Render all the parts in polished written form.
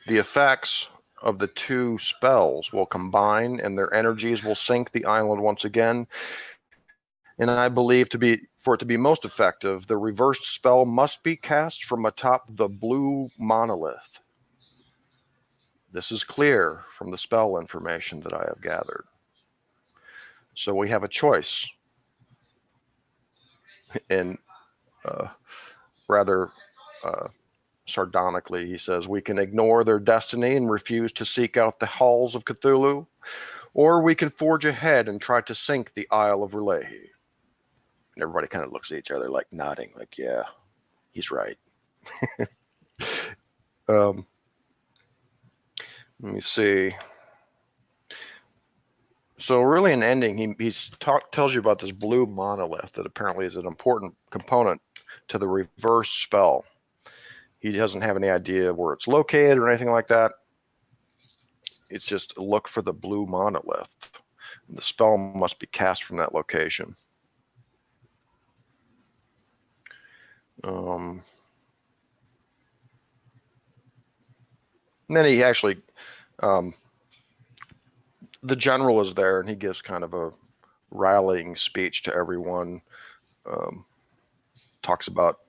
the effects of the two spells will combine and their energies will sink the island once again. And I believe for it to be most effective, the reversed spell must be cast from atop the blue monolith. This is clear from the spell information that I have gathered. So we have a choice. And rather sardonically, he says, we can ignore their destiny and refuse to seek out the halls of Cthulhu, or we can forge ahead and try to sink the Isle of R'lyeh. And everybody kind of looks at each other like nodding, like, yeah, he's right. Let me see. So really in ending, he tells you about this blue monolith that apparently is an important component to the reverse spell. He doesn't have any idea where it's located or anything like that. It's just look for the blue monolith. The spell must be cast from that location. And then he actually, the general is there and he gives kind of a rallying speech to everyone. Talks about,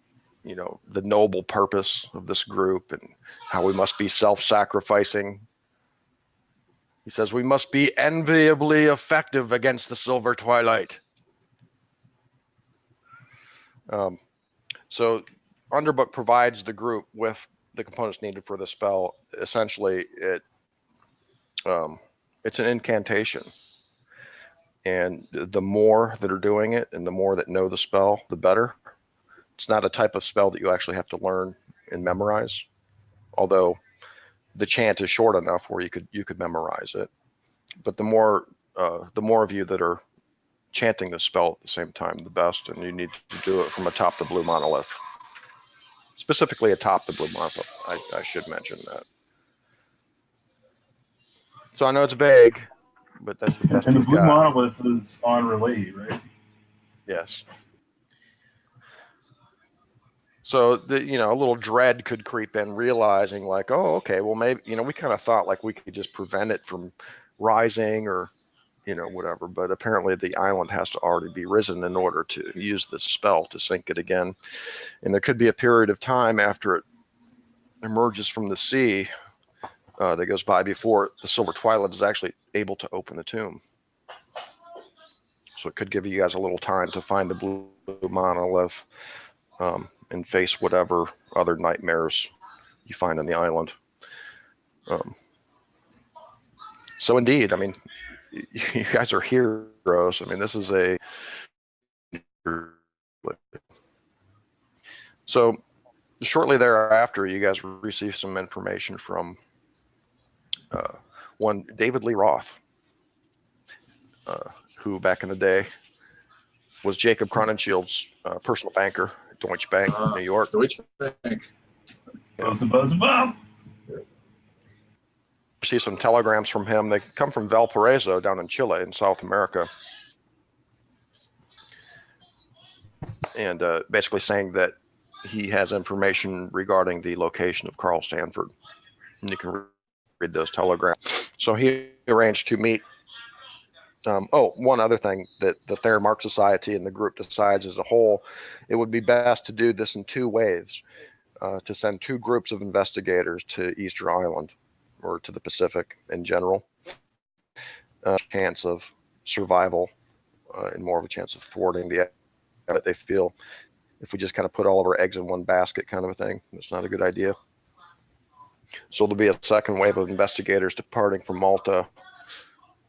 the noble purpose of this group and how we must be self-sacrificing. He says we must be enviably effective against the Silver Twilight. So Underbook provides the group with the components needed for the spell. Essentially, it's an incantation. And the more that are doing it and the more that know the spell, the better. It's not a type of spell that you actually have to learn and memorize, although the chant is short enough where you could memorize it. But the more of you that are chanting the spell at the same time, the best, and you need to do it from atop the blue monolith. Specifically atop the blue monolith, I should mention that. So I know it's vague, but that's the best. And the blue monolith is on R'lyeh, right? Yes. So a little dread could creep in, realizing like, oh, okay, well maybe we kind of thought like we could just prevent it from rising or whatever, but apparently the island has to already be risen in order to use this spell to sink it again. And there could be a period of time after it emerges from the sea that goes by before the Silver Twilight is actually able to open the tomb. So it could give you guys a little time to find the blue monolith and face whatever other nightmares you find on the island. So indeed, I mean, you guys are heroes. I mean, this is so shortly thereafter, you guys receive some information from one David Lee Roth, who back in the day was Jacob Cronenshield's personal banker at Deutsche Bank, New York. Deutsche Bank. Buzz. See some telegrams from him. They come from Valparaiso down in Chile in South America. And basically saying that he has information regarding the location of Carl Stanford. And you can read those telegrams. So he arranged to meet. One other thing that the Thayer Mark Society and the group decides as a whole, it would be best to do this in two waves, to send two groups of investigators to Easter Island or to the Pacific in general. Chance of survival and more of a chance of thwarting the that they feel. If we just kind of put all of our eggs in one basket kind of a thing, it's not a good idea. So there'll be a second wave of investigators departing from Malta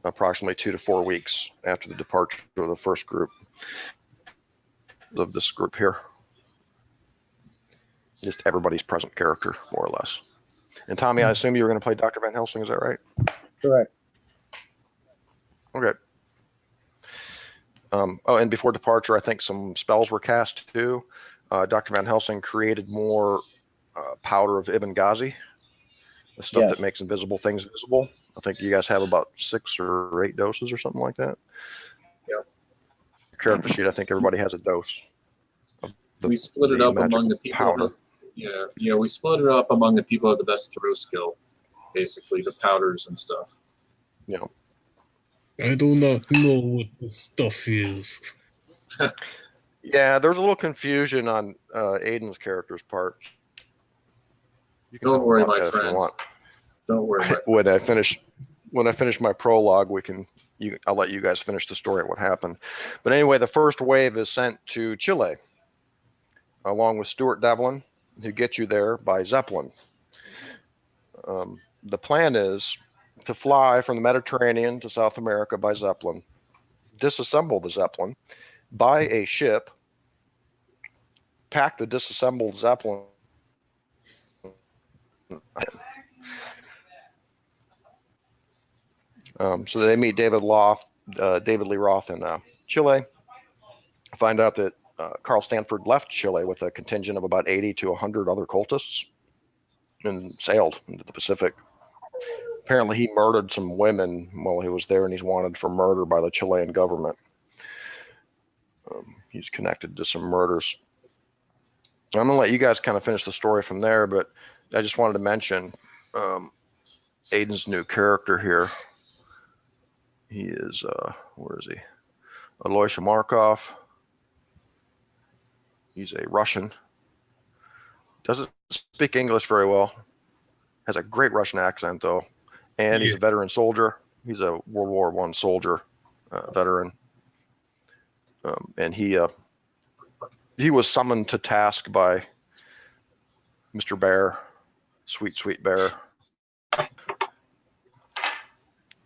approximately 2 to 4 weeks after the departure of the first group of this group here. Just everybody's present character, more or less. And Tommy, I assume you were going to play Dr. Van Helsing, is that right? Correct. Okay. And before departure, I think some spells were cast too. Dr. Van Helsing created more powder of Ibn Ghazi, the stuff that makes invisible things visible. I think you guys have about 6 or 8 doses or something like that. Yeah. Character sheet, I think everybody has a dose. We split it up among the people. We split it up among the people with the best throw skill. basically the powders and stuff. You know, I do not know what the stuff is. yeah, there's a little confusion on Aiden's character's part. You can Don't talk worry, about my that if you friend. want. Don't worry, my friend. When I finish my prologue, I'll let you guys finish the story of what happened. But anyway, the first wave is sent to Chile, along with Stuart Devlin, who gets you there by Zeppelin. The plan is to fly from the Mediterranean to South America by Zeppelin, disassemble the Zeppelin, buy a ship, pack the disassembled Zeppelin. So they meet David Lee Roth in Chile. Find out that Carl Stanford left Chile with a contingent of about 80 to 100 other cultists and sailed into the Pacific. Apparently, he murdered some women while he was there, and he's wanted for murder by the Chilean government. He's connected to some murders. I'm going to let you guys kind of finish the story from there, but I just wanted to mention Aiden's new character here. He is, where is he? Aloysia Markov. He's a Russian. Doesn't speak English very well. Has a great Russian accent, though. And he's a veteran soldier. He's a World War I soldier, veteran. And he was summoned to task by Mr. Bear, sweet Bear,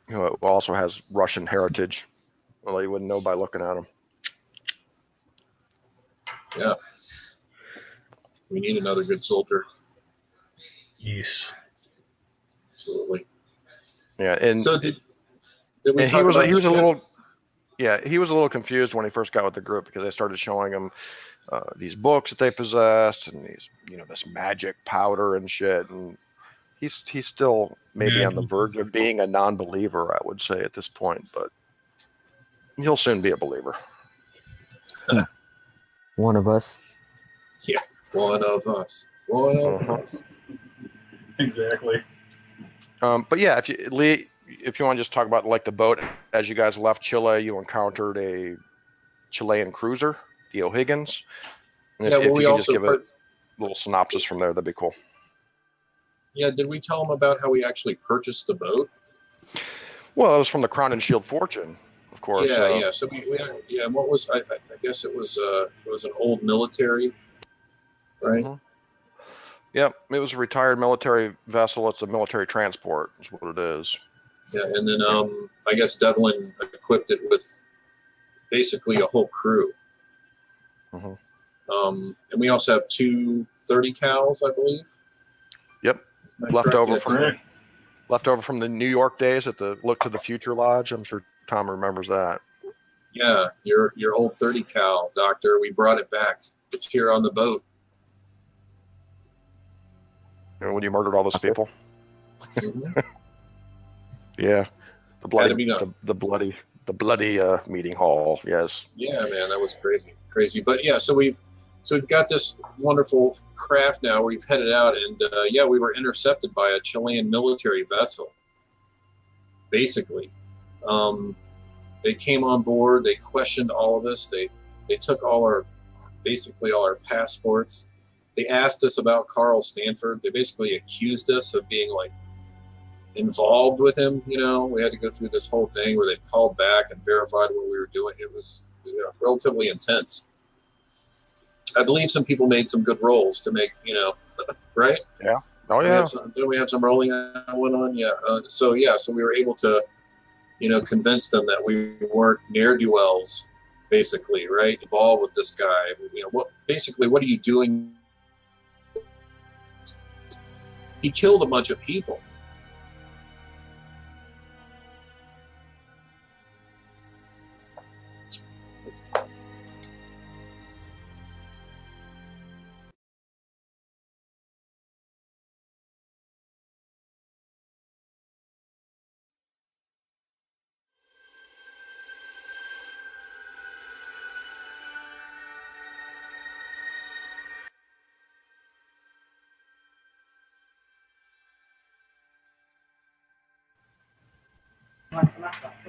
who also has Russian heritage. Well, you wouldn't know by looking at him. Yeah. We need another good soldier. Yes. Absolutely. Yeah, and so did we and talk about he was the a ship? little. Yeah, he was a little confused when he first got with the group because they started showing him these books that they possessed and these, this magic powder and shit. And he's still maybe on the verge of being a non-believer, I would say at this point, but he'll soon be a believer. One of us. Yeah, one of us. One of us. Exactly. But yeah, if you want to just talk about like the boat, as you guys left Chile, you encountered a Chilean cruiser, the O'Higgins. And Yeah, if well, we you can also just give a little synopsis from there, that'd be cool. Yeah, did we tell them about how we actually purchased the boat? Well, it was from the Crown and Shield Fortune, of course. Yeah. So we and what was I guess it was an old military, right? Mm-hmm. Yep, it was a retired military vessel. It's a military transport, is what it is. Yeah, and then I guess Devlin equipped it with basically a whole crew. Mm-hmm. And we also have 2 30 cals, I believe. Yep, left over from the New York days at the Look to the Future Lodge. I'm sure Tom remembers that. Yeah, your old 30 cal, Doctor. We brought it back. It's here on the boat. When you murdered all those people. Mm-hmm. Yeah, the bloody meeting hall. Yes. Yeah, man, that was crazy. But yeah, so we've got this wonderful craft now. We've headed out, and we were intercepted by a Chilean military vessel. Basically, they came on board. They questioned all of us. They took all our passports. They asked us about Carl Stanford. They basically accused us of being like involved with him. We had to go through this whole thing where they called back and verified what we were doing. It was relatively intense. I believe some people made some good rolls to make, right? Yeah. Oh yeah. Did we have some rolling that went on? Yeah. So we were able to, convince them that we weren't ne'er-do-wells, basically, right? Involved with this guy. What are you doing? He killed a bunch of people.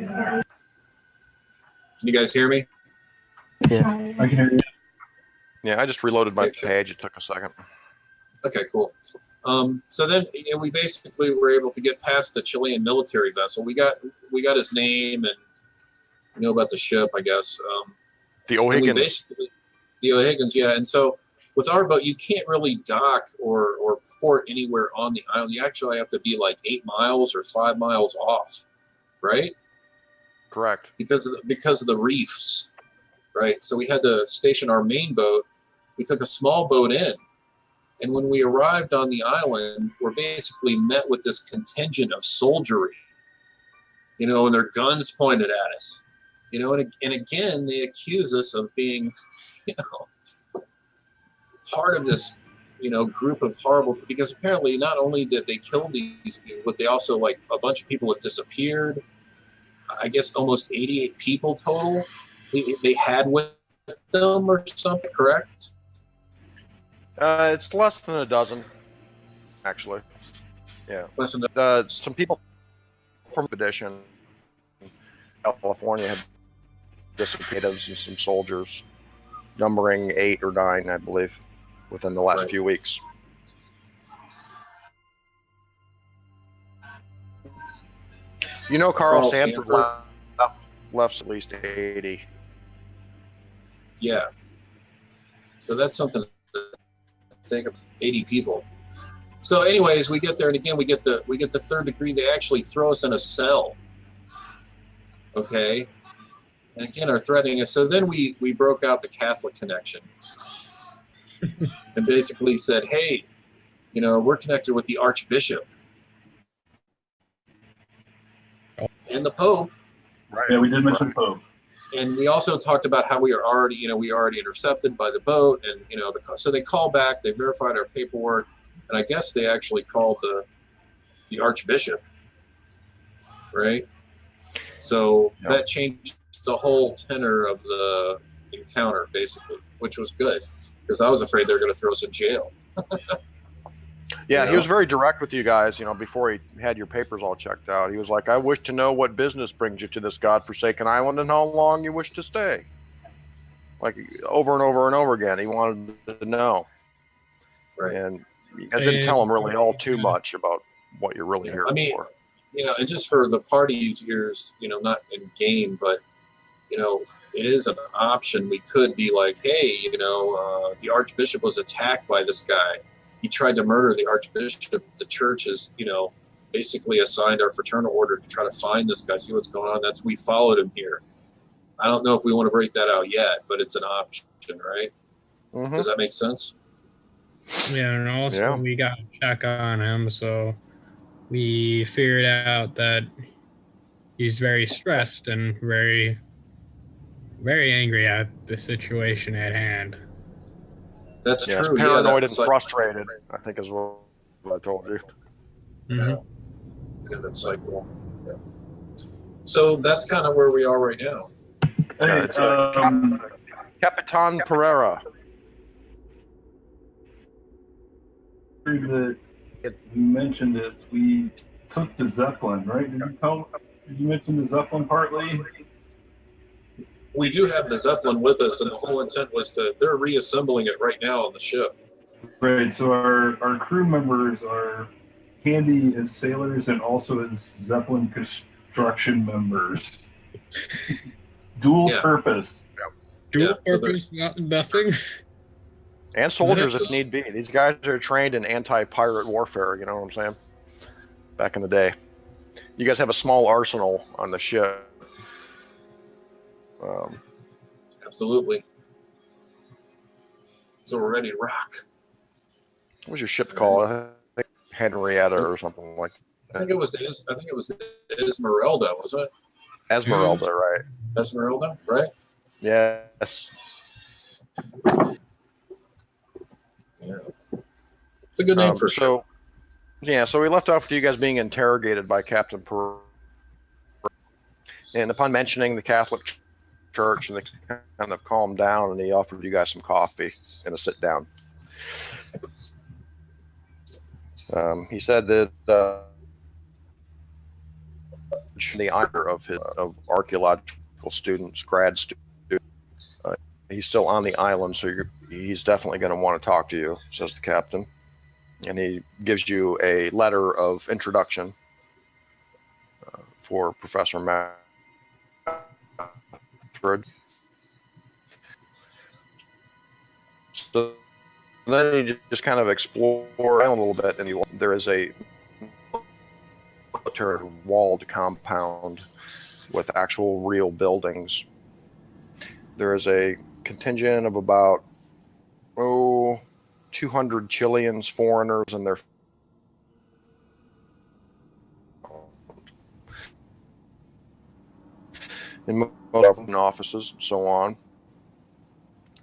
Can you guys hear me? I can hear you. Yeah, I just reloaded my Okay. page. It took a second. Okay, cool. So then we basically were able to get past the Chilean military vessel. We got his name and know about the ship, I guess. The And we O'Higgins. basically, the O'Higgins, yeah. And so with our boat, you can't really dock or port anywhere on the island. You actually have to be like 8 miles or 5 miles off, right? Correct. Because of the reefs, right? So we had to station our main boat. We took a small boat in, and when we arrived on the island, we're basically met with this contingent of soldiery, and their guns pointed at us, and again they accuse us of being, part of this, group of horrible. Because apparently not only did they kill these people, but they also a bunch of people have disappeared. I guess almost 88 people total. They had with them or something, correct? It's less than a dozen, actually. Yeah. Listen to Some people from expedition, California, had dissipated and some soldiers, numbering 8 or 9, I believe, within the last Right. few weeks. Carl Carl Stanford Stanford. left at least 80. Yeah. So that's something to think of. 80 people. So anyways, we get there, and again we get the 3rd degree. They actually throw us in a cell. Okay. And again are threatening us. So then we broke out the Catholic connection. And basically said, hey, we're connected with the Archbishop and the Pope. Right. Yeah, we did mention Pope. And we also talked about how we are already, we already intercepted by the boat, and so they call back, they verified our paperwork, and I guess they actually called the Archbishop, right? So Yep. that changed the whole tenor of the encounter, basically, which was good, because I was afraid they were going to throw us in jail. Yeah, he was very direct with you guys, before he had your papers all checked out. He was like, I wish to know what business brings you to this godforsaken island and how long you wish to stay. Like, over and over and over again, he wanted to know. Right. And I didn't tell him really all too much about what you're really here for. And just for the party's ears, not in game, but, it is an option. We could be like, hey, the Archbishop was attacked by this guy. He tried to murder the Archbishop. The church has, basically assigned our fraternal order to try to find this guy, see what's going on. We followed him here. I don't know if we want to break that out yet, but it's an option, right? Mm-hmm. Does that make sense? Yeah, and also we got to check on him, so we figured out that he's very stressed and very, very angry at the situation at hand. That's Yes, true. paranoid That's and frustrated, I think is what I told you. Mm-hmm. Yeah, that's cool. Yeah. So that's kind of where we are right now. Hey, It's Capitan Pereira. that you mentioned it. We took the Zeppelin, right? Did you mention the Zeppelin partly? We do have the Zeppelin with us, and the whole intent was they're reassembling it right now on the ship. Right. So our crew members are handy as sailors and also as Zeppelin construction members. Dual purpose. Dual so purpose, nothing. And soldiers if need be. These guys are trained in anti-pirate warfare, you know what I'm saying? Back in the day. You guys have a small arsenal on the ship. Absolutely. So we're ready to rock. What was your ship called? I think Henrietta or something like that. I think it was Esmeralda, wasn't it? Esmeralda, right? Esmeralda, right? Yes. Yeah. It's a good name for sure. So we left off with you guys being interrogated by Captain Pereira. And upon mentioning the Catholic Church, and they kind of calmed down, and he offered you guys some coffee and a sit down. He said that the honor of archaeological students, grad students. He's still on the island, so he's definitely going to want to talk to you, says the captain. And he gives you a letter of introduction for Professor Manfred. So then you just kind of explore around a little bit, and there is a military walled compound with actual real buildings. There is a contingent of about 200 Chileans, foreigners, and their in government offices and so on.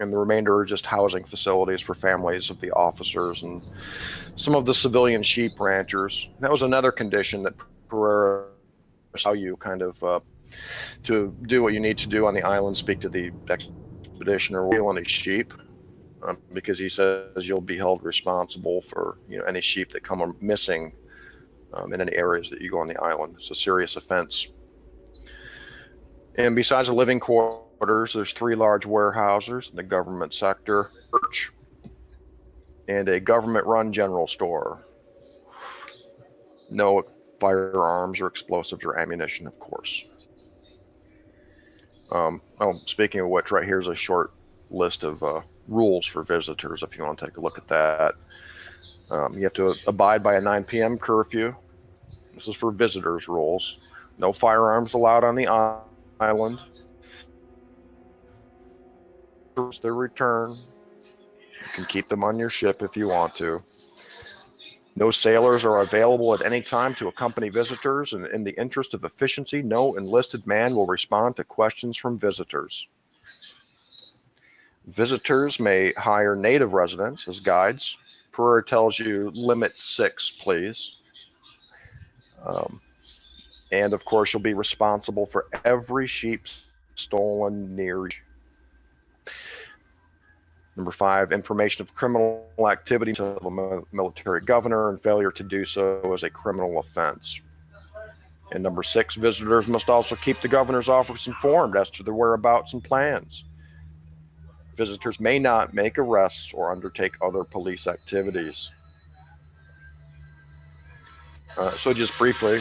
And the remainder are just housing facilities for families of the officers and some of the civilian sheep ranchers. That was another condition that Pereira allow you kind of to do what you need to do on the island, speak to the expedition or wheel any sheep, because he says you'll be held responsible for any sheep that come missing in any areas that you go on the island. It's a serious offense. And besides the living quarters, there's 3 large warehouses in the government sector, church, and a government-run general store. No firearms or explosives or ammunition, of course. Speaking of which, right here's a short list of rules for visitors if you want to take a look at that. You have to abide by a 9 p.m. curfew. This is for visitors' rules. No firearms allowed on the island. Their return. You can keep them on your ship if you want to. No sailors are available at any time to accompany visitors, and in the interest of efficiency, no enlisted man will respond to questions from visitors. Visitors may hire native residents as guides. Pereira tells you limit 6, please. And of course, you'll be responsible for every sheep stolen near you. Number 5, information of criminal activity to the military governor, and failure to do so is a criminal offense. And number 6, visitors must also keep the governor's office informed as to their whereabouts and plans. Visitors may not make arrests or undertake other police activities. So just briefly,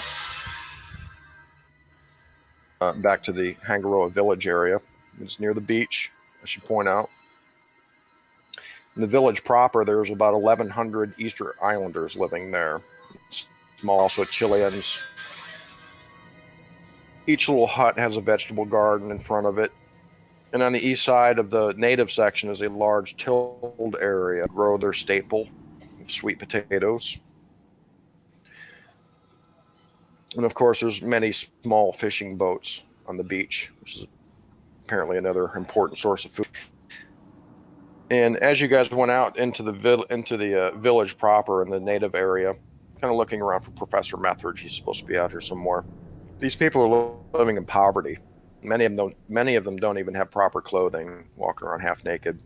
back to the Hangaroa village area. It's near the beach, I should point out. In the village proper, there's about 1,100 Easter Islanders living there. Small, also Chileans. Each little hut has a vegetable garden in front of it. And on the east side of the native section is a large tilled area. Grow their staple, sweet potatoes. And of course, there's many small fishing boats on the beach, which is apparently another important source of food. And as you guys went out into the village proper in the native area, kind of looking around for Professor Methridge, he's supposed to be out here somewhere. These people are living in poverty. Many of them don't even have proper clothing, walking around half naked.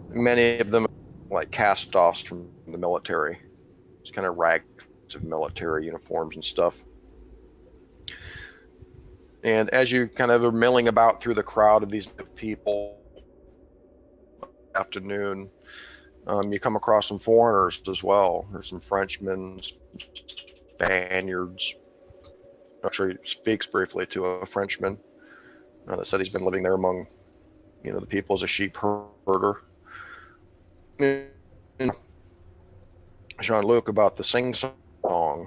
Many of them like cast-offs from the military. It's kind of rags of military uniforms and stuff. And as you kind of are milling about through the crowd of these people afternoon, you come across some foreigners as well. There's some Frenchmen, Spaniards. Actually speaks briefly to a Frenchman that said he's been living there among, the people as a sheep herder. Jean-Luc about the sing-song.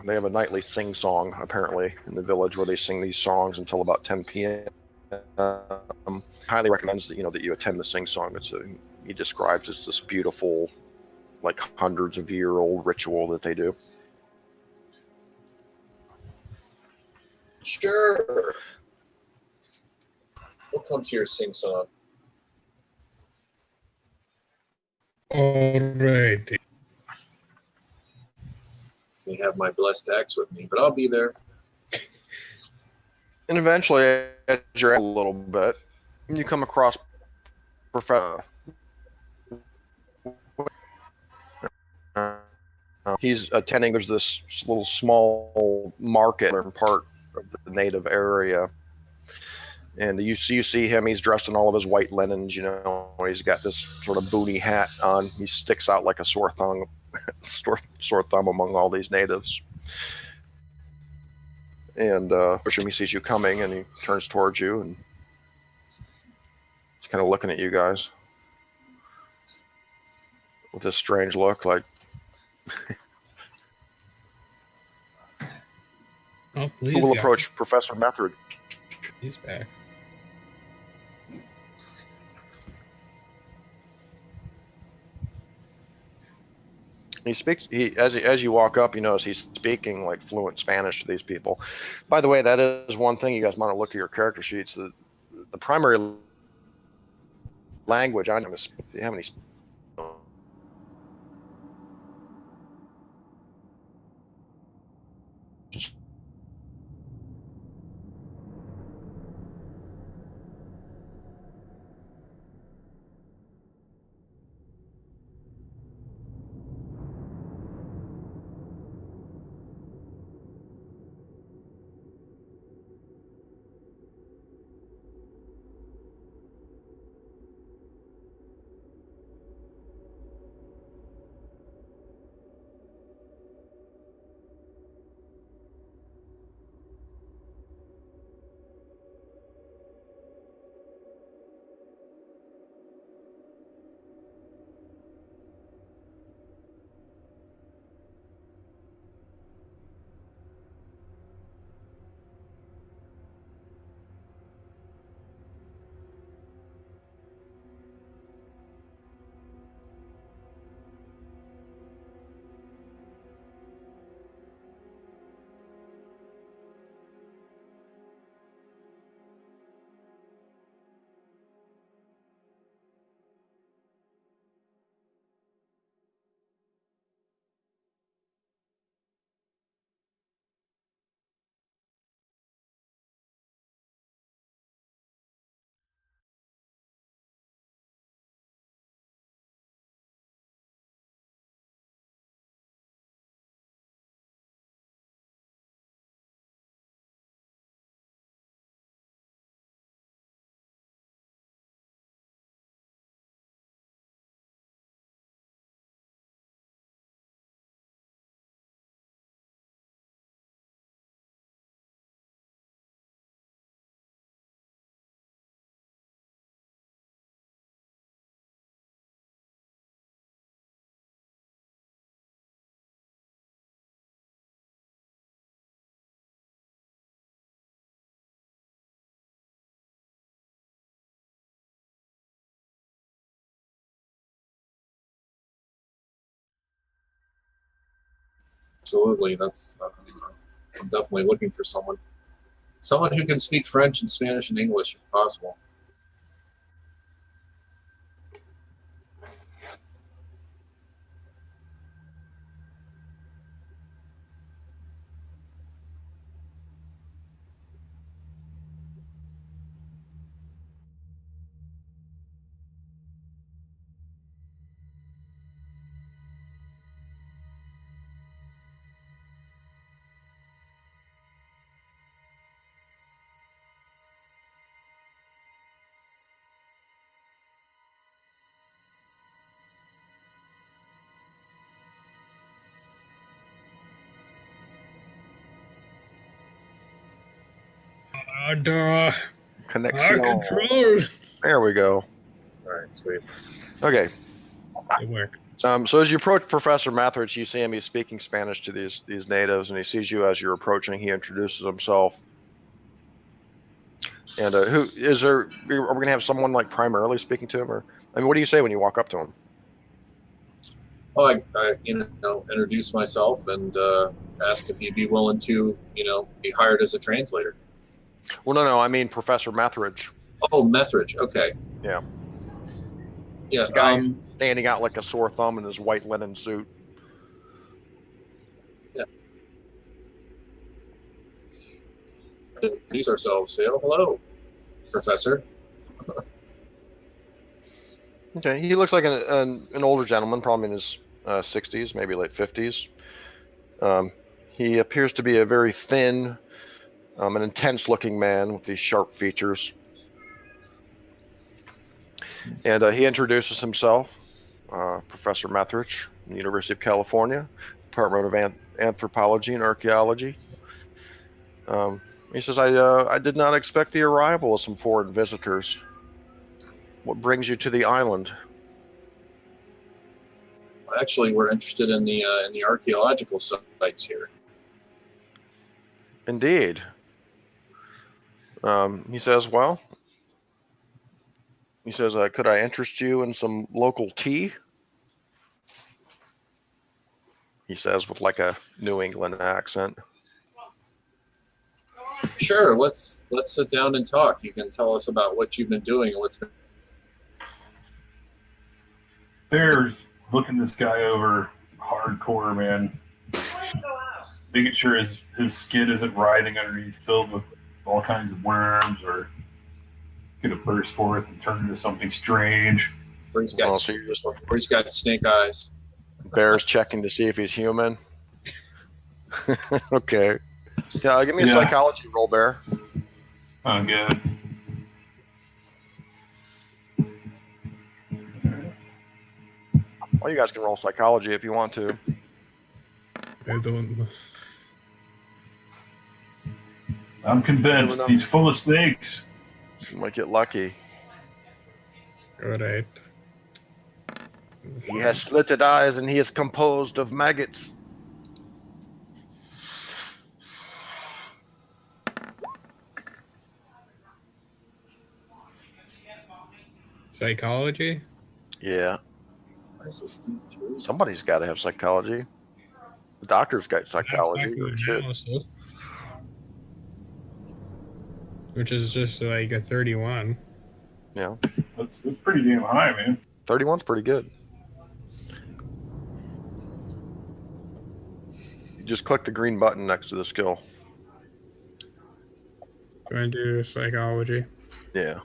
They have a nightly sing-song, apparently, in the village where they sing these songs until about 10 p.m. Highly recommends that, that you attend the sing-song. He describes it's this beautiful, like hundreds of year old ritual that they do. Sure. We'll come to your sing-song. All right. We have my blessed axe with me, but I'll be there. And eventually, as you're a little bit, you come across Professor. He's attending. There's this little small market in part of the native area, and you see him. He's dressed in all of his white linens. He's got this sort of booty hat on. He sticks out like a sore thumb among all these natives. And he sees you coming, and he turns towards you, and he's kind of looking at you guys with this strange look, like. Oh, please. Who will approach Professor Method? He's back. He speaks. As you walk up, you notice he's speaking like fluent Spanish to these people. By the way, that is one thing you guys want to look at your character sheets. The primary language on him is. Do you have any? Absolutely, that's. I'm definitely looking for someone who can speak French and Spanish and English, if possible. Connection. Control. There we go. All right, sweet. Okay. It worked. So as you approach Professor Mathridge, you see him. He's speaking Spanish to these natives, and he sees you as you're approaching. He introduces himself. And who is there? Are we going to have someone like primarily speaking to him, or what do you say when you walk up to him? Well, I introduce myself and ask if he'd be willing to, be hired as a translator. Well, no, I mean Professor Mathridge. Oh, Methridge. Okay. Yeah. Yeah. The guy standing out like a sore thumb in his white linen suit. Yeah. Introduce ourselves. Say, hello, Professor. Okay, he looks like an older gentleman, probably in his 60s, maybe late 50s. He appears to be a very thin, an intense-looking man with these sharp features. And he introduces himself, Professor Methrich, from the University of California, Department of Anthropology and Archaeology. He says, I did not expect the arrival of some foreign visitors. What brings you to the island? Actually, we're interested in the archaeological sites here. Indeed. He says, could I interest you in some local tea? He says with like a New England accent. Sure, let's sit down and talk. You can tell us about what you've been doing and what's been. Bear's looking this guy over hardcore, man. Making sure his skin isn't writhing underneath, filled with all kinds of worms, or gonna burst forth and turn into something strange. Or he's got snake eyes. Bear's checking to see if he's human. Okay. Yeah, give me a psychology roll, Bear. Oh, good. Well, you guys can roll psychology if you want to. I don't. I'm convinced he's full of snakes. You might get lucky. All right. He has slitted eyes and he is composed of maggots. Psychology? Yeah. Somebody's got to have psychology. The doctor's got psychology. Analysis, which is just like a 31. Yeah. That's pretty damn high, man. 31's pretty good. You just click the green button next to the skill. Going to do psychology. Yeah.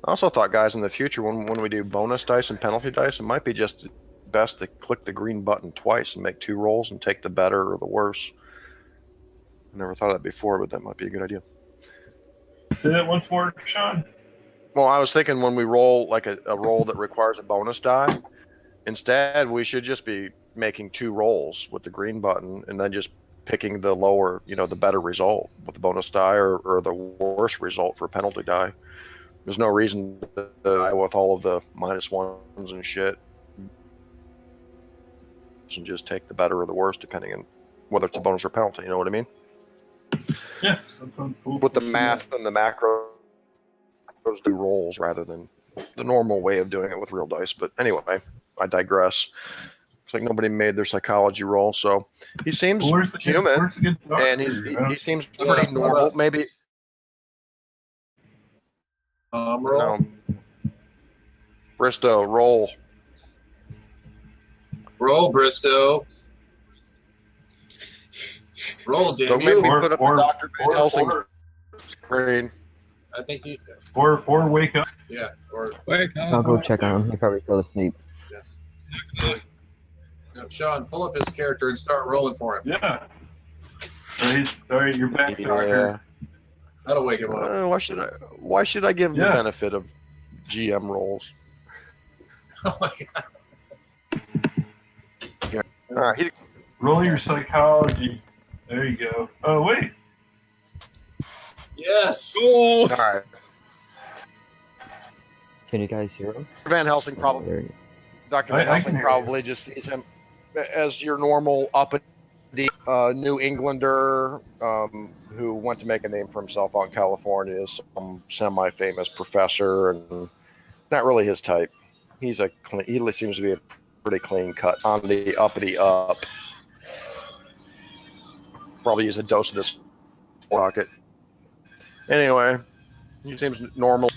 I also thought, guys, in the future, when we do bonus dice and penalty dice, it might be just best to click the green button twice and make 2 rolls and take the better or the worse. I never thought of that before, but that might be a good idea. Say that once more, Sean. Well, I was thinking when we roll like a roll that requires a bonus die, instead we should just be making 2 rolls with the green button and then just picking the lower, the better result with the bonus die or the worse result for a penalty die. There's no reason to die with all of the -1s and shit. And just take the better or the worse depending on whether it's a bonus or penalty. You know what I mean? Yeah, that sounds cool. With the math and the macros, do rolls rather than the normal way of doing it with real dice. But anyway, I digress. Looks like nobody made their psychology roll, so he seems human, and he seems pretty normal. Maybe. Roll. No. Bristow, roll. Roll, Bristow. Roll, damn Don't you. make me put up the Dr. Van Helsing screen. I think you. Or wake up. Yeah. Or Wake up. I'll go check on him. He probably fell asleep. no, Sean, pull up his character and start rolling for him. Yeah. All right, you're back, Doctor. That'll wake him up. Why should I give him the benefit of GM rolls? Oh my god. All right, Roll your psychology. There you go. Oh, wait. Yes. Oh. all right. Can you guys hear him? Van Helsing probably. Dr. Van I Helsing can hear probably just sees him as your normal uppity New Englander who went to make a name for himself out in California as some semi-famous professor, and not really his type. He seems to be a pretty clean cut on the uppity up. Probably use a dose of this rocket. Anyway, he seems normal.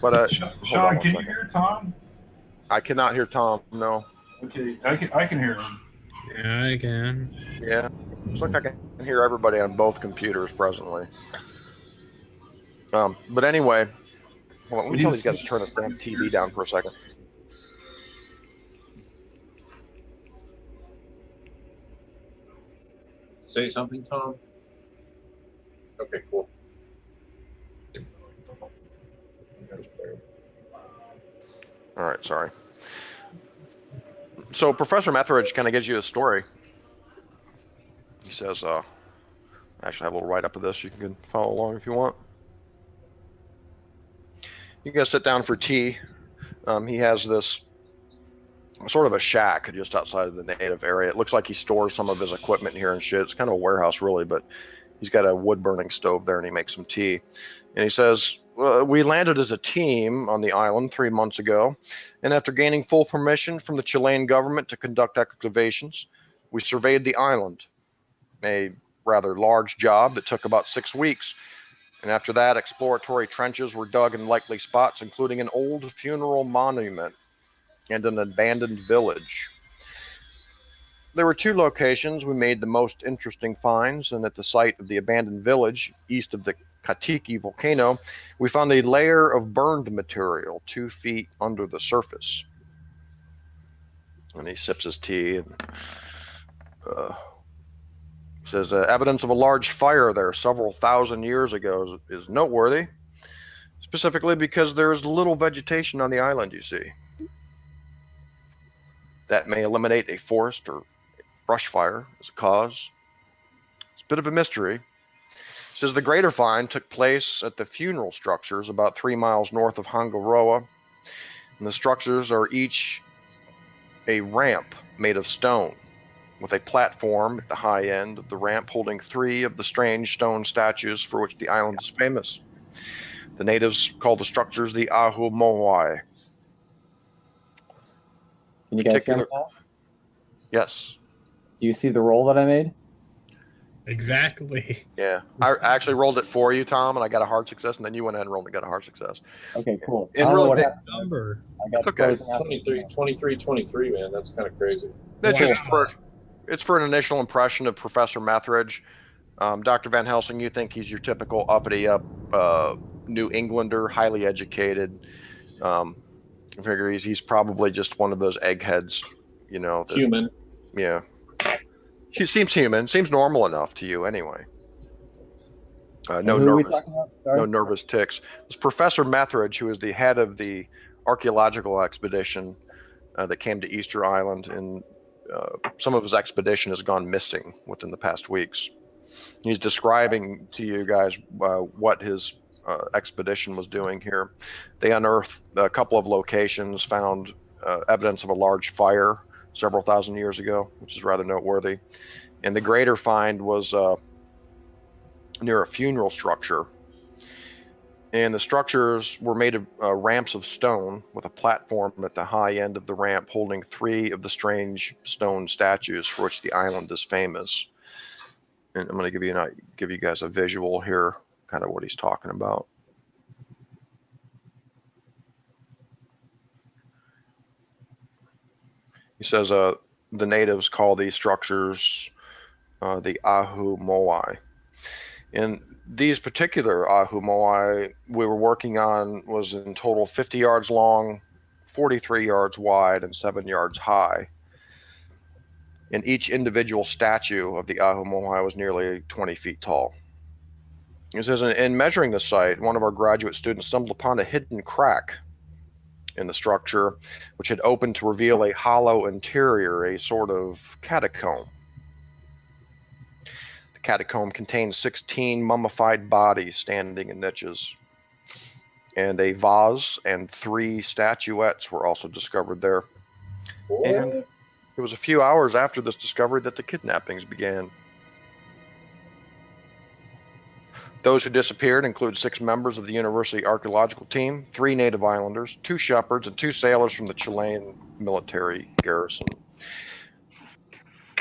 But Sean, can you hear Tom? I cannot hear Tom. No. Okay, I can hear him. Yeah, I can. Yeah. Looks like I can hear everybody on both computers presently. But anyway, hold on, let me tell these guys to turn this damn TV down for a second. say something, Tom? Okay, cool. All right, sorry. So Professor Metheridge kind of gives you a story. He says, I actually have a little write-up of this. You can follow along if you want. You guys sit down for tea. He has this sort of a shack just outside of the native area. It looks like he stores some of his equipment here and shit. It's kind of a warehouse, really, but he's got a wood-burning stove there, and he makes some tea. And he says, we landed as a team on the island 3 months ago, and after gaining full permission from the Chilean government to conduct excavations, we surveyed the island, a rather large job that took about 6 weeks. And after that, exploratory trenches were dug in likely spots, including an old funeral monument and an abandoned village. There were 2 locations we made the most interesting finds, and at the site of the abandoned village, east of the Katiki volcano, we found a layer of burned material 2 feet under the surface. And he sips his tea and says, evidence of a large fire there several thousand years ago is noteworthy, specifically because there is little vegetation on the island, you see. That may eliminate a forest or brush fire as a cause. It's a bit of a mystery. It says the greater find took place at the funeral structures about 3 miles north of Hangaroa, and the structures are each a ramp made of stone, with a platform at the high end of the ramp holding 3 of the strange stone statues for which the island is famous. The natives call the structures the Ahu Moai. Can you guys hear me now? Yes. Do you see the roll that I made? Exactly. Yeah. I actually rolled it for you, Tom, and I got a hard success, and then you went ahead and rolled and got a hard success. Okay, cool. And I don't know really, what happened. Number. I got It's okay. frozen out. 23, man. That's kind of crazy. That's Wow. just it's for an initial impression of Professor Metheridge. Dr. Van Helsing, you think he's your typical uppity up New Englander, highly educated. I figure he's probably just one of those eggheads, you know. That, Human. Yeah. He seems human. Seems normal enough to you anyway. No Who are we nervous, talking about? Sorry? no nervous tics. It's Professor Metheridge, who is the head of the archaeological expedition that came to Easter Island, and some of his expedition has gone missing within the past weeks. He's describing to you guys what his expedition was doing here. They unearthed a couple of locations, found evidence of a large fire several thousand years ago, which is rather noteworthy. And the greater find was near a funeral structure. And the structures were made of ramps of stone with a platform at the high end of the ramp holding 3 of the strange stone statues for which the island is famous. And I'm going to give you guys a visual here, kind of what he's talking about. He says the natives call these structures the Ahu Moai. And these particular Ahu Moai we were working on was in total 50 yards long, 43 yards wide, and 7 yards high. And each individual statue of the Ahu Moai was nearly 20 feet tall. He says, in measuring the site, one of our graduate students stumbled upon a hidden crack in the structure, which had opened to reveal a hollow interior, a sort of catacomb. The catacomb contained 16 mummified bodies standing in niches. And a vase and 3 statuettes were also discovered there. And it was a few hours after this discovery that the kidnappings began. Those who disappeared include 6 members of the university archaeological team, 3 native islanders, 2 shepherds, and 2 sailors from the Chilean military garrison.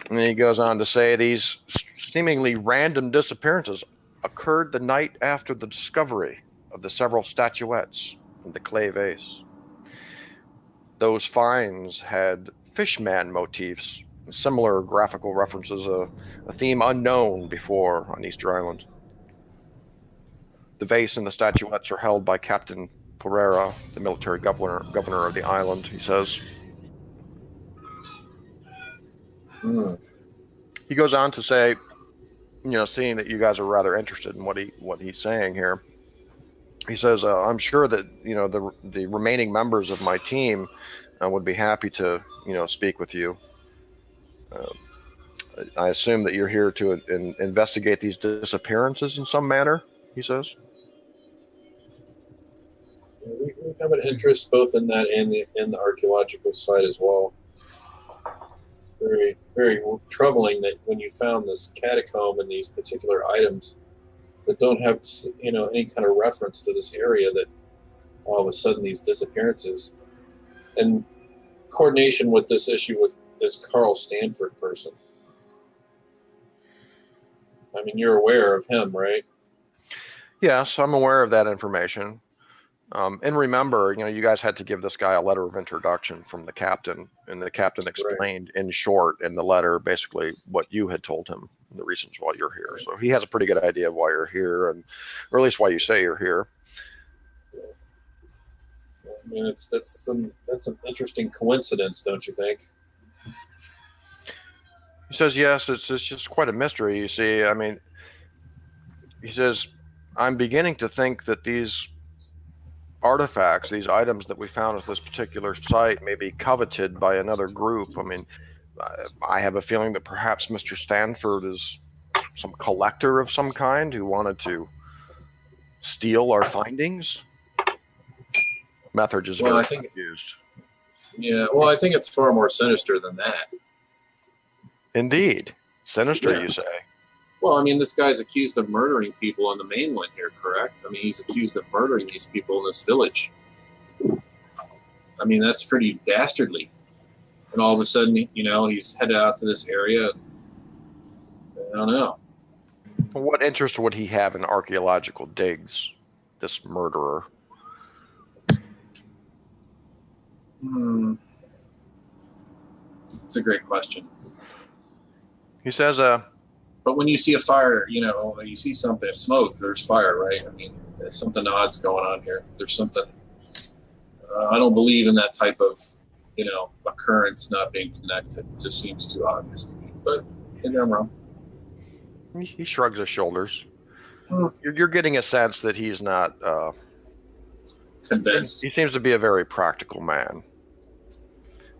And then he goes on to say these seemingly random disappearances occurred the night after the discovery of the several statuettes in the clay vase. Those finds had fishman motifs, similar graphical references, a theme unknown before on Easter Island. The vase and the statuettes are held by Captain Pereira, the military governor of the island, he says. He goes on to say, seeing that you guys are rather interested in what he's saying here, he says, "I'm sure that the remaining members of my team would be happy to speak with you. I assume that you're here to investigate these disappearances in some manner," he says. We have an interest both in that and the archaeological side as well. It's very, very troubling that when you found this catacomb and these particular items that don't have any kind of reference to this area, that all of a sudden these disappearances and coordination with this issue with this Carl Stanford person. I mean, you're aware of him, right? Yes, I'm aware of that information. And remember, you guys had to give this guy a letter of introduction from the captain, and the captain explained in short in the letter basically what you had told him, the reasons why you're here. Right. So he has a pretty good idea of why you're here, or at least why you say you're here. I mean, that's an interesting coincidence, don't you think? He says, yes, it's just quite a mystery. You see, I mean, he says, I'm beginning to think that these artifacts, these items that we found at this particular site may be coveted by another group. I mean, I have a feeling that perhaps Mr. Stanford is some collector of some kind who wanted to steal our findings. Method is very confused. Yeah, well, I think it's far more sinister than that. Indeed. Sinister, you say? Well, I mean, this guy's accused of murdering people on the mainland here, correct? I mean, he's accused of murdering these people in this village. I mean, that's pretty dastardly. And all of a sudden, he's headed out to this area. I don't know. What interest would he have in archaeological digs, this murderer? It's a great question. He says, but when you see a fire, you see something, smoke, there's fire, right? I mean, there's something odd's going on here. There's something, I don't believe in that type of, occurrence not being connected. It just seems too obvious to me, but maybe I'm wrong. He shrugs his shoulders. You're getting a sense that he's not convinced. He seems to be a very practical man.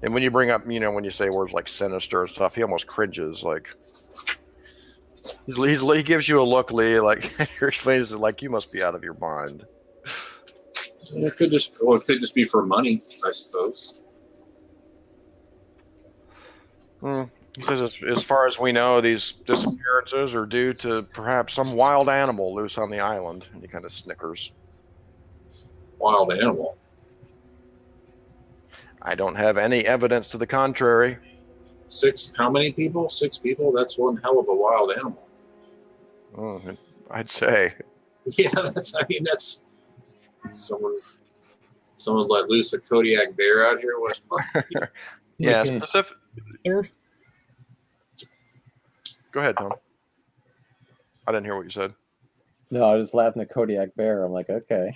And when you bring up, when you say words like sinister and stuff, he almost cringes. Like he gives you a look, Lee, like your face is like you must be out of your mind. It could just be for money, I suppose. He says, as far as we know, these disappearances are due to perhaps some wild animal loose on the island. And he kind of snickers. Wild animal? I don't have any evidence to the contrary. How many people? 6 people? That's one hell of a wild animal. I'd say. Yeah, that's someone let loose a Kodiak bear out here. What? Yeah, specific. Go ahead, Tom. I didn't hear what you said. No, I was laughing at Kodiak bear. I'm like, okay.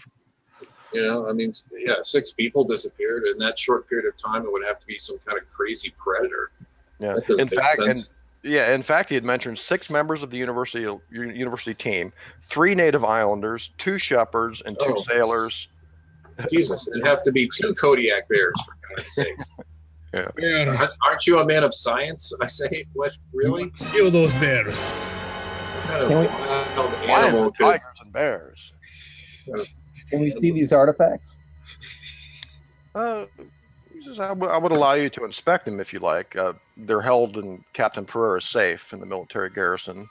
6 people disappeared in that short period of time. It would have to be some kind of crazy predator. Yeah. That doesn't make sense. In fact, he had mentioned 6 members of the university team, 3 native islanders, 2 shepherds, and 2 sailors. Jesus, it'd have to be 2 Kodiak bears, for God's sakes. Yeah. Aren't you a man of science? I say, what? Really? Kill those bears. What kind of Lions and tigers and bears. Can we see these artifacts? I would allow you to inspect them if you like. They're held in Captain Pereira's safe in the military garrison.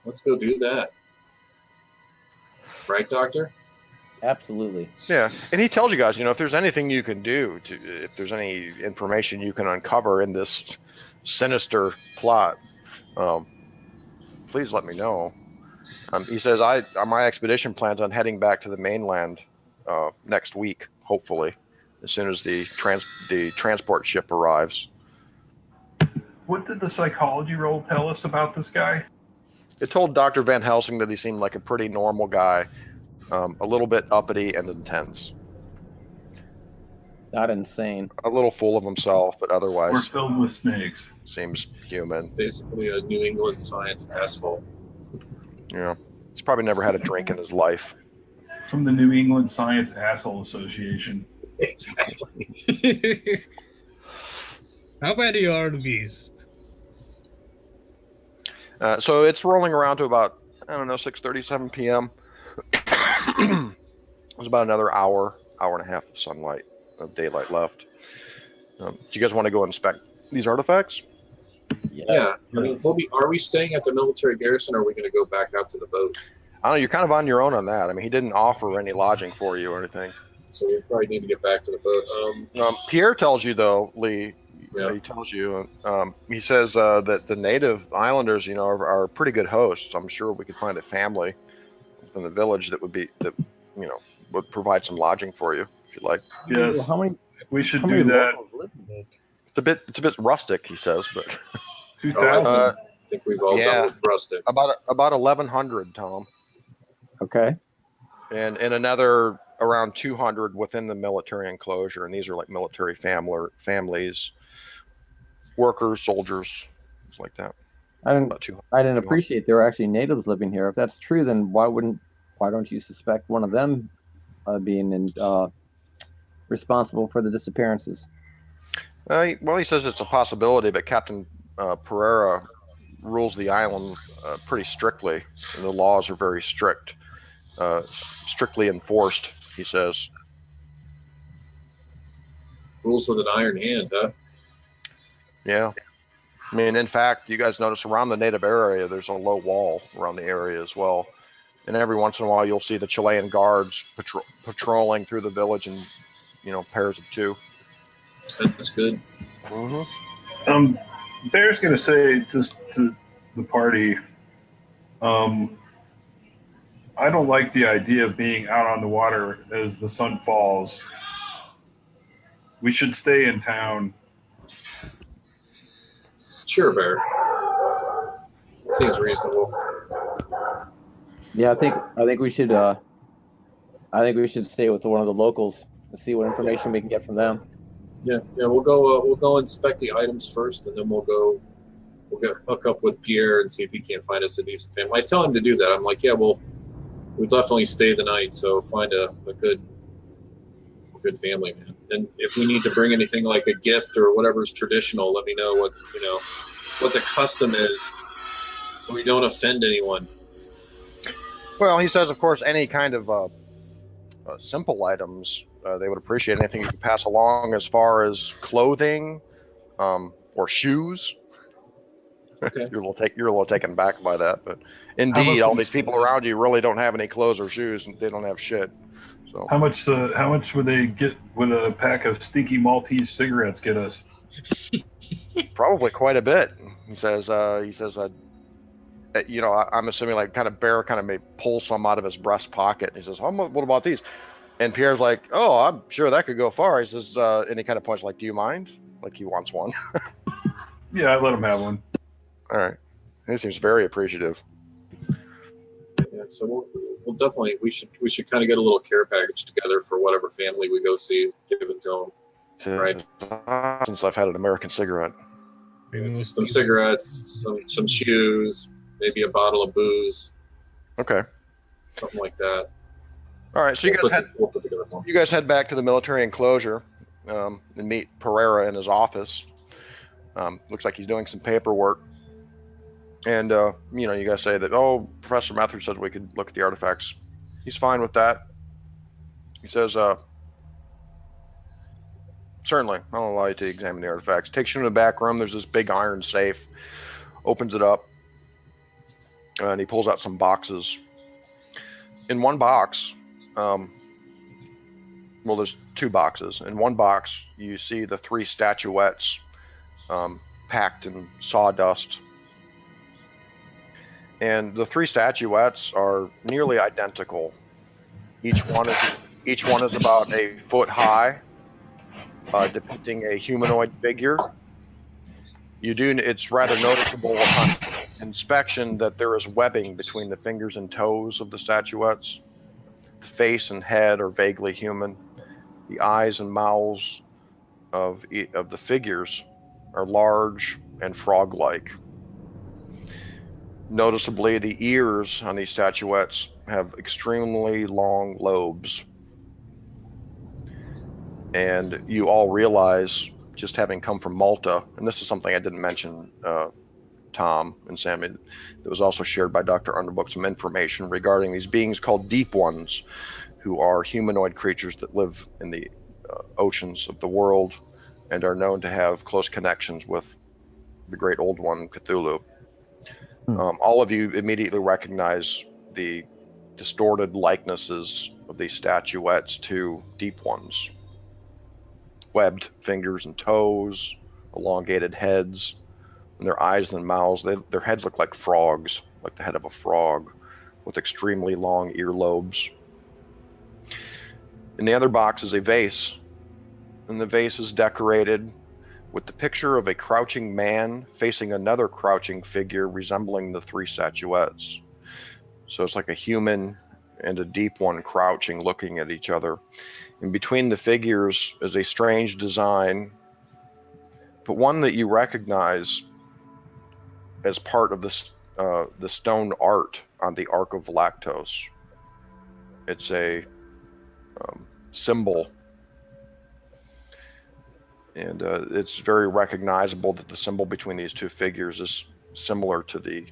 Let's go do that. Right, Doctor? Absolutely. Yeah, and he tells you guys, if there's anything you can do, if there's any information you can uncover in this sinister plot, please let me know. He says, my expedition plans on heading back to the mainland next week, hopefully, as soon as the transport ship arrives. What did the psychology roll tell us about this guy? It told Dr. Van Helsing that he seemed like a pretty normal guy, a little bit uppity and intense. Not insane. A little full of himself, but We're otherwise filled with snakes. seems human. Basically, a New England science asshole. Yeah, he's probably never had a drink in his life. From the New England Science Asshole Association. Exactly. How many are these? So it's rolling around to about, I don't know, 6:37 p.m. There's about another hour and a half of sunlight, of daylight left. Do you guys want to go inspect these artifacts? Yes. Yeah. I mean, are we staying at the military garrison, or are we going to go back out to the boat? I don't know. You're kind of on your own on that. I mean, he didn't offer any lodging for you or anything. So we probably need to get back to the boat. Pierre tells you, though, Lee. Yeah. He tells you. He says that the native islanders, are pretty good hosts. I'm sure we could find a family within the village that would provide some lodging for you if you'd like. Yes, How many? we should How do many that. locals live in it? It's a bit rustic, he says, but 2000. I think we've all yeah. done with rustic. about 1,100, Tom, Okay. and another around 200 within the military enclosure, and these are like military families, workers, soldiers, things like that. I didn't. About 200. I didn't appreciate there were actually natives living here. If that's true, then why don't you suspect one of them being responsible for the disappearances? Well, he says it's a possibility, but Captain Pereira rules the island pretty strictly, and the laws are very strict, strictly enforced, he says. Rules with an iron hand, huh? Yeah. I mean, in fact, you guys notice around the native area, there's a low wall around the area as well. And every once in a while, you'll see the Chilean guards patrolling through the village in, pairs of two. That's good. Mm-hmm. Bear's going to say just to the party, I don't like the idea of being out on the water as the sun falls. We should stay in town. Sure, Bear. Seems reasonable. Yeah, I think we should. I think we should stay with one of the locals and see what information we can get from them. Yeah. We'll go inspect the items first, and then we'll hook up with Pierre and see if he can't find us a decent family. I tell him to do that. I'm like, yeah, we'll definitely stay the night. So find a good family, man. And if we need to bring anything like a gift or whatever's traditional, let me know what the custom is, so we don't offend anyone. Well, he says, of course, any kind of simple items, they would appreciate anything you can pass along as far as clothing or shoes. Okay. You're a little taken back by that, but indeed, all these people around you really don't have any clothes or shoes, and they don't have shit. So How much would they get? Would a pack of stinky Maltese cigarettes get us? probably quite a bit. He says, I'm assuming like Bear may pull some out of his breast pocket. And he says, what about these? And Pierre's like, oh, I'm sure that could go far. He says, and he kind of points like, do you mind? Like he wants one. Yeah, I'd let him have one. All right. He seems very appreciative. Yeah, so we'll definitely we should kind of get a little care package together for whatever family we go see, give it to them. Right. Since I've had an American cigarette. Some cigarettes, some shoes, maybe a bottle of booze. Okay. Something like that. All right. So We'll put together one. you guys head back to the military enclosure and meet Pereira in his office. Looks like he's doing some paperwork. And, you guys say that, Professor Method said we could look at the artifacts. He's fine with that. He says, certainly, I'll allow you to examine the artifacts. Takes you into the back room. There's this big iron safe. Opens it up. And he pulls out some boxes. In one box, there's two boxes. In one box, you see the three statuettes packed in sawdust. And the three statuettes are nearly identical. Each one is about a foot high, depicting a humanoid figure. It's rather noticeable upon inspection that there is webbing between the fingers and toes of the statuettes. The face and head are vaguely human. The eyes and mouths of the figures are large and frog-like. Noticeably, the ears on these statuettes have extremely long lobes. And you all realize, just having come from Malta, and this is something I didn't mention, Tom and Sammy, that was also shared by Dr. Underbook, some information regarding these beings called Deep Ones, who are humanoid creatures that live in the oceans of the world and are known to have close connections with the great old one, Cthulhu. All of you immediately recognize the distorted likenesses of these statuettes to Deep Ones. Webbed fingers and toes, elongated heads, and their eyes and mouths, their heads look like frogs, like the head of a frog, with extremely long earlobes. In the other box is a vase, and the vase is decorated with the picture of a crouching man facing another crouching figure resembling the three statuettes. So it's like a human and a deep one crouching, looking at each other. In between the figures is a strange design, but one that you recognize as part of the stone art on the Ark of Lactos. It's a symbol, and it's very recognizable that the symbol between these two figures is similar to the,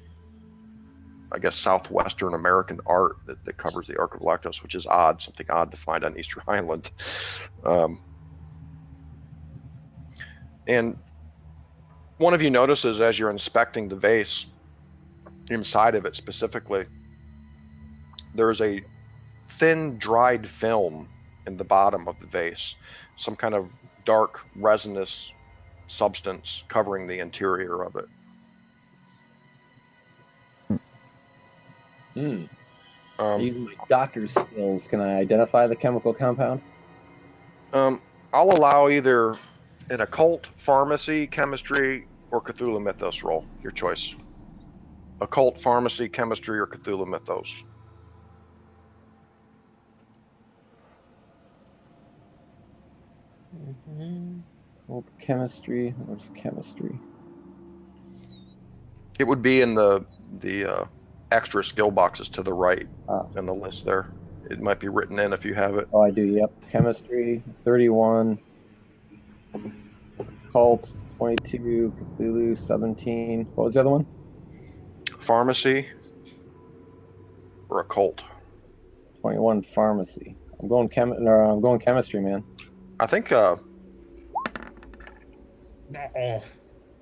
I guess, Southwestern American art that covers the Ark of Lactos, which is odd, something odd to find on Easter Island. And one of you notices as you're inspecting the vase, inside of it specifically, there's a thin dried film in the bottom of the vase, some kind of dark resinous substance covering the interior of it. Using my doctor's skills, can I identify the chemical compound? I'll allow either an occult, pharmacy, chemistry, or Cthulhu Mythos roll. Your choice. Occult, pharmacy, chemistry, or Cthulhu Mythos. Occult chemistry. Where's chemistry? It would be in the extra skill boxes to the right in the list there. It might be written in if you have it. Oh, I do. Yep. Chemistry 31. Occult 22. Cthulhu 17. What was the other one? Pharmacy or occult. 21. Pharmacy. I'm going chemistry, man. I think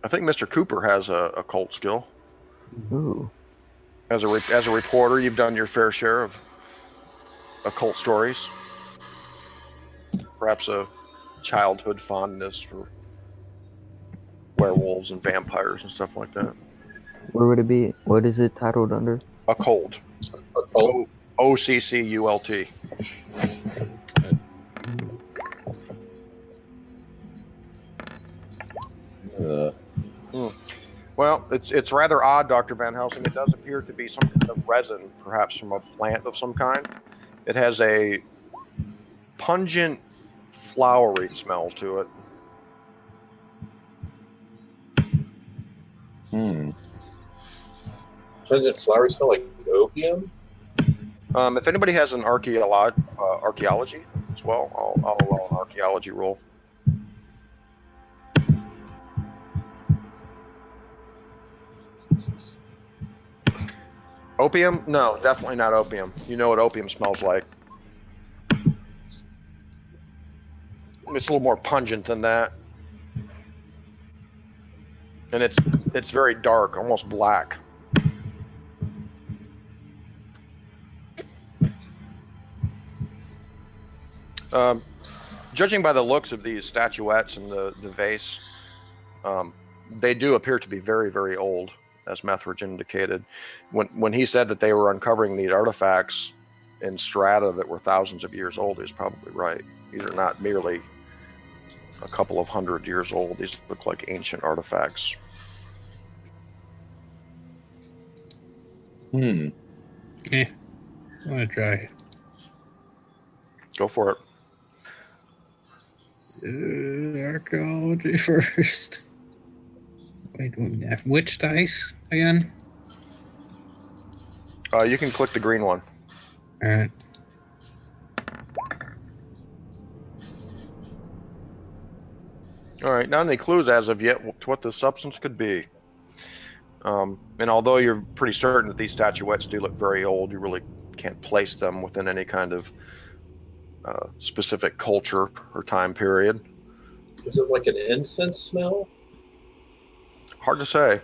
Mr. Cooper has a occult skill. Ooh. As a reporter, you've done your fair share of occult stories. Perhaps a childhood fondness for werewolves and vampires and stuff like that. Where would it be? What is it titled under? Occult. Occult. OCCULT. Well, it's rather odd, Dr. Van Helsing. It does appear to be some kind of resin, perhaps from a plant of some kind. It has a pungent, flowery smell to it. Pungent flowery smell like opium? If anybody has an archaeology as well, I'll allow an archaeology roll. Opium? No, definitely not opium. You know what opium smells like. It's a little more pungent than that. And it's very dark, almost black. Judging by the looks of these statuettes and the vase, they do appear to be very, very old, as Methridge indicated. When he said that they were uncovering these artifacts in strata that were thousands of years old, he's probably right. These are not merely a couple of 100 years old. These look like ancient artifacts. I'm gonna try. Go for it. Archaeology first. Wait, which dice again? You can click the green one. All right. All right, not any clues as of yet to what the substance could be. And although you're pretty certain that these statuettes do look very old, you really can't place them within any kind of specific culture or time period. Is it like an incense smell? Hard to say.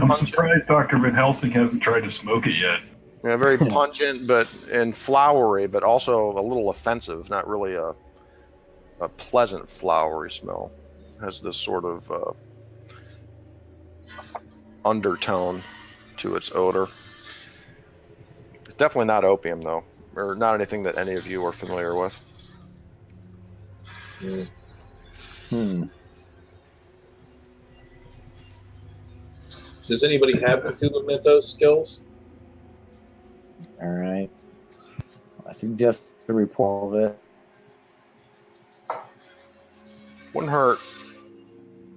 I'm surprised Dr. Van Helsing hasn't tried to smoke it yet. Yeah, very pungent, and flowery, but also a little offensive. Not really a pleasant flowery smell. It has this sort of undertone to its odor. It's definitely not opium, though, or not anything that any of you are familiar with. Does anybody have Cthulhu Mythos skills? All right. I suggest the report of it. Wouldn't hurt.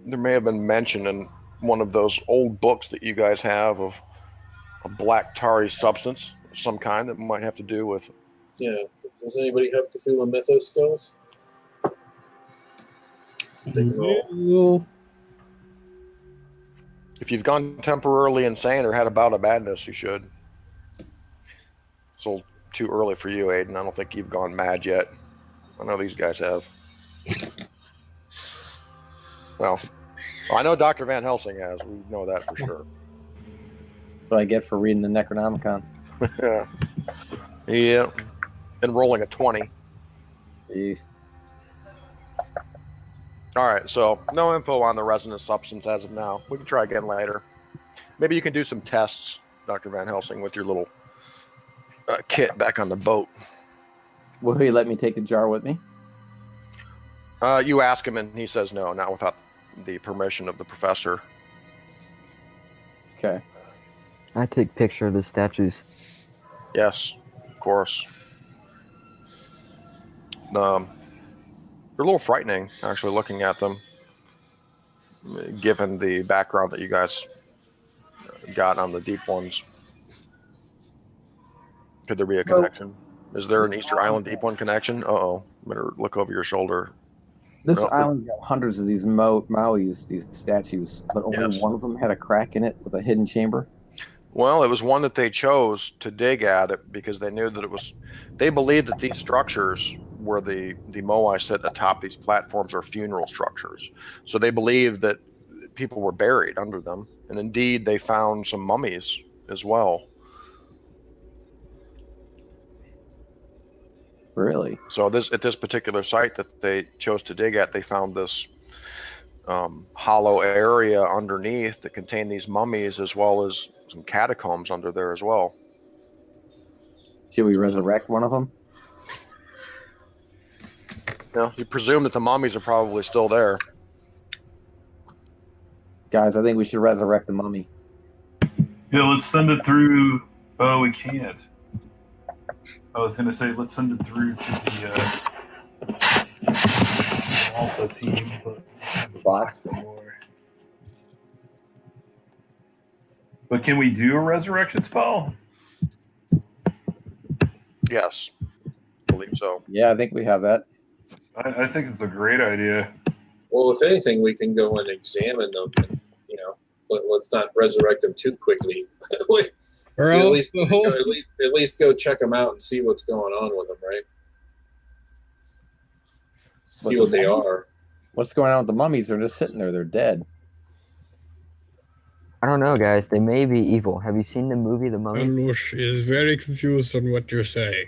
There may have been mention in one of those old books that you guys have of a black tarry substance of some kind that might have to do with. Yeah. Does anybody have Cthulhu Mythos skills? Take a roll. If you've gone temporarily insane or had a bout of madness, you should. It's a little too early for you, Aiden. I don't think you've gone mad yet. I know these guys have. Well, I know Dr. Van Helsing has. We know that for sure. What I get for reading the Necronomicon. Yeah. And rolling a 20. Jeez. All right, so no info on the resonant substance as of now. We can try again later. Maybe you can do some tests, Dr. Van Helsing, with your little kit back on the boat. Will he let me take the jar with me? You ask him, and he says no, not without the permission of the professor. Okay. I take picture of the statues. Yes, of course. They're a little frightening, actually, looking at them, given the background that you guys got on the deep ones. Could there be a connection? Is there an Easter Island deep one connection? Uh-oh. Better look over your shoulder. This No. island's got hundreds of these Mauis, these statues, but only Yes. one of them had a crack in it with a hidden chamber. Well, it was one that they chose to dig at it because they knew that it was. They believed that these structures, where the moai sit atop these platforms, are funeral structures. So they believed that people were buried under them, and indeed they found some mummies as well. Really? So at this particular site that they chose to dig at, they found this hollow area underneath that contained these mummies, as well as some catacombs under there as well. Should we resurrect one of them? You presume that the mummies are probably still there. Guys, I think we should resurrect the mummy. Yeah, let's send it through. Oh, we can't. I was going to say, let's send it through to the Malta team. But Box. But can we do a resurrection spell? Yes, I believe so. Yeah, I think we have that. I think it's a great idea. Well, if anything, we can go and examine them. And, let's not resurrect them too quickly. at least go check them out and see what's going on with them, right? See what they are. What's going on with the mummies? They're just sitting there. They're dead. I don't know, guys. They may be evil. Have you seen the movie The Mummy? Anush is very confused on what you're saying.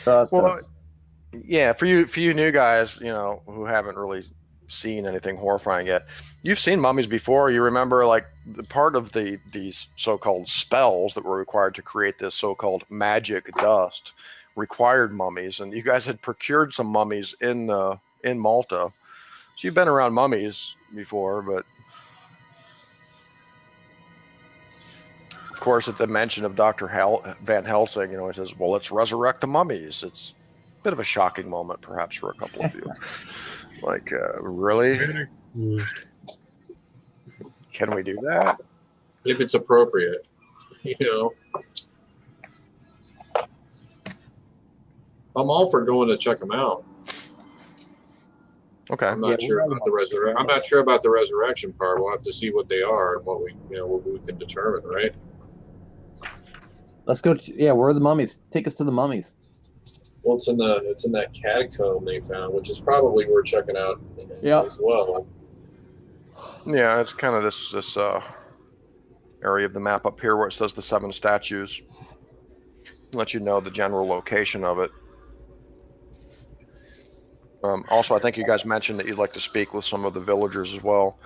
Trust Well, us. yeah, for you new guys, who haven't really seen anything horrifying yet, you've seen mummies before. You remember, like, the part of these so-called spells that were required to create this so-called magic dust required mummies, and you guys had procured some mummies in Malta. So you've been around mummies before, but of course, at the mention of Dr. Van Helsing, he says, "Well, let's resurrect the mummies." It's bit of a shocking moment, perhaps, for a couple of you. Like, really? Very confused. Can we do that? If it's appropriate, you know. I'm all for going to check them out. Okay. I'm not sure about the resurrection. I'm not sure about the resurrection part. We'll have to see what they are and what we can determine, right? Let's go. Yeah, where are the mummies? Take us to the mummies. Well, it's in that catacomb they found, which is probably worth checking out as well. Yeah, it's kind of this area of the map up here where it says the 7 statues. Let you know the general location of it. Also, I think you guys mentioned that you'd like to speak with some of the villagers as well.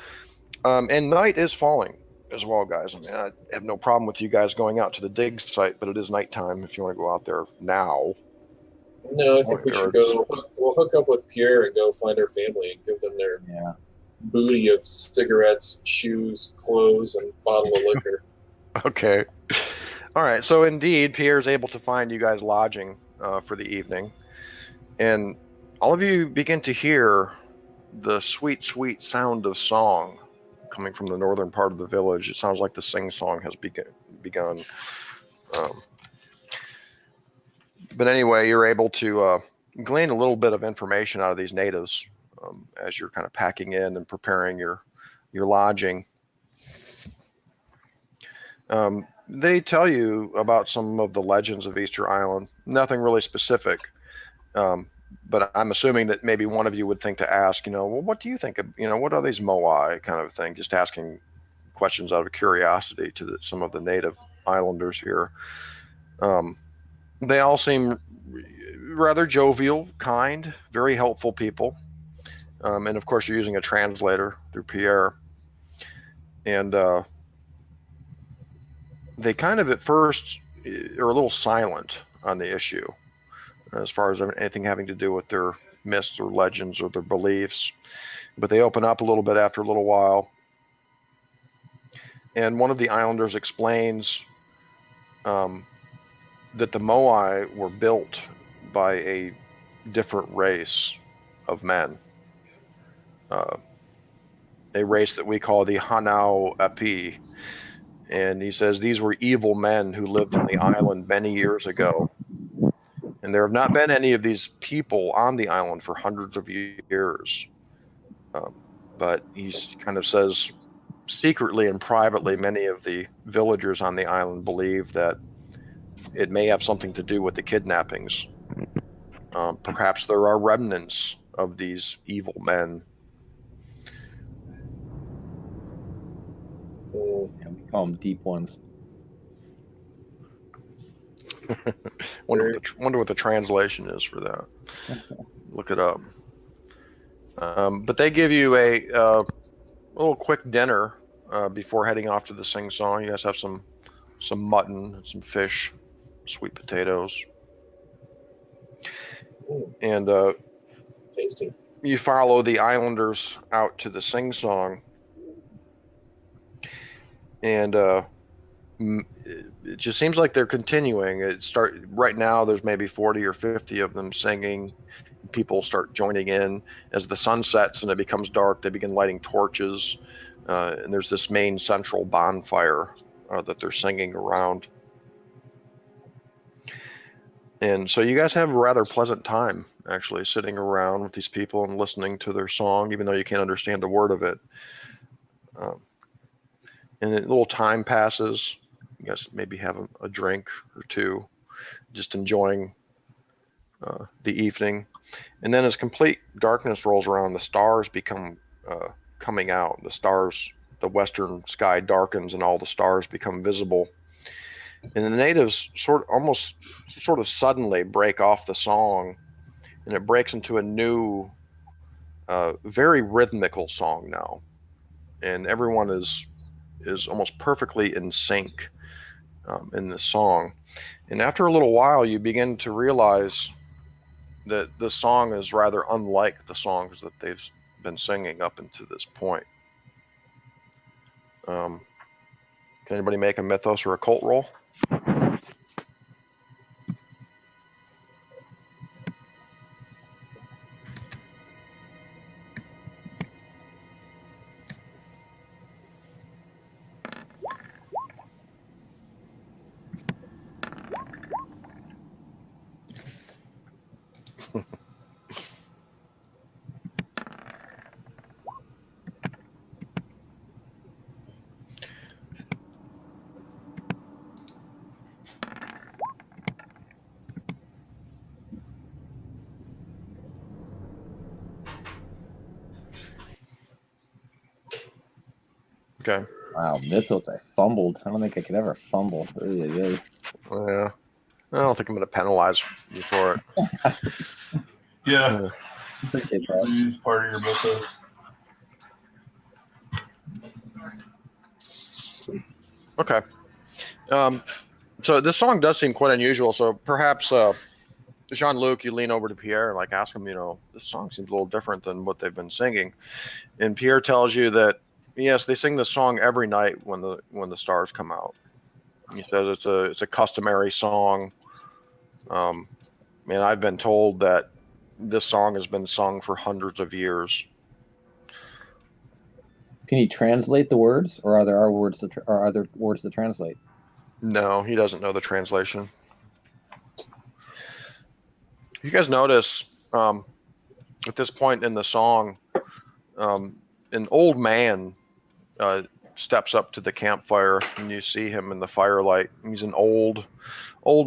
And night is falling as well, guys. I mean, I have no problem with you guys going out to the dig site, but it is nighttime if you want to go out there now. No, I think we should go. We'll hook up with Pierre and go find our family and give them their booty of cigarettes, shoes, clothes, and bottle of liquor. Okay. All right. So indeed, Pierre is able to find you guys lodging for the evening. And all of you begin to hear the sweet, sweet sound of song coming from the northern part of the village. It sounds like the sing-song has begun. But anyway, you're able to glean a little bit of information out of these natives as you're kind of packing in and preparing your lodging. They tell you about some of the legends of Easter Island. Nothing really specific. But I'm assuming that maybe one of you would think to ask, well, what do you think of, what are these moai kind of thing? Just asking questions out of curiosity to some of the native islanders here. They all seem rather jovial, kind, very helpful people. And of course, you're using a translator through Pierre. And they kind of at first are a little silent on the issue as far as anything having to do with their myths or legends or their beliefs. But they open up a little bit after a little while. And one of the islanders explains that the moai were built by a different race of men. A race that we call the Hanau Api. And he says these were evil men who lived on the island many years ago. And there have not been any of these people on the island for hundreds of years. But he kind of says secretly and privately, many of the villagers on the island believe that it may have something to do with the kidnappings. Perhaps there are remnants of these evil men. Yeah, we call them deep ones. Wonder what the translation is for that. Look it up. But they give you a little quick dinner before heading off to the sing-song. You guys have some mutton, some fish, sweet potatoes. And tasty. You follow the islanders out to the sing-song. And it just seems like they're continuing. Right now, there's maybe 40 or 50 of them singing. People start joining in. As the sun sets and it becomes dark, they begin lighting torches. And there's this main central bonfire that they're singing around. And so you guys have a rather pleasant time, actually, sitting around with these people and listening to their song, even though you can't understand a word of it. And a little time passes. You guys maybe have a drink or two, just enjoying the evening. And then as complete darkness rolls around, the stars become coming out. The western sky darkens and all the stars become visible. And the natives sort of suddenly break off the song, and it breaks into a new, very rhythmical song now. And everyone is almost perfectly in sync in the song. And after a little while, you begin to realize that the song is rather unlike the songs that they've been singing up until this point. Can anybody make a mythos or occult roll? Okay. Wow, Mythos, I fumbled. I don't think I could ever fumble. Yeah. I don't think I'm going to penalize you for it. Yeah. Appreciate that. Lose part of your mythos. Okay. So this song does seem quite unusual. So perhaps, Jean-Luc, you lean over to Pierre and like ask him, this song seems a little different than what they've been singing. And Pierre tells you that, yes, they sing this song every night when the stars come out. He says it's a customary song. And I've been told that this song has been sung for hundreds of years. Can you translate the words, or are there words to translate? No, he doesn't know the translation. You guys notice at this point in the song, an old man steps up to the campfire, and you see him in the firelight. He's an old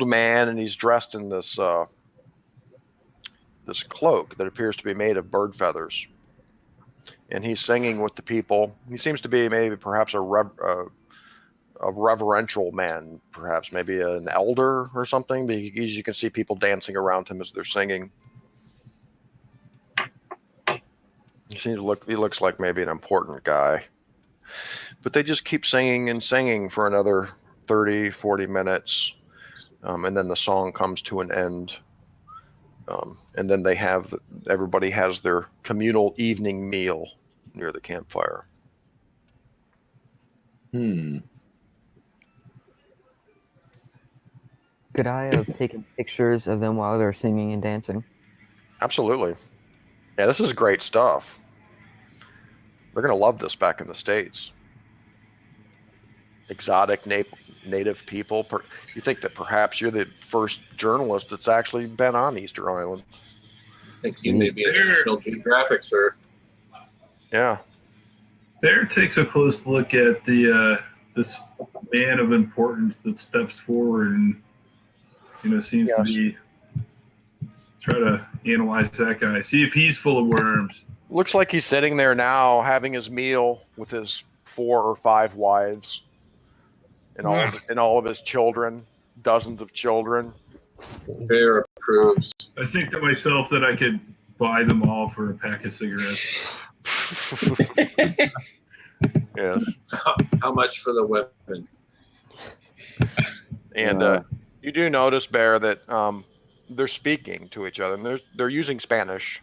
man, and he's dressed in this cloak that appears to be made of bird feathers. And he's singing with the people. He seems to be maybe perhaps a reverential man, perhaps maybe an elder or something, because you can see people dancing around him as they're singing. He looks like maybe an important guy. But they just keep singing and singing for another 30, 40 minutes. And then the song comes to an end. And then everybody has their communal evening meal near the campfire. Could I have taken pictures of them while they're singing and dancing? Absolutely. Yeah, this is great stuff. They're going to love this back in the States. Exotic native people. You think that perhaps you're the first journalist that's actually been on Easter Island. I think you may be a National Geographic, sir. Yeah. Bear takes a close look at this man of importance that steps forward and seems to be try to analyze that guy, see if he's full of worms. Looks like he's sitting there now having his meal with his 4 or 5 wives and all of his children, dozens of children. Bear approves. I think to myself that I could buy them all for a pack of cigarettes. Yes. How much for the weapon? And you do notice, Bear, that they're speaking to each other, and they're using Spanish,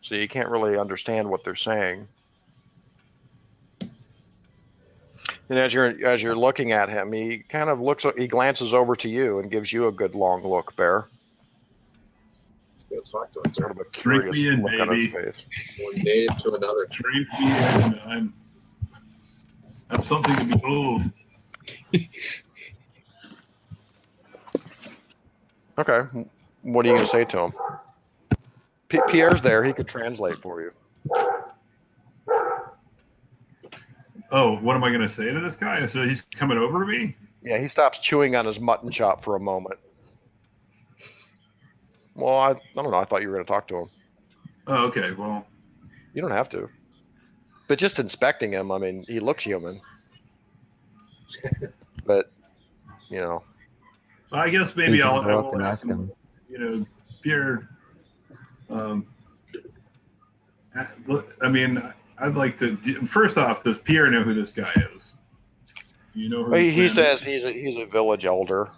so you can't really understand what they're saying. And as you're looking at him, he kind of he glances over to you and gives you a good long look, Bear. Let's go talk to him. Sort of a curious look on his face. One native to another. Drink me in. I'm something to behold. Okay. What are you going to say to him? Pierre's there. He could translate for you. Oh, what am I going to say to this guy? So he's coming over to me? Yeah, he stops chewing on his mutton chop for a moment. Well, I don't know. I thought you were going to talk to him. Oh, okay. Well, you don't have to. But just inspecting him, I mean, he looks human. But, I guess maybe I I'll will ask him. Pierre. I mean, I'd like to. First off, does Pierre know who this guy is? You know who he says he's a village elder.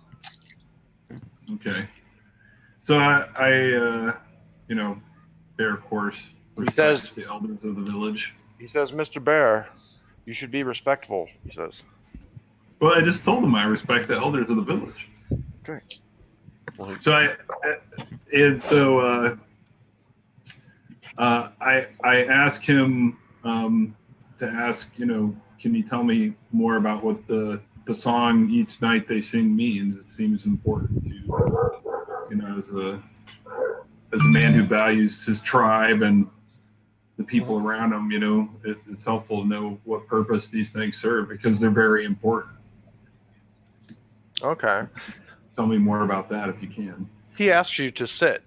Okay. So I Bear, of course, respects the elders of the village. He says, "Mr. Bear, you should be respectful," he says. Well, I just told him I respect the elders of the village. Okay. So I asked him to ask, can you tell me more about what the song "Each Night They Sing" means? It seems important to, as a man who values his tribe and the people around him, it's helpful to know what purpose these things serve because they're very important. Okay. Tell me more about that if you can. He asks you to sit.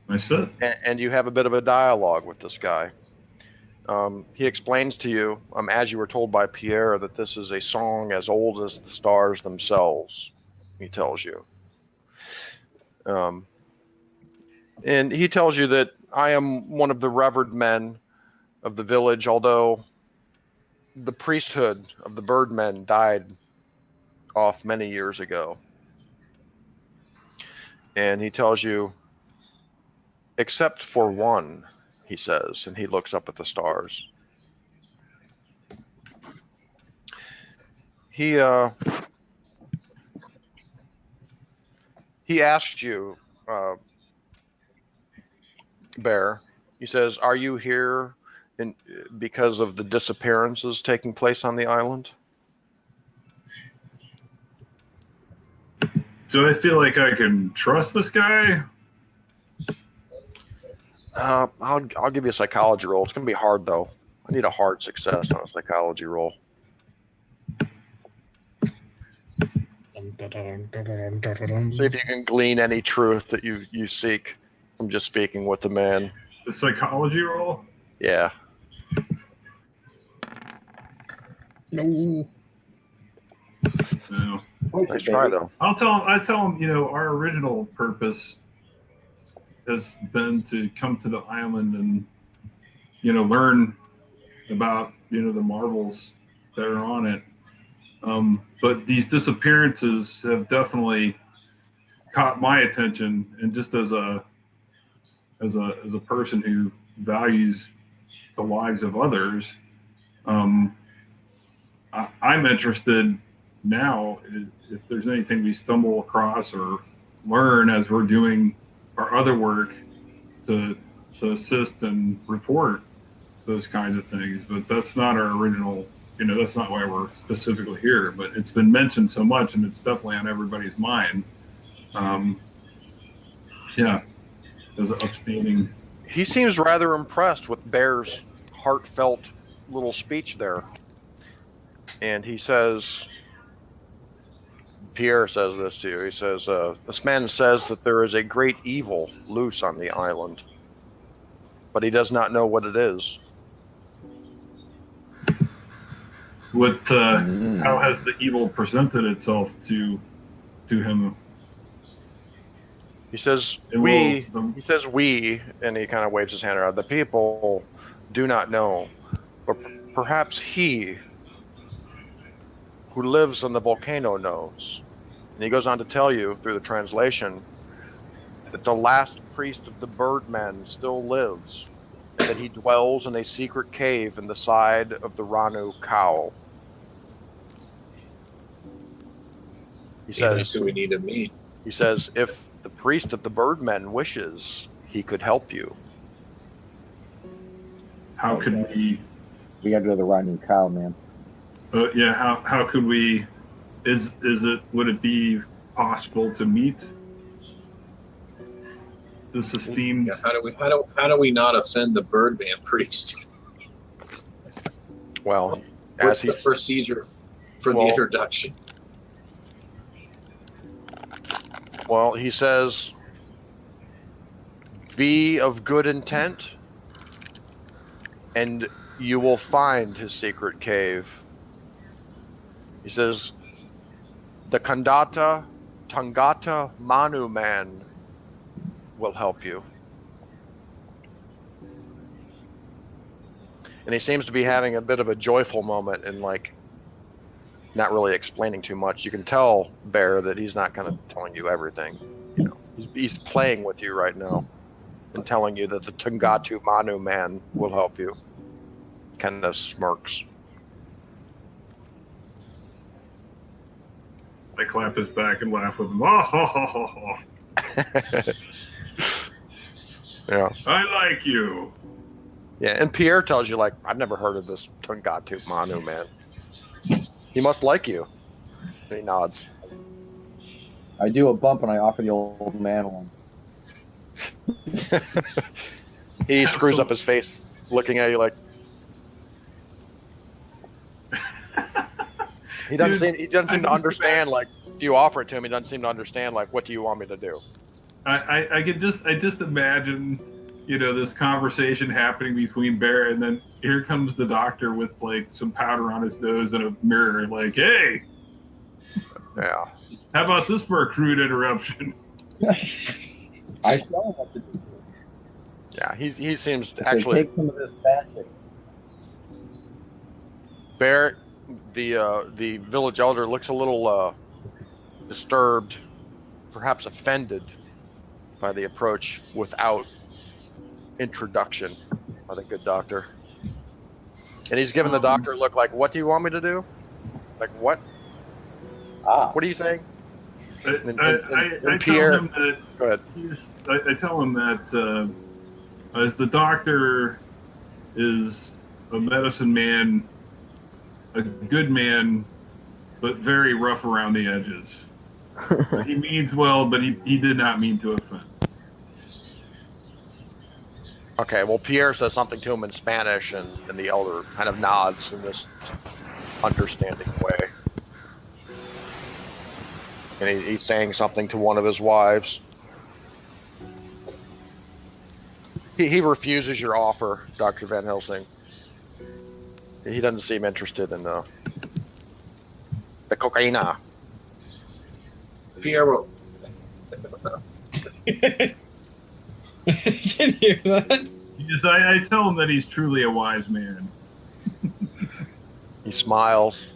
I sit. And you have a bit of a dialogue with this guy. He explains to you, as you were told by Pierre, that this is a song as old as the stars themselves. He tells you. And he tells you that I am one of the revered men of the village, although the priesthood of the Birdmen died off many years ago. And he tells you, except for one, he says, and he looks up at the stars. He asked you, Bear. He says, "Are you here because of the disappearances taking place on the island?" Do I feel like I can trust this guy? I'll give you a psychology roll. It's gonna be hard though. I need a hard success on a psychology roll. See if you can glean any truth that you seek from just speaking with the man. The psychology roll? Yeah. No. No. Nice try though. I tell him, our original purpose has been to come to the island and, learn about, the marvels that are on it. But these disappearances have definitely caught my attention, and just as a person who values the lives of others, I'm interested now if there's anything we stumble across or learn as we're doing our other work to assist and report those kinds of things. But that's not our original, that's not why we're specifically here. But it's been mentioned so much, and it's definitely on everybody's mind. As an upstanding. He seems rather impressed with Bear's heartfelt little speech there. And he says, Pierre says this to you. He says, this man says that there is a great evil loose on the island, but he does not know what it is. How has the evil presented itself to him? He says, we, and he kind of waves his hand around. The people do not know, but perhaps he who lives on the volcano knows. And he goes on to tell you through the translation that the last priest of the Birdmen still lives, and that he dwells in a secret cave in the side of the Ranu cow. He says, that's who we need to meet. He says, if the priest of the Birdmen wishes, he could help you. How could we? We gotta go to the Ranu cow, man. How could we? Would it be possible to meet this esteemed? Yeah, how do we not offend the Birdman priest? Well, what's the procedure for the introduction? Well, he says, be of good intent, and you will find his secret cave. He says, the Tangata-Manu man will help you. And he seems to be having a bit of a joyful moment and not really explaining too much. You can tell, Bear, that he's not kind of telling you everything. He's playing with you right now and telling you that the Tangata-Manu man will help you. Kind of smirks. I clap his back and laugh with him. Oh, ho, ho, ho, ho. Yeah. I like you. Yeah, and Pierre tells you, I've never heard of this Tangata-Manu man. He must like you. And he nods. I do a bump and I offer the old man one. He screws up his face, looking at you like. He doesn't seem to understand. Do you offer it to him? He doesn't seem to understand. What do you want me to do? I just imagine this conversation happening between Bear, and then here comes the doctor with like some powder on his nose and a mirror, like, "Hey, Yeah. how about this for a crude interruption?" I tell him what to do. Yeah, he seems I say, actually take some of this magic. Bear, the village elder looks a little disturbed, perhaps offended by the approach without introduction by the good doctor. And he's giving the doctor a look like, "What do you want me to do? Like what? Ah, What are you saying?" I tell Pierre, him that go ahead. I tell him that as the doctor is a medicine man, a good man, but very rough around the edges. He means well, but he did not mean to offend. Okay, well, Pierre says something to him in Spanish, and the elder kind of nods in this understanding way. And he's saying something to one of his wives. He refuses your offer, Dr. Van Helsing. He doesn't seem interested in the cocaina. Pierre will. I didn't hear that. I tell him that he's truly a wise man. He smiles,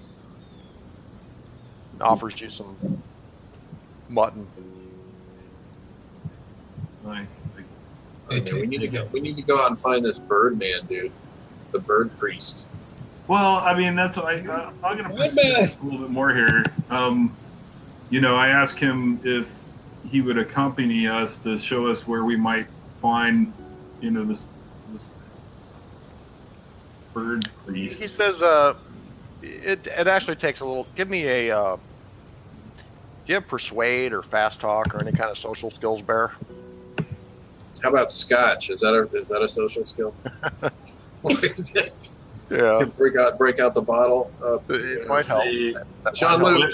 offers you some mutton. We need to go. We need to go out and find this bird man, dude. The bird priest. Well, I mean, that's why I'm going to push this a little bit more here. I asked him if he would accompany us to show us where we might find, this bird priest. He says, it actually takes a little. Give me a. Do you have persuade or fast talk or any kind of social skills, Bear? How about scotch? Is that a social skill? Yeah. break out the bottle. It might help. John Luke.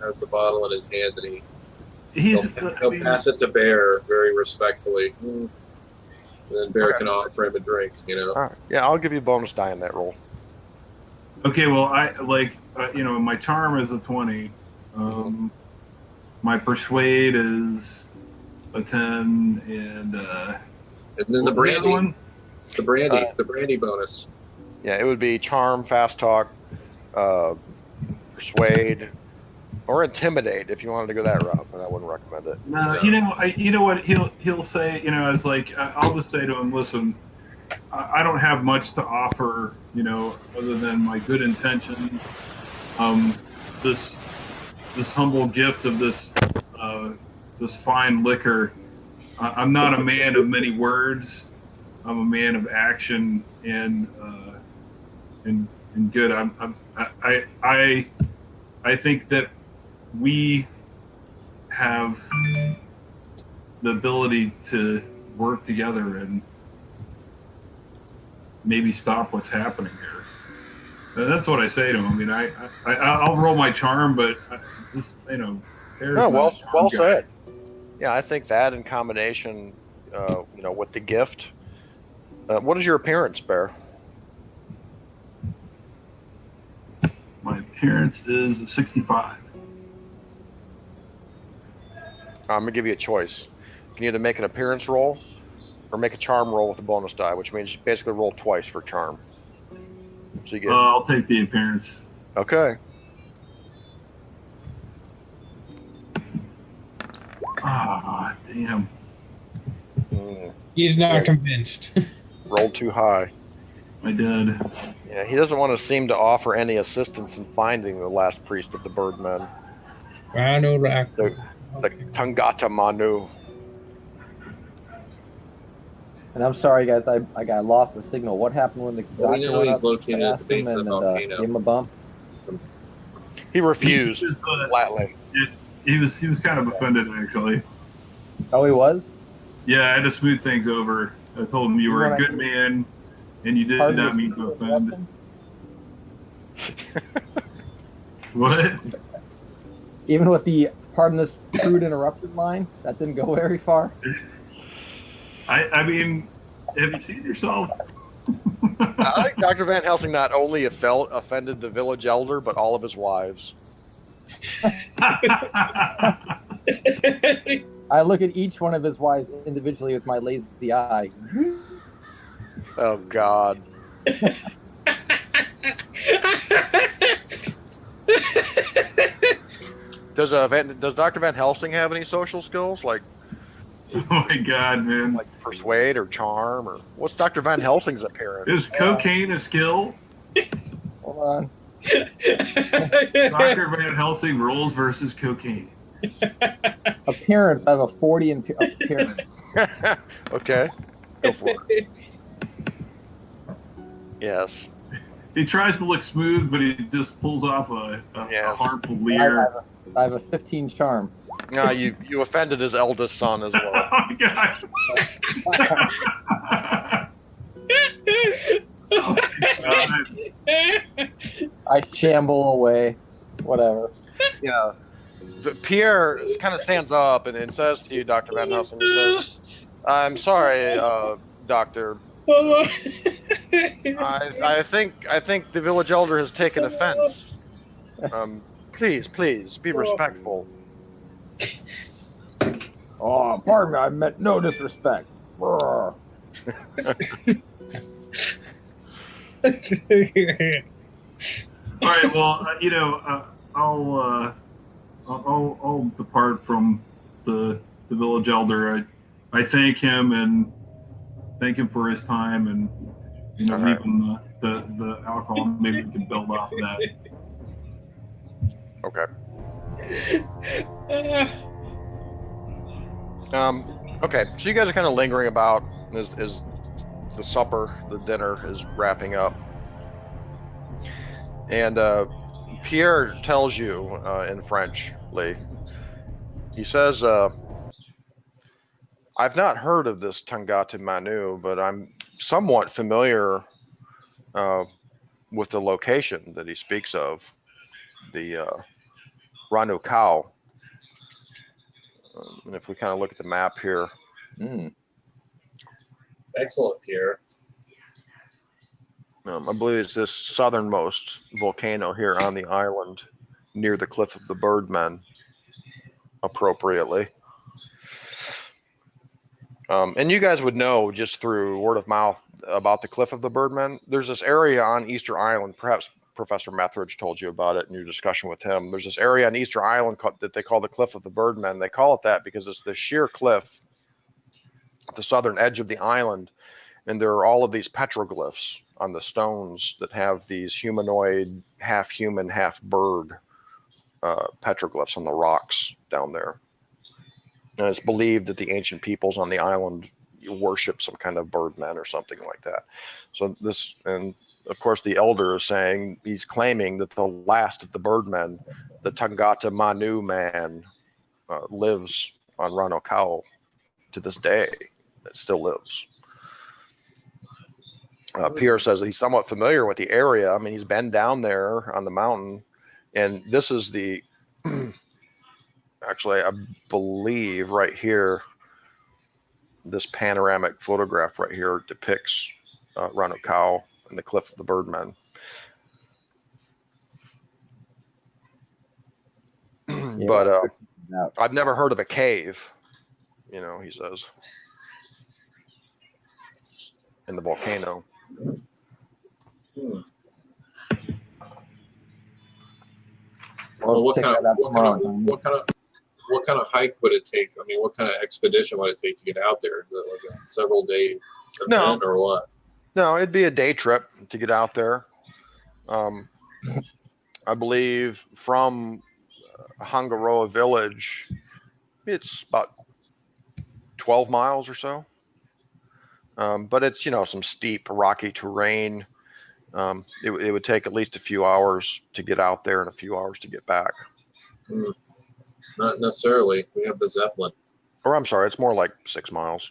Has the bottle in his hand, and he'll pass it to Bear very respectfully. And then Bear can offer him a drink. All right. Yeah, I'll give you a bonus die in that roll. Okay, well, I my charm is a 20. My persuade is a 10, and then the brandy one. The brandy bonus. Yeah, it would be charm, fast talk, persuade, or intimidate if you wanted to go that route, but I wouldn't recommend it. No, you know what he'll say. As like I'll just say to him, listen, I don't have much to offer, other than my good intentions. This humble gift of this fine liquor. I'm not a man of many words. I'm a man of action and good. I think that we have the ability to work together and maybe stop what's happening here. And that's what I say to him. I mean, I'll roll my charm, but just well said. Yeah, I think that in combination, with the gift. What is your appearance, Bear? My appearance is 65. I'm gonna give you a choice. You can either make an appearance roll or make a charm roll with a bonus die, which means you basically roll twice for charm. So you get. I'll take the appearance. Okay. Ah, damn. He's not convinced. Rolled too high. I did. Yeah, he doesn't want to seem to offer any assistance in finding the last priest of the Birdmen. The Tangata-Manu. and I'm sorry, guys. I lost the signal. What happened when the doctor We know went he's up located to at ask the base him of the and, volcano. gave him a bump? He refused flatly. He was kind of offended, actually. Oh, he was? Yeah, I had to smooth things over. I told him you were a good man, and you did not mean to offend. What? Even with the pardon this crude interruption line, that didn't go very far. I mean, have you seen yourself? I think Dr. Van Helsing not only offended the village elder, but all of his wives. I look at each one of his wives individually with my lazy eye. Oh, God. Does Dr. Van Helsing have any social skills like Oh my God, man! like persuade or charm or what's Dr. Van Helsing's appearance? Is cocaine a skill? Hold on. Dr. Van Helsing rules versus cocaine. Appearance. I have a 40 in appearance. Okay, go for it. Yes. He tries to look smooth, but he just pulls off a Yes. harmful leer. I have a 15 charm. No, you offended his eldest son as well. Oh my God! Oh my God. I shamble away. Whatever. Yeah. But Pierre kind of stands up and says to you, Dr. Van Helsing, he says, "I'm sorry, Doctor. I think the village elder has taken offense. Please be respectful." Oh, pardon me. I meant no disrespect. Brr. All right. Well, I'll depart from the village elder. I thank him and thank him for his time, and All leave right. him the alcohol. Maybe we can build off of that. Okay. Okay. So you guys are kind of lingering about as the supper, the dinner is wrapping up, and Pierre tells you in French, Lee. He says, "I've not heard of this Tangata-Manu, but I'm somewhat familiar with the location that he speaks of, the Ranu Cow." And if we kind of look at the map here, Excellent, Pierre. I believe it's this southernmost volcano here on the island near the Cliff of the Birdmen, appropriately. And you guys would know just through word of mouth about the Cliff of the Birdmen. There's this area on Easter Island, perhaps Professor Methridge told you about it in your discussion with him. There's this area on Easter Island that they call the Cliff of the Birdmen. They call it that because it's the sheer cliff at the southern edge of the island, and there are all of these petroglyphs on the stones that have these humanoid, half human, half bird petroglyphs on the rocks down there. And it's believed that the ancient peoples on the island worship some kind of birdmen or something like that. So this, and of course the elder is saying, he's claiming that the last of the birdmen, the Tangata-Manu man, lives on Rano Cow to this day. It still lives. Pierre says that he's somewhat familiar with the area. I mean, he's been down there on the mountain, and this is the actually, I believe right here, this panoramic photograph right here depicts Rano Cow and the Cliff of the Birdmen. Yeah, But I've never heard of a cave, he says, in the volcano. Well, what kind of hike would it take? I mean, what kind of expedition would it take to get out there? Is it like a several day event or what? No, it'd be a day trip to get out there. I believe from Hangaroa village, it's about 12 miles or so. But it's, some steep, rocky terrain. It would take at least a few hours to get out there and a few hours to get back. Not necessarily. We have the Zeppelin. Or I'm sorry, it's more like 6 miles.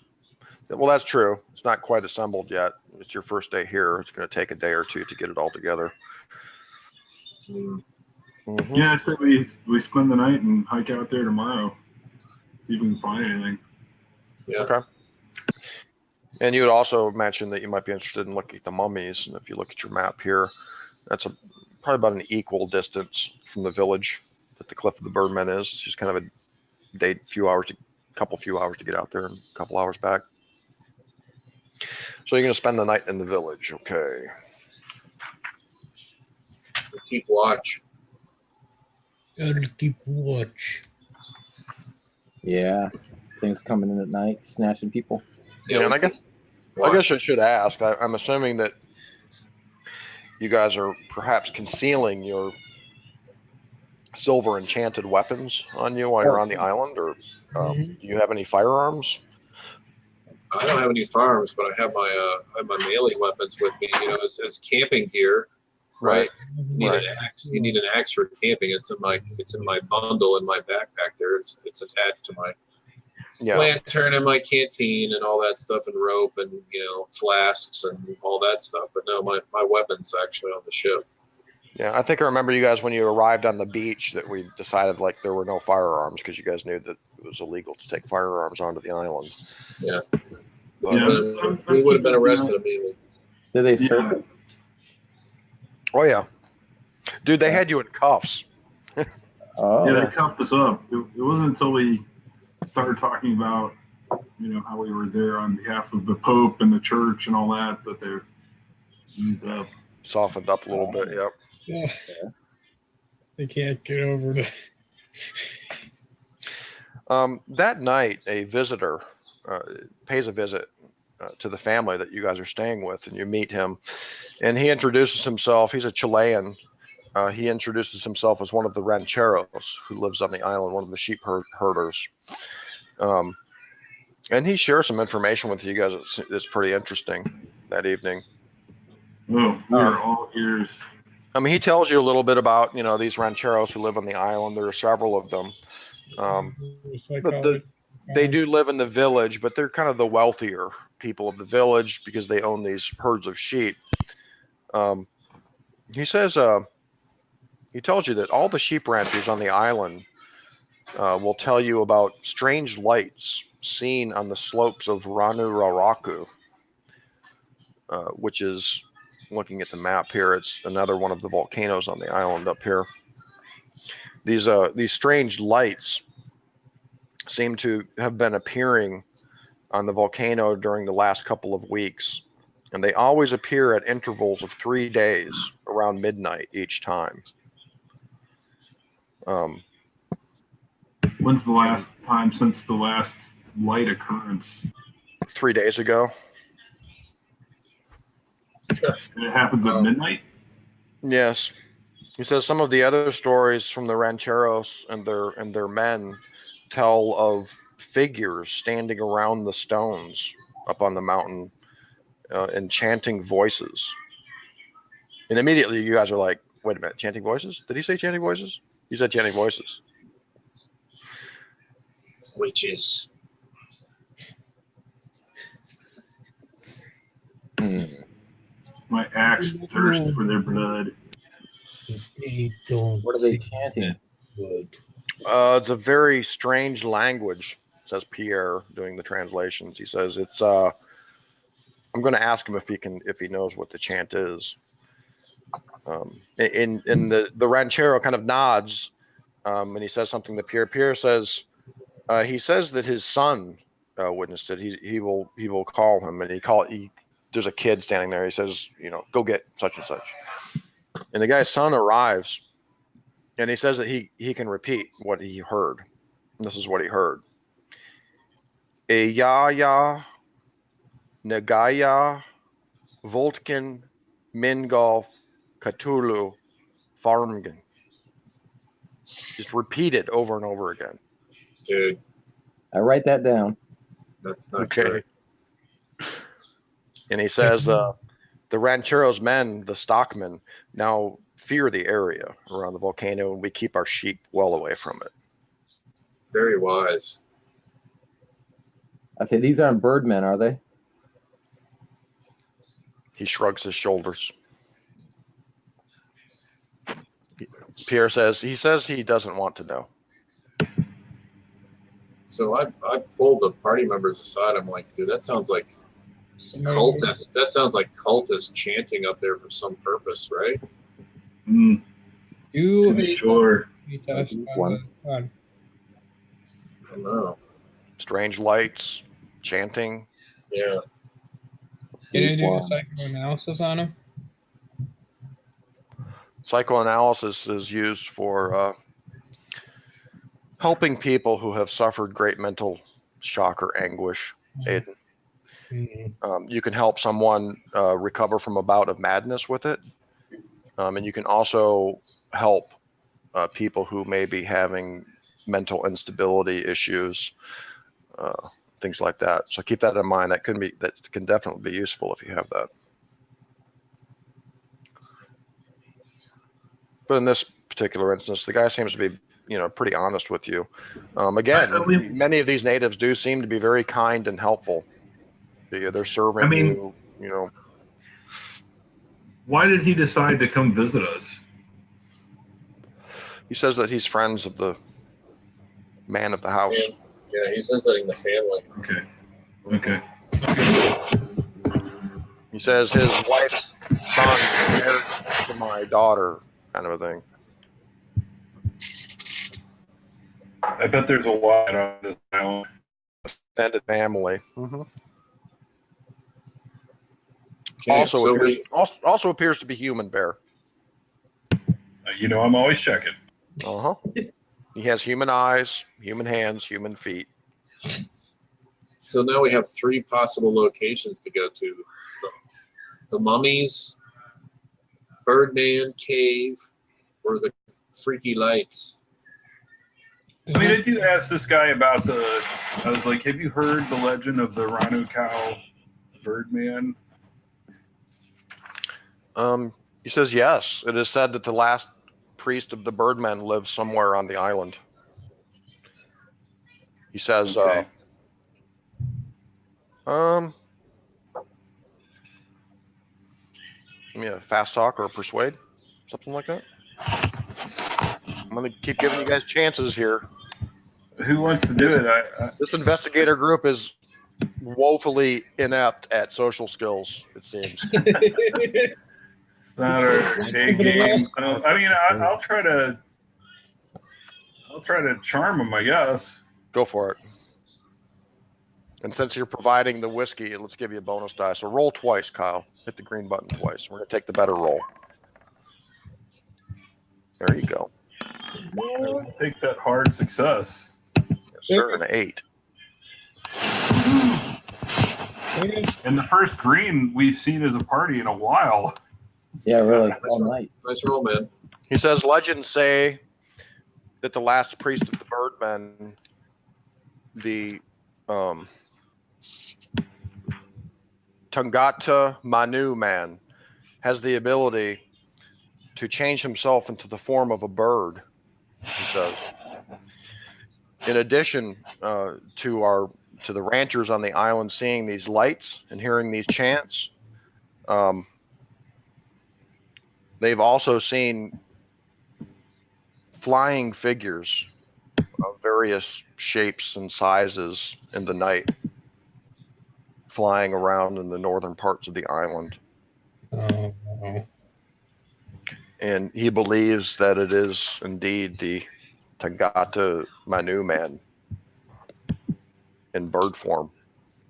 Well, that's true. It's not quite assembled yet. It's your first day here. It's going to take a day or two to get it all together. Mm-hmm. Yeah, I say we spend the night and hike out there tomorrow. See if we can find anything. Yeah. Okay. And you had also mentioned that you might be interested in looking at the mummies. And if you look at your map here, that's probably about an equal distance from the village that the Cliff of the Birdmen is. It's just kind of a few hours to get out there and a couple hours back. So you're going to spend the night in the village. Okay. We'll keep watch. Gotta keep watch. Yeah. Things coming in at night, snatching people. Yeah, and I guess I should ask. I'm assuming that you guys are perhaps concealing your silver enchanted weapons on you while you're on the island, or do you have any firearms? I don't have any firearms, but I have my melee weapons with me. You know, as camping gear, right? You need an axe. You need an axe for camping. It's in my bundle in my backpack. There, it's attached to my lantern and my canteen and all that stuff, and rope and flasks and all that stuff. But no, my weapons actually on the ship. Yeah, I think I remember you guys when you arrived on the beach that we decided like there were no firearms because you guys knew that it was illegal to take firearms onto the island. Yeah. But, we would have been arrested immediately. Did they search us? Oh yeah, dude, they had you in cuffs. Oh. Yeah, they cuffed us up. It wasn't until we started talking about how we were there on behalf of the Pope and the church and all that they used up. Softened up a little bit. Yep. Yeah. They can't get over the. That night, a visitor pays a visit to the family that you guys are staying with, and you meet him, and he introduces himself. He's a Chilean. He introduces himself as one of the rancheros who lives on the island, one of the sheep herders. And he shares some information with you guys that's pretty interesting that evening. Oh, we're all ears. I mean, he tells you a little bit about, these rancheros who live on the island. There are several of them. But they do live in the village, but they're kind of the wealthier people of the village because they own these herds of sheep. He says, he tells you that all the sheep ranchers on the island will tell you about strange lights seen on the slopes of Ranu Raraku, which is, looking at the map here, it's another one of the volcanoes on the island up here. These strange lights seem to have been appearing on the volcano during the last couple of weeks, and they always appear at intervals of 3 days around midnight each time. When's the last time since the last light occurrence? 3 days ago. And it happens at midnight? Yes. He says some of the other stories from the rancheros and their men tell of figures standing around the stones up on the mountain and chanting voices. And immediately you guys are like, wait a minute, chanting voices? Did he say chanting voices? He said chanting voices. Witches. My axe thirsts for their blood. What are they chanting? It's a very strange language, says Pierre, doing the translations. He says it's I'm going to ask him if he knows what the chant is. In the ranchero kind of nods, and he says something to Pierre. Pierre says he says that his son witnessed it. He will call him, and there's a kid standing there. He says, go get such and such. And the guy's son arrives, and he says that he can repeat what he heard. And this is what he heard. Eyaya, Nagaya, Voltkin, Mingle, Cthulhu, Farmgen. Just repeated over and over again. Dude, I write that down. that's not true. And he says the rancheros' men, the stockmen, now fear the area around the volcano, and we keep our sheep well away from it. Very wise. I say these aren't birdmen, are they? He shrugs his shoulders. Pierre says he doesn't want to know. So I pulled the party members aside. I'm like, dude, that sounds like Cultists. That sounds like cultists chanting up there for some purpose, right? To You be sure. Ones. I don't know. Strange lights, chanting. Yeah. Can you do a One. psychoanalysis on him? Psychoanalysis is used for helping people who have suffered great mental shock or anguish. Aiden. You can help someone recover from a bout of madness with it. And you can also help people who may be having mental instability issues, things like that. So keep that in mind. That can definitely be useful if you have that. But in this particular instance, the guy seems to be, pretty honest with you. Again, many of these natives do seem to be very kind and helpful. They're serving you. Why did he decide to come visit us? He says that he's friends of the man of the house. Yeah, he's visiting the family. Okay. He says his wife's son is married to my daughter, kind of a thing. I bet there's a lot on this island. Extended family. Mm-hmm. Okay, Also appears to be human, Bear. I'm always checking. Uh-huh. He has human eyes, human hands, human feet. So now we have 3 possible locations to go to. The mummies, Birdman Cave, or the Freaky Lights. I mean, I do ask this guy about I was like, have you heard the legend of the Rhino Cow Birdman? He says yes. It is said that the last priest of the Birdmen lives somewhere on the island. He says, Okay. give me a fast talk or a persuade, something like that. I'm going to keep giving you guys chances here. Who wants to do it? This investigator group is woefully inept at social skills, it seems. It's not our A game. So, I mean, I'll try to charm him, I guess. Go for it. And since you're providing the whiskey, let's give you a bonus die. So roll twice, Kyle. Hit the green button twice. We're going to take the better roll. There you go. I'll take that hard success. Yes, sir. An 8. And the first green we've seen as a party in a while. Yeah, really. All night. Nice roll, man. He says, legends say that the last priest of the Birdmen, the Tangata-Manu man, has the ability to change himself into the form of a bird, he says. In addition to the ranchers on the island seeing these lights and hearing these chants, they've also seen flying figures of various shapes and sizes in the night flying around in the northern parts of the island. Oh. And he believes that it is indeed the Tangata-Manu man in bird form.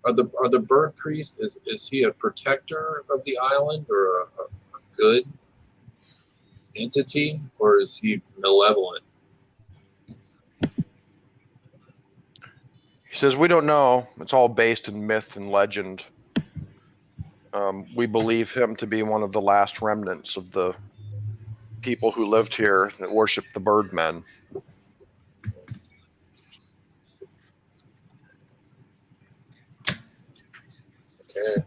Are the bird priest, is he a protector of the island or a good entity, or is he malevolent? He says, we don't know. It's all based in myth and legend. We believe him to be one of the last remnants of the people who lived here that worshiped the Birdmen. Okay.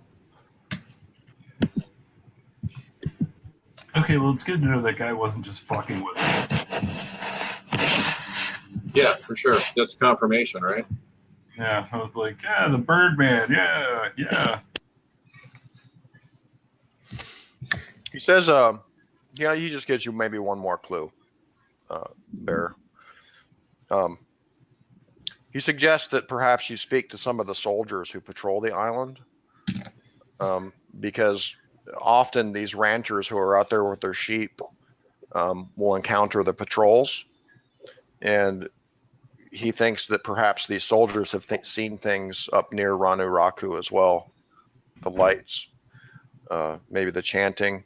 Okay, well, it's good to know that guy wasn't just fucking with him. Yeah, for sure. That's confirmation, right? Yeah, I was like, yeah, the Birdman, yeah. He says, he just gives you maybe one more clue, Bear. He suggests that perhaps you speak to some of the soldiers who patrol the island. because often these ranchers who are out there with their sheep will encounter the patrols, and he thinks that perhaps these soldiers have seen things up near Ranu Raku as well. The lights, maybe the chanting,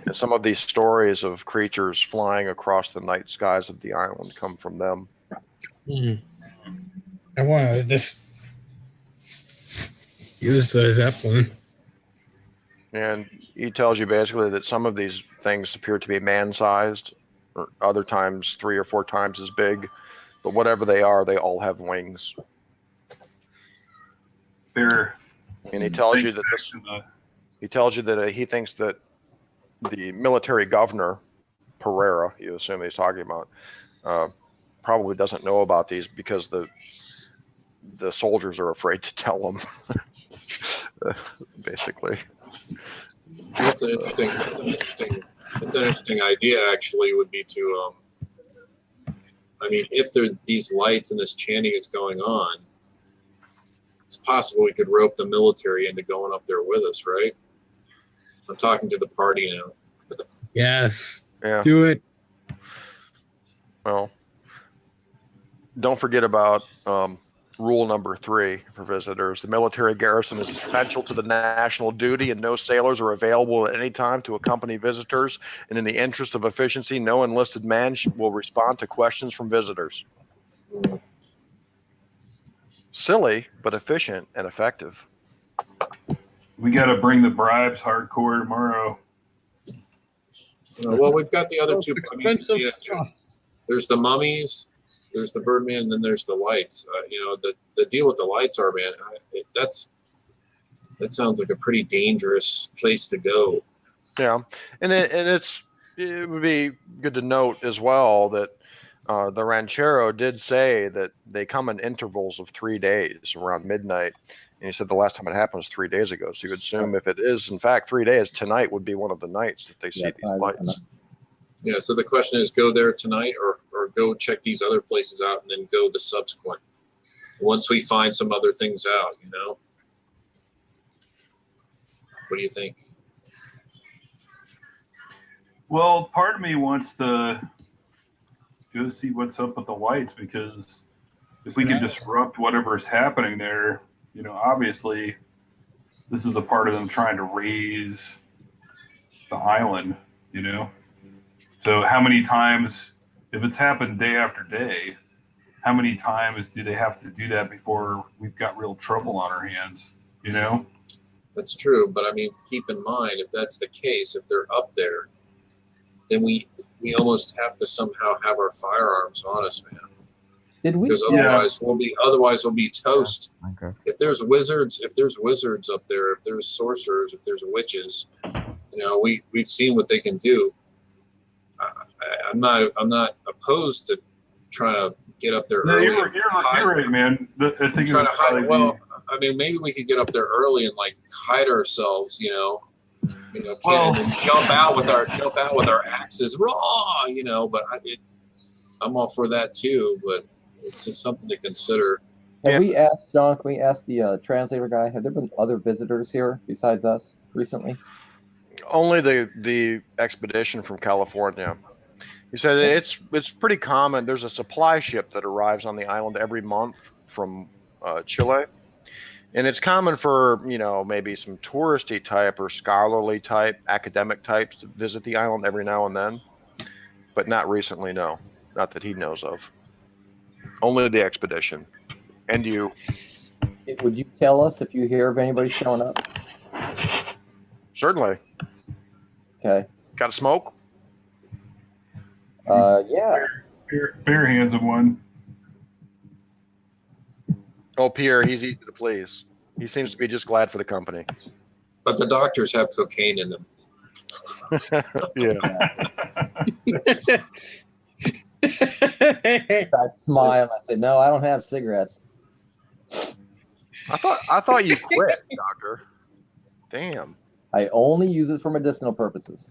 and some of these stories of creatures flying across the night skies of the island come from them. I want to just use the Zeppelin. And he tells you basically that some of these things appear to be man-sized, or other times 3 or 4 times as big. But whatever they are, they all have wings. They're And he tells you that he thinks that the military governor, Pereira, you assume he's talking about, probably doesn't know about these because the soldiers are afraid to tell him. Basically. That's an interesting idea. Actually, would be to, I mean, if these lights and this chanting is going on, it's possible we could rope the military into going up there with us, right? I'm talking to the party now. Yes. Yeah. Do it. Well, don't forget about rule number 3 for visitors. The military garrison is essential to the national duty, and no sailors are available at any time to accompany visitors. And in the interest of efficiency, no enlisted man will respond to questions from visitors. Silly, but efficient and effective. We got to bring the bribes hardcore tomorrow. Well, we've got the other two. I mean, Expensive stuff. there's the mummies, there's the Birdman, and then there's the lights. The deal with the lights are, man, that sounds like a pretty dangerous place to go. Yeah, and it would be good to note as well that the ranchero did say that they come in intervals of 3 days around midnight. And he said the last time it happened was 3 days ago. So you would assume if it is, in fact, 3 days, tonight would be one of the nights that they see these lights. Yeah, so the question is, go there tonight or go check these other places out and then go the subsequent. Once we find some other things out, What do you think? Well, part of me wants to go see what's up with the lights, because if we can disrupt whatever's happening there, obviously this is a part of them trying to raise the island, So how many times, if it's happened day after day, how many times do they have to do that before we've got real trouble on our hands, That's true, but I mean, keep in mind, if that's the case, if they're up there, then we almost have to somehow have our firearms on us, man. Did we? Because otherwise we'll be toast. Okay. If there's wizards up there, if there's sorcerers, if there's witches, we've seen what they can do. I'm not opposed to trying to get up there early. You're right, man. I think trying to hide. Well, I mean, maybe we could get up there early and hide ourselves, and jump out with our axes, raw, But I'm all for that too. But it's just something to consider. Have we asked, John, can we ask the translator guy, have there been other visitors here besides us recently? Only the expedition from California. He said it's pretty common. There's a supply ship that arrives on the island every month from Chile. And it's common for, maybe some touristy type or scholarly type, academic types to visit the island every now and then. But not recently, no. Not that he knows of. Only the expedition. And you. Would you tell us if you hear of anybody showing up? Certainly. Okay. Got a smoke? Yeah. Bare hands of one. Oh, Pierre, he's easy to please. He seems to be just glad for the company. But the doctors have cocaine in them. Yeah. I smile and I say, no, I don't have cigarettes. I thought you quit, doctor. Damn. I only use it for medicinal purposes.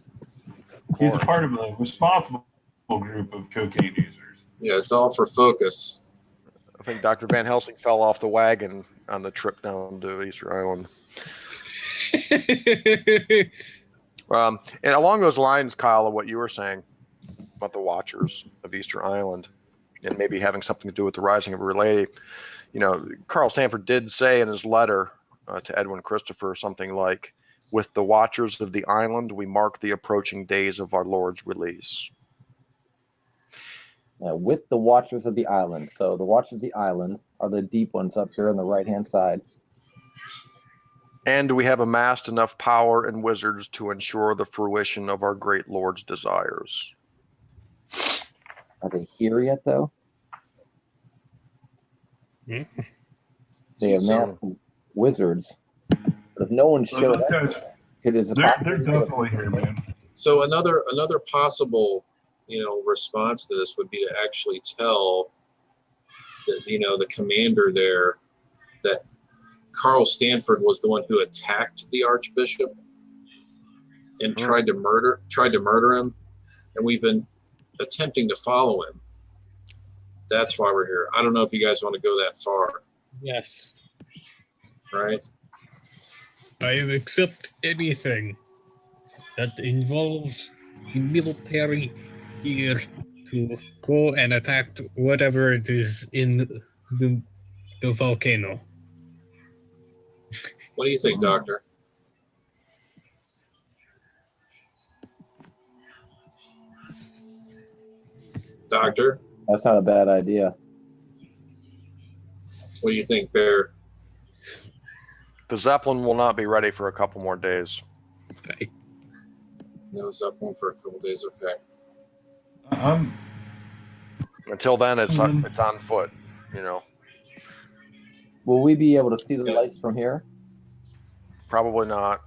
He's a part of a responsible group of cocaine users. Yeah, it's all for focus. I think Dr. Van Helsing fell off the wagon on the trip down to Easter Island. And along those lines, Kyle, of what you were saying about the Watchers of Easter Island and maybe having something to do with the rising of a relay, Carl Stanford did say in his letter to Edwin Christopher something like, "With the Watchers of the Island, we mark the approaching days of our Lord's release." With the Watchers of the Island. So the Watchers of the Island are the deep ones up here on the right-hand side. And we have amassed enough power and wizards to ensure the fruition of our great Lord's desires. Are they here yet, though? Yeah. They amassed wizards. But if no one showed those guys, up, is it they're possible? definitely here, man. So another possible, response to this would be to actually tell the commander there that Carl Stanford was the one who attacked the Archbishop and tried to murder him, and we've been attempting to follow him. That's why we're here. I don't know if you guys want to go that far. Yes. Right? I accept anything that involves the military here to go and attack whatever it is in the volcano. What do you think, Doctor? Doctor? That's not a bad idea. What do you think, Bear? The Zeppelin will not be ready for a couple more days. Okay. No Zeppelin for a couple days, okay. Until then, it's on foot, Will we be able to see the lights from here? Probably not.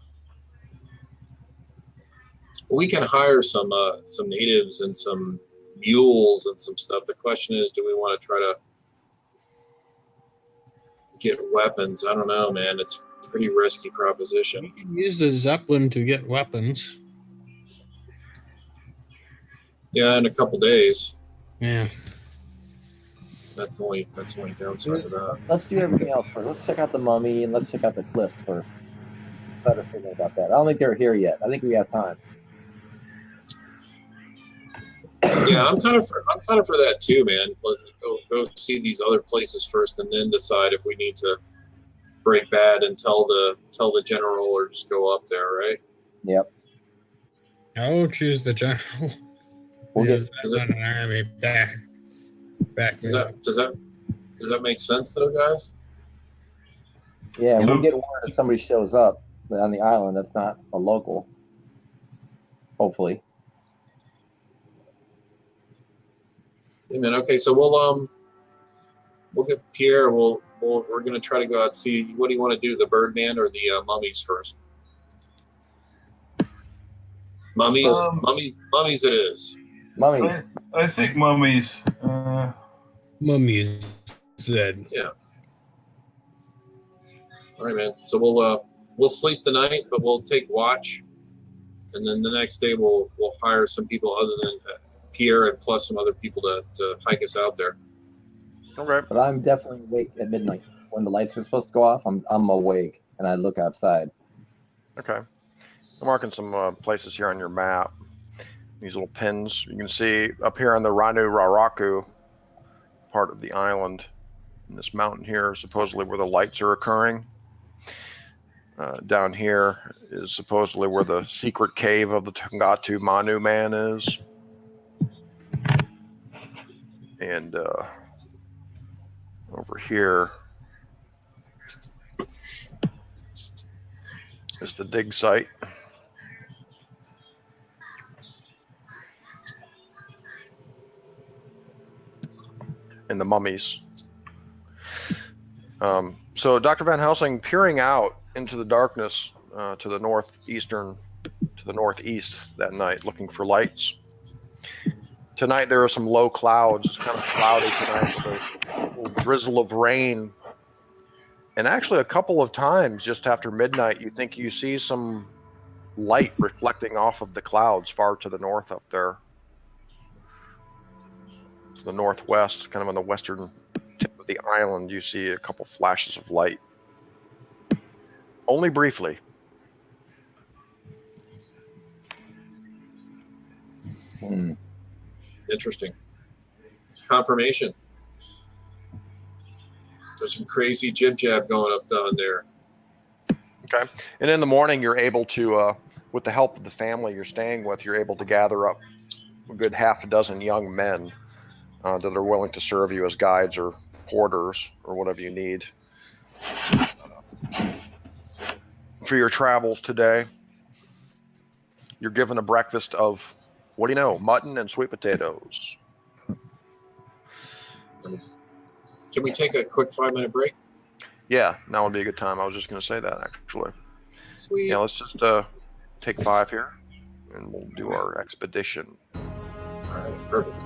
We can hire some natives and some mules and some stuff. The question is, do we want to try to get weapons? I don't know, man. It's a pretty risky proposition. You can use the Zeppelin to get weapons. Yeah, in a couple days. Yeah. That's only downside to that. Let's do everything else first. Let's check out the mummy and let's check out the cliffs first. It's better thinking about that. I don't think they're here yet. I think we got time. Yeah, I'm kind of for that too, man. Go see these other places first, and then decide if we need to break bad and tell the general, or just go up there, right? Yep. I will choose the general. We'll get. Does it- back. Does that make sense, though, guys? Yeah, and we'll get word if somebody shows up on the island that's not a local. Hopefully. Amen. Okay, so we'll get Pierre. We're gonna try to go out and see. What do you want to do, the Birdman or the mummies first? Mummies, mummies. It is. Mummies. I think mummies. Mummies dead. Yeah. All right, man. So we'll sleep tonight, but we'll take watch, and then the next day we'll hire some people other than Pierre and plus some other people to hike us out there. Okay. But I'm definitely awake at midnight. When the lights are supposed to go off, I'm awake and I look outside. Okay. I'm marking some places here on your map. These little pins. You can see up here on the Ranu Raraku part of the island. And this mountain here is supposedly where the lights are occurring. Down here is supposedly where the secret cave of the Tangata-Manu man is. And over here is the dig site. And the mummies. So Dr. Van Helsing, peering out into the darkness to the northeast that night, looking for lights. Tonight there are some low clouds. It's kind of cloudy tonight with a little drizzle of rain. And actually a couple of times just after midnight, you think you see some light reflecting off of the clouds far to the north up there. To the northwest, kind of on the western tip of the island, you see a couple flashes of light. Only briefly. Interesting. Confirmation. There's some crazy jib-jab going up down there. Okay. And in the morning, you're able to, with the help of the family you're staying with, you're able to gather up a good half a dozen young men that are willing to serve you as guides or porters or whatever you need for your travels today. You're given a breakfast of, what do you know, mutton and sweet potatoes. Can we take a quick 5-minute break? Yeah, now would be a good time. I was just going to say that, actually. Sweet. Yeah, let's just take 5 here, and we'll do our expedition. All right, perfect.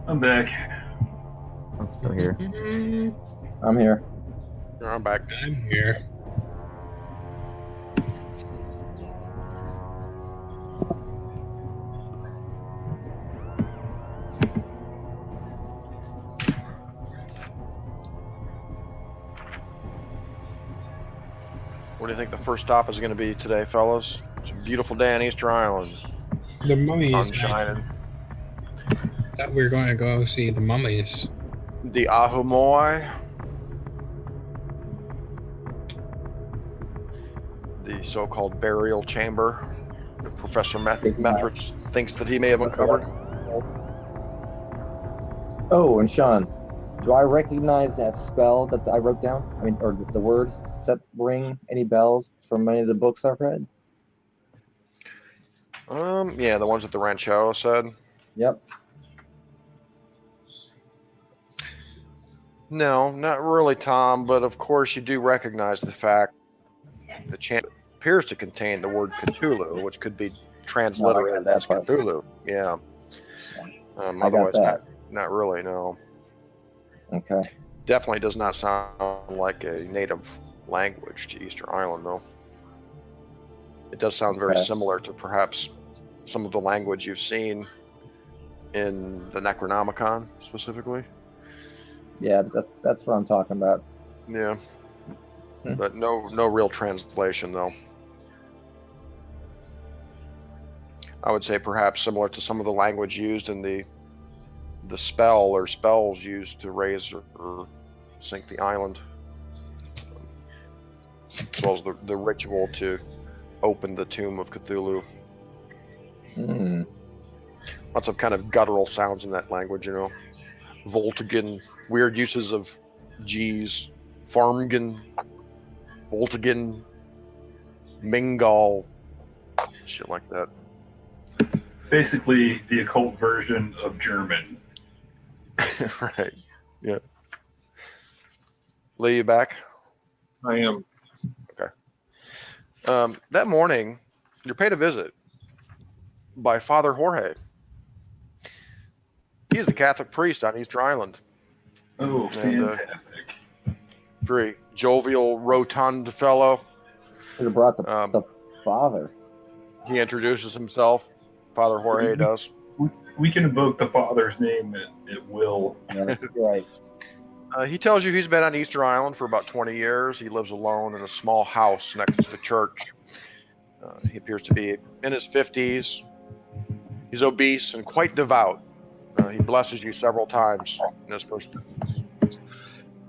I'm back. I'm still here. I'm here. I'm back. I'm here. do you think the first stop is going to be today, fellas? It's a beautiful day on Easter Island. The mummies. Sun shining. Thought we were going to go see the mummies. The Ahumoi. The so-called burial chamber that Professor Methrich thinks that he may have uncovered. Oh, and Sean, do I recognize that spell that I wrote down? I mean, or the words that ring any bells from any of the books I've read? Yeah, the ones that the Rancho said. Yep. No, not really, Tom, but of course you do recognize the fact the chant appears to contain the word Cthulhu, which could be transliterated as Cthulhu. Yeah. Otherwise, not really, no. Okay. Definitely does not sound like a native language to Easter Island, though. It does sound very similar to perhaps some of the language you've seen in the Necronomicon, specifically. Yeah, that's what I'm talking about. Yeah. But no real translation, though. I would say perhaps similar to some of the language used in the spell or spells used to raise or sink the island, as well as the ritual to open the tomb of Cthulhu. Lots of kind of guttural sounds in that language, you know. Voltigan, weird uses of G's, Farmgan, Voltigan, Mingle, shit like that. Basically, the occult version of German. Right. Yeah. Lee, you back? I am. Okay. That morning, you're paid a visit by Father Jorge. He's the Catholic priest on Easter Island. Oh, fantastic. Very jovial, rotund fellow. Should have brought the father. He introduces himself. Father Jorge does. We can invoke the father's name at will. That's right. He tells you he's been on Easter Island for about 20 years. He lives alone in a small house next to the church. He appears to be in his 50s. He's obese and quite devout. He blesses you several times in his first.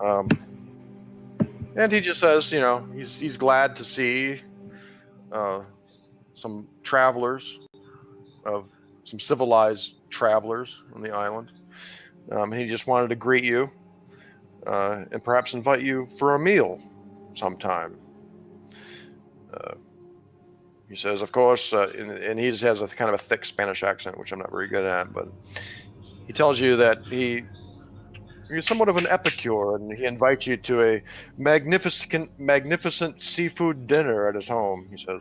And he just says, you know, he's glad to see some travelers, of some civilized travelers on the island. He just wanted to greet you and perhaps invite you for a meal sometime. He says, of course, and he just has a kind of a thick Spanish accent, which I'm not very good at, but he tells you that he's somewhat of an epicure, and he invites you to a magnificent seafood dinner at his home. He says,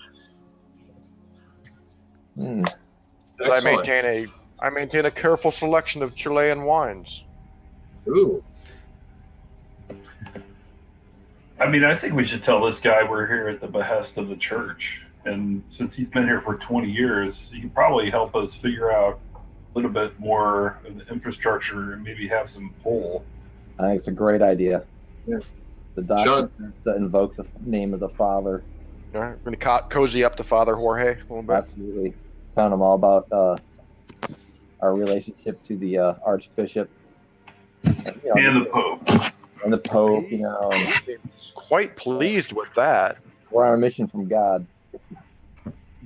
I maintain a careful selection of Chilean wines. Ooh. I mean, I think we should tell this guy we're here at the behest of the church. And since he's been here for 20 years, he can probably help us figure out a little bit more of the infrastructure and maybe have some pull. I think it's a great idea. Yeah. The doctor starts to invoke the name of the father. All right, we're going to cozy up to Father Jorge a little bit. Absolutely. Found him all about our relationship to the Archbishop. And the Pope. And the Pope, you know. He's quite pleased with that. We're on a mission from God.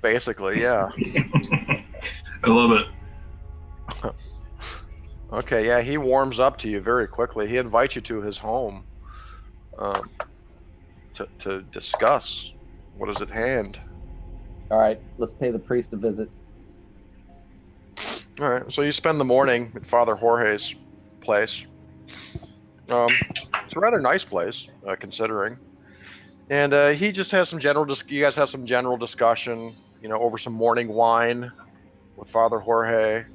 Basically, yeah. I love it. Okay, yeah, he warms up to you very quickly. He invites you to his home to discuss what is at hand. All right, let's pay the priest a visit. All right, so you spend the morning at Father Jorge's place. It's a rather nice place, considering. And he just has some you guys have some general discussion, you know, over some morning wine with Father Jorge.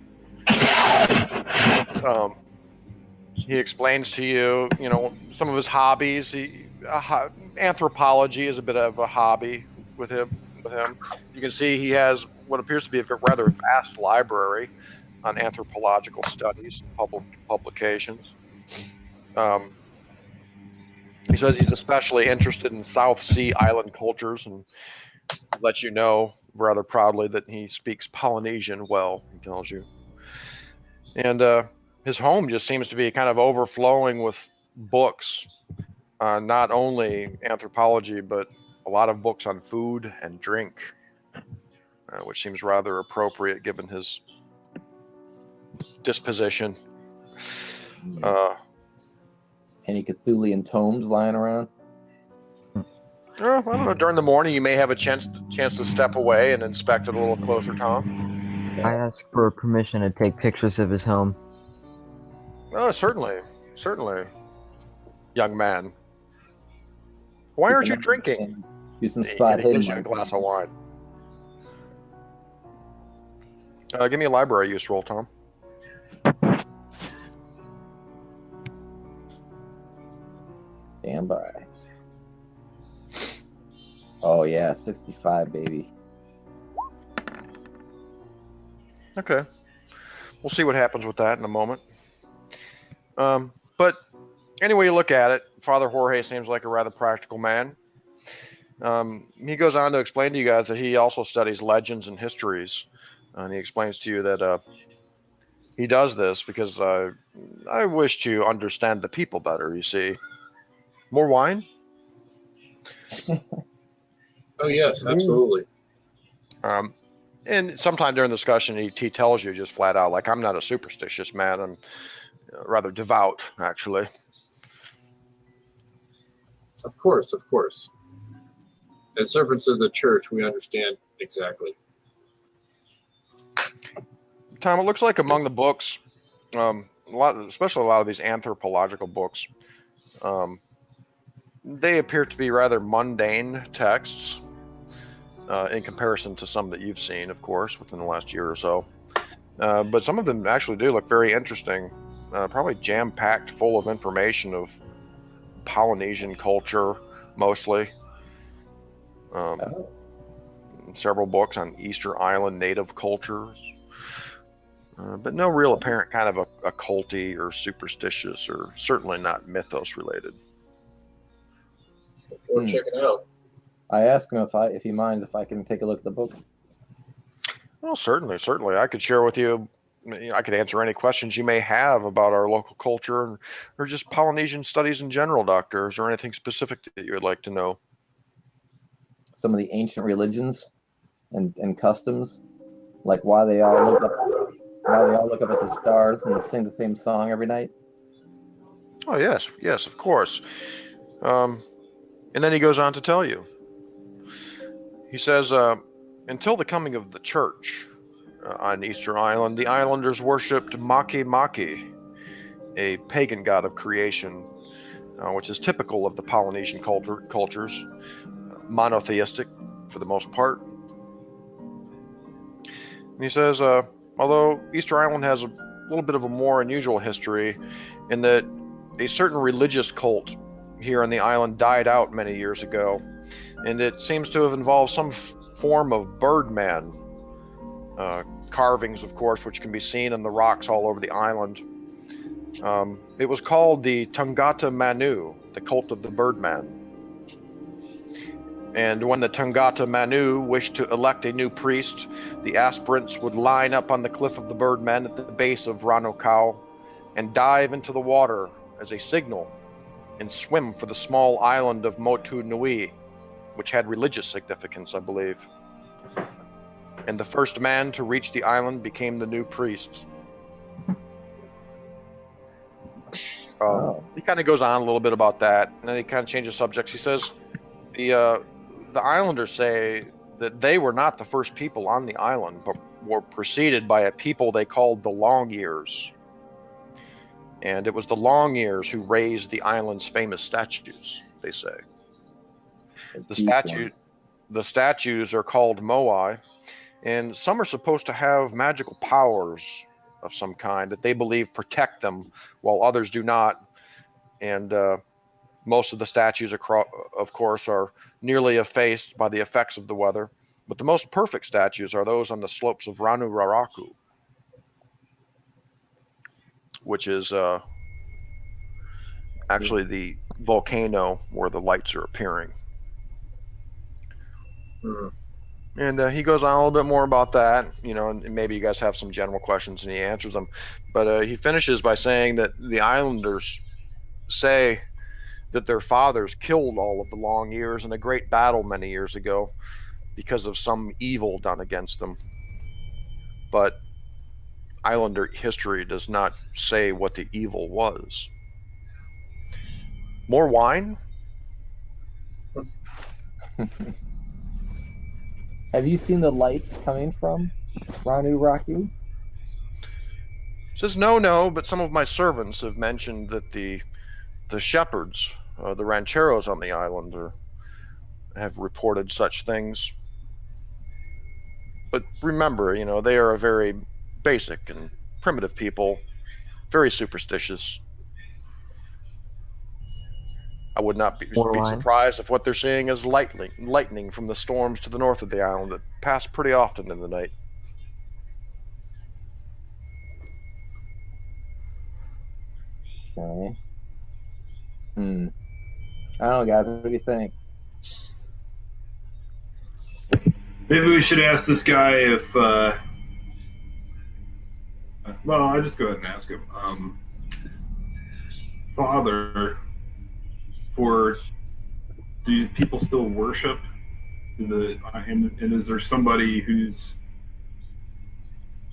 He explains to you, you know, some of his hobbies. Anthropology is a bit of a hobby with him. You can see he has what appears to be a rather vast library on anthropological studies, publications. He says he's especially interested in South Sea island cultures and lets you know rather proudly that he speaks Polynesian well, he tells you. And his home just seems to be kind of overflowing with books, not only anthropology, but a lot of books on food and drink, which seems rather appropriate given his disposition. Any Cthulian tomes lying around? I don't know. During the morning, you may have a chance to step away and inspect it a little closer, Tom. I ask for permission to take pictures of his home. Oh, certainly, young man. Why aren't you drinking? Do some spot hidden. Gives you a glass of wine. Give me a library use roll, Tom. Stand by. Oh yeah, 65, baby. Okay. We'll see what happens with that in a moment. But anyway you look at it, Father Jorge seems like a rather practical man. He goes on to explain to you guys that he also studies legends and histories. And he explains to you that he does this because I wish to understand the people better, you see. More wine? Oh, yes, absolutely. And sometime during the discussion, he tells you just flat out, like, I'm not a superstitious man. I'm rather devout, actually. Of course. As servants of the church, we understand exactly. Tom, it looks like among the books, especially a lot of these anthropological books, they appear to be rather mundane texts in comparison to some that you've seen, of course, within the last year or so. But some of them actually do look very interesting, probably jam-packed full of information of Polynesian culture, mostly. Several books on Easter Island native cultures. But no real apparent kind of occulty or superstitious, or certainly not mythos related. We'll check it out. I asked him if he minds if I can take a look at the book. Well, certainly. I could share with you. I could answer any questions you may have about our local culture or just Polynesian studies in general, Doctor. Is there anything specific that you would like to know? Some of the ancient religions and customs, like why they all look up at the stars and sing the same song every night. Oh yes, of course. And then he goes on to tell you. He says, until the coming of the church on Easter Island, the islanders worshipped Maki Maki, a pagan god of creation, which is typical of the Polynesian cultures, monotheistic for the most part. And he says, although Easter Island has a little bit of a more unusual history in that a certain religious cult here on the island died out many years ago, and it seems to have involved some form of birdman carvings, of course, which can be seen in the rocks all over the island. It was called the Tangata-Manu, the cult of the birdman. And when the Tangata-Manu wished to elect a new priest, the aspirants would line up on the cliff of the birdmen at the base of Ranokau and dive into the water as a signal and swim for the small island of Motu Nui, which had religious significance, I believe. And the first man to reach the island became the new priest. He kind of goes on a little bit about that, and then he kind of changes subjects. He says the islanders say that they were not the first people on the island, but were preceded by a people they called the Long Ears. And it was the Long Ears who raised the island's famous statues, they say. The statues are called moai, and some are supposed to have magical powers of some kind that they believe protect them, while others do not. And most of the statues, of course, are nearly effaced by the effects of the weather. But the most perfect statues are those on the slopes of Ranu Raraku, which is actually volcano where the lights are appearing. And he goes on a little bit more about that, and maybe you guys have some general questions and he answers them. But he finishes by saying that the islanders say that their fathers killed all of the long ears in a great battle many years ago because of some evil done against them. But Islander history does not say what the evil was. More wine? Have you seen the lights coming from Ranu Raku? Says no, but some of my servants have mentioned that the shepherds, the rancheros on the island, have reported such things. But remember, they are a very basic and primitive people, very superstitious. I would not be surprised if what they're seeing is lightning from the storms to the north of the island that pass pretty often in the night. Okay. I don't know, guys. What do you think? Maybe we should ask this guy if. Well, I'll just go ahead and ask him. Father, do people still worship? And is there somebody who's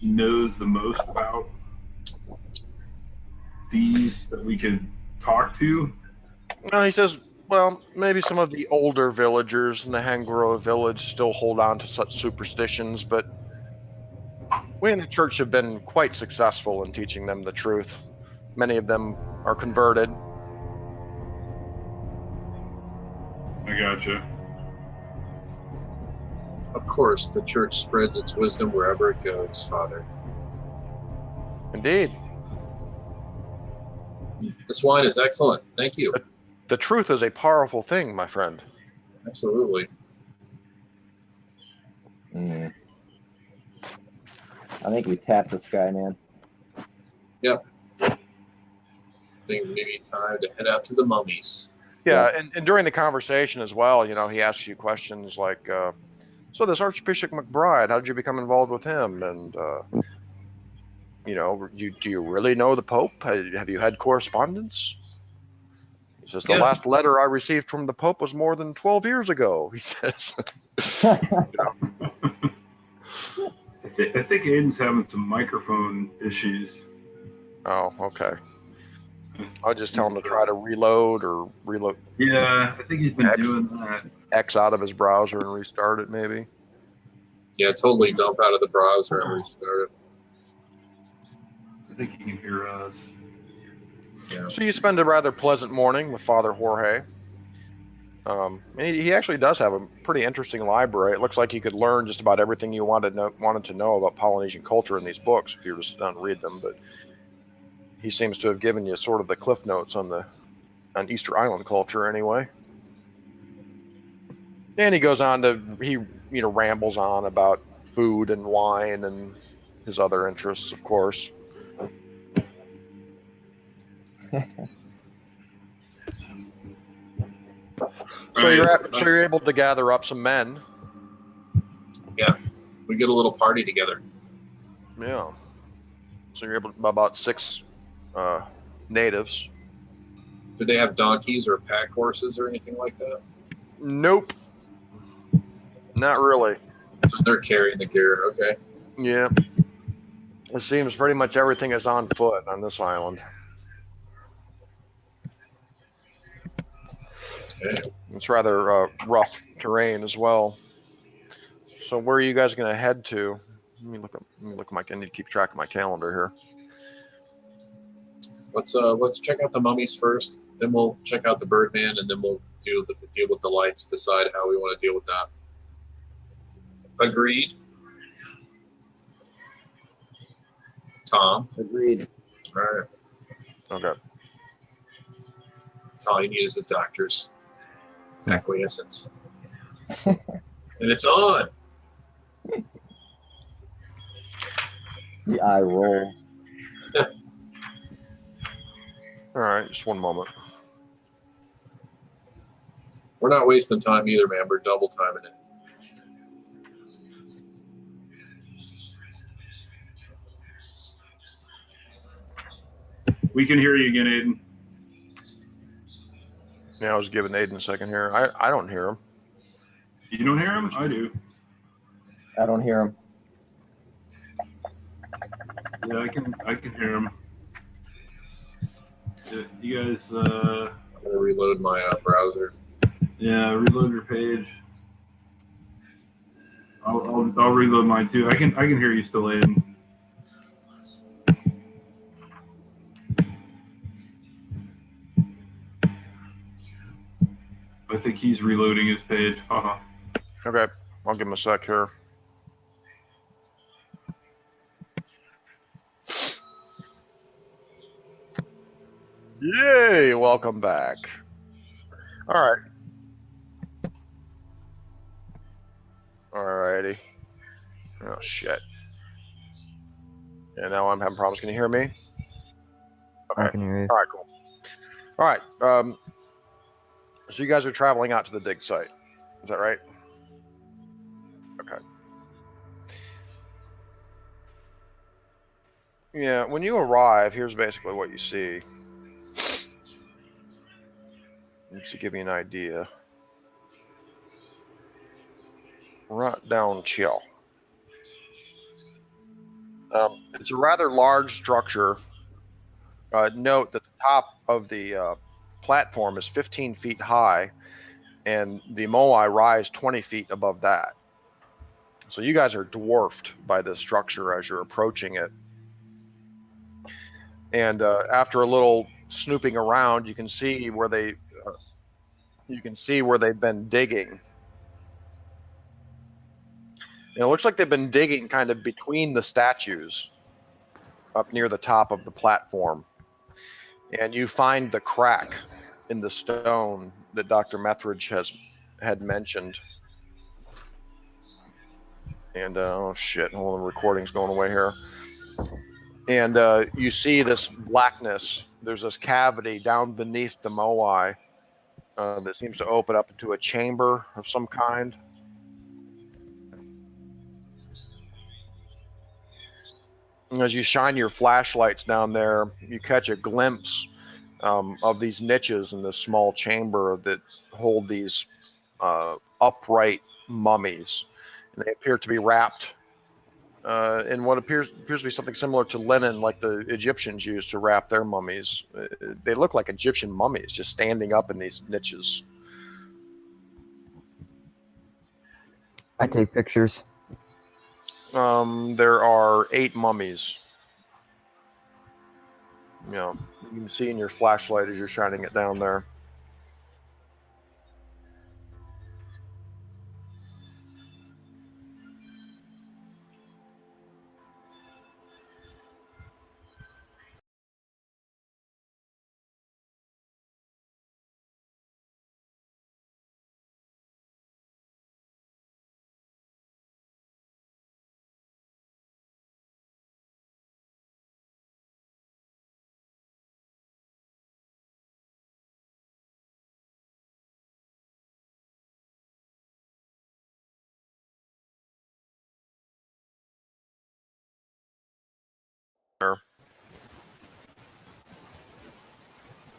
knows the most about these that we could talk to? He says, well, maybe some of the older villagers in the Hangro village still hold on to such superstitions, but we in the church have been quite successful in teaching them the truth. Many of them are converted. I gotcha. Of course, the church spreads its wisdom wherever it goes, Father. Indeed. This wine is excellent. Thank you. The truth is a powerful thing, my friend. Absolutely. I think we tapped this guy, man. Yep. I think maybe time to head out to the mummies. Yeah, and during the conversation as well, he asks you questions like, so this Archbishop McBride, how did you become involved with him? And, do you really know the Pope? Have you had correspondence? He says, the last letter I received from the Pope was more than 12 years ago, he says. I think Aiden's having some microphone issues. Oh, okay. I'll just tell him to try to reload. Yeah, I think he's been doing that. X out of his browser and restart it, maybe. Yeah, totally dump out of the browser and restart it. I think he can hear us. Yeah. So you spend a rather pleasant morning with Father Jorge. And he actually does have a pretty interesting library. It looks like you could learn just about everything you wanted to know about Polynesian culture in these books if you were to sit down and read them. But he seems to have given you sort of the cliff notes on Easter Island culture anyway. And he goes on he rambles on about food and wine and his other interests, of course. So you're able to gather up some men. Yeah, we get a little party together. Yeah. So you're able to about 6 natives. Do they have donkeys or pack horses or anything like that? Nope. Not really. So they're carrying the gear, okay. Yeah. It seems pretty much everything is on foot on this island. Okay. It's rather rough terrain as well. So where are you guys going to head to? Let me look I need to keep track of my calendar here. Let's check out the mummies first. Then we'll check out the Birdman, and then we'll deal with the lights. Decide how we want to deal with that. Agreed. Tom. Agreed. All right. Okay. That's all you need is the doctor's acquiescence. And it's on. The eye roll. All right, just one moment. We're not wasting time either, man. We're double timing it. We can hear you again, Aiden. Yeah, I was giving Aiden a second here. I don't hear him. You don't hear him? I do. I don't hear him. Yeah, I can hear him. Yeah, you guys, I'm gonna reload my browser. yeah, reload your page. I'll reload mine too. I can hear you still, Aiden. I think he's reloading his page. Haha. Okay, I'll give him a sec here. Yay! Welcome back. All right. Alrighty. Oh shit. Yeah, now I'm having problems. Can you hear me? I can hear you. All right, cool. All right. So you guys are traveling out to the dig site. Is that right? Okay. Yeah, when you arrive, here's basically what you see. To give you an idea. Right down chill. It's a rather large structure. Note that the top of the platform is 15 feet high, and the moai rise 20 feet above that. So you guys are dwarfed by this structure as you're approaching it. And after a little snooping around, you can see where they've been digging. And it looks like they've been digging kind of between the statues up near the top of the platform. And you find the crack in the stone that Dr. Methridge had mentioned. And oh shit, hold on, the recording's going away here. And you see this blackness. There's this cavity down beneath the moai that seems to open up into a chamber of some kind. And as you shine your flashlights down there, you catch a glimpse of these niches in this small chamber that hold these upright mummies. And they appear to be wrapped in what appears to be something similar to linen, like the Egyptians used to wrap their mummies. They look like Egyptian mummies just standing up in these niches. I take pictures. There are 8 mummies. You know, you can see in your flashlight as you're shining it down there.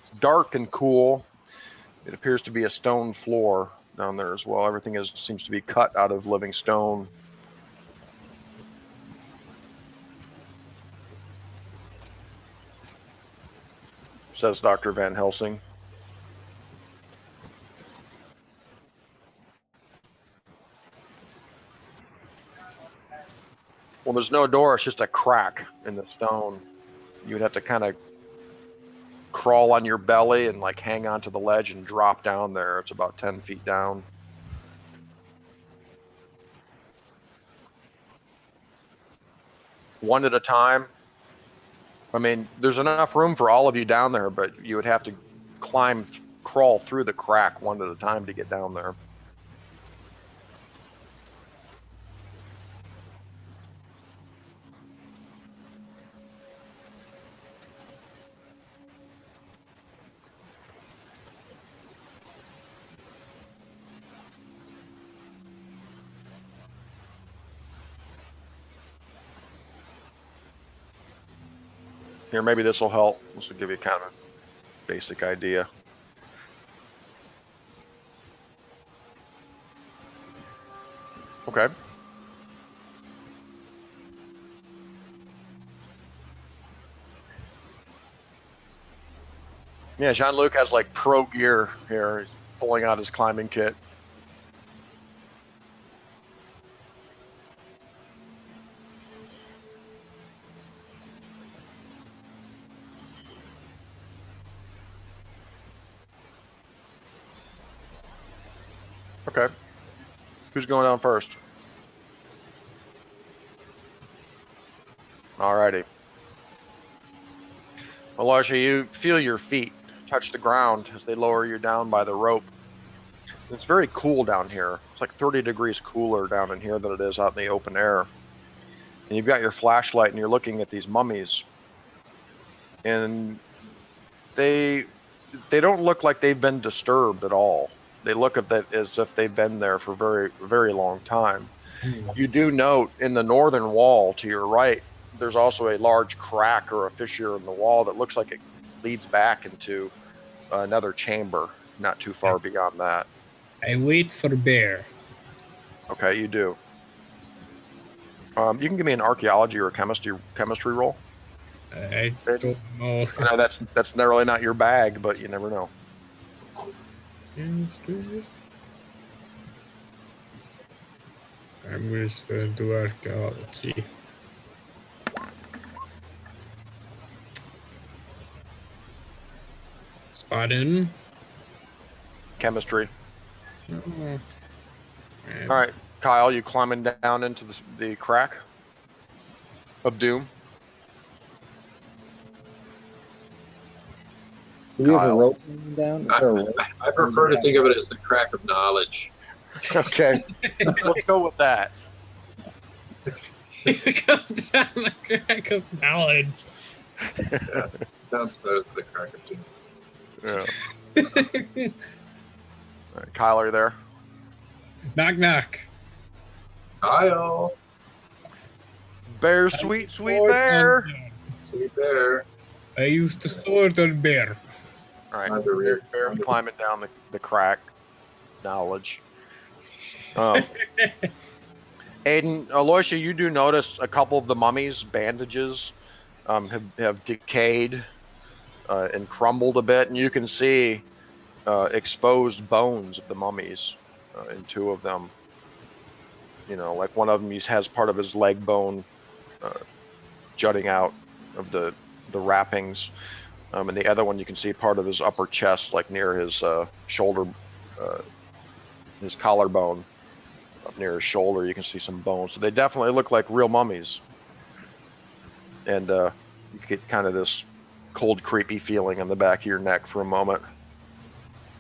It's dark and cool. It appears to be a stone floor down there as well. Everything seems to be cut out of living stone. Says Dr. Van Helsing. Well, there's no door. It's just a crack in the stone. You would have to kind of crawl on your belly and like hang onto the ledge and drop down there. It's about 10 feet down. One at a time. I mean, there's enough room for all of you down there, but you would have to crawl through the crack one at a time to get down there. Here, maybe this will help. This will give you kind of a basic idea. Okay. Yeah, Jean-Luc has like pro gear here. He's pulling out his climbing kit. Okay. Who's going down first? Alrighty. Elijah, you feel your feet touch the ground as they lower you down by the rope. It's very cool down here. It's like 30 degrees cooler down in here than it is out in the open air. And you've got your flashlight and you're looking at these mummies. And they don't look like they've been disturbed at all. They look at that as if they've been there for a very, very long time. You do note in the northern wall to your right, there's also a large crack or a fissure in the wall that looks like it leads back into another chamber, not too far beyond that. I wait for bear. Okay, you do. You can give me an archaeology or a chemistry roll. I don't know. I know that's really not your bag, but you never know. I'm just going to do archaeology. Spot in. Chemistry. Oh. All right, Kyle, you climbing down into the crack of doom? Do we have a Kyle. rope going down? Is there a rope? I prefer to think of it as the crack of knowledge. Okay, let's go with that. Go down the crack of knowledge. Sounds better than the crack of doom. Yeah. All right, Kyle, are you there? Knock, knock. Kyle, Bear, sweet Sword bear. on- sweet bear. I used the sword on bear. All right, Under rear. bear climbing down the crack. Knowledge. Aiden, Aloysia, you do notice a couple of the mummies' bandages have decayed and crumbled a bit, and you can see exposed bones of the mummies in two of them. You know, like one of them has part of his leg bone jutting out of the wrappings, and the other one you can see part of his upper chest, like near his shoulder, his collarbone. Up near his shoulder, you can see some bones. So they definitely look like real mummies. And you get kind of this cold, creepy feeling in the back of your neck for a moment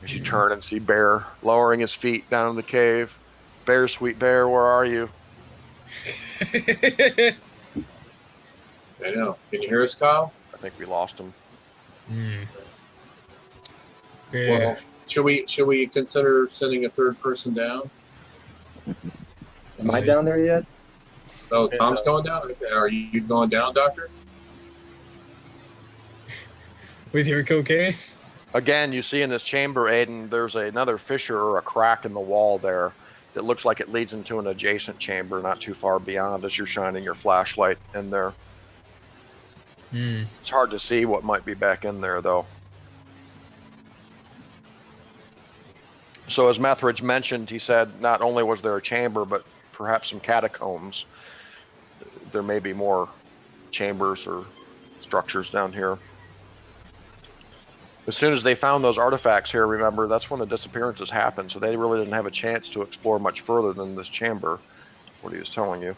as you turn and see Bear lowering his feet down in the cave. Bear, sweet bear, where are you? I know. Can you hear us, Kyle? I think we lost him. Bear. Well, should we consider sending a third person down? Am I down there yet? Oh, Tom's going down? Okay. Are you going down, Doctor? With your cocaine? Again, you see in this chamber, Aiden, there's another fissure or a crack in the wall there that looks like it leads into an adjacent chamber not too far beyond as you're shining your flashlight in there. It's hard to see what might be back in there, though. So as Methridge mentioned, he said not only was there a chamber, but perhaps some catacombs. There may be more chambers or structures down here. As soon as they found those artifacts here, remember, that's when the disappearances happened, so they really didn't have a chance to explore much further than this chamber, what he was telling you.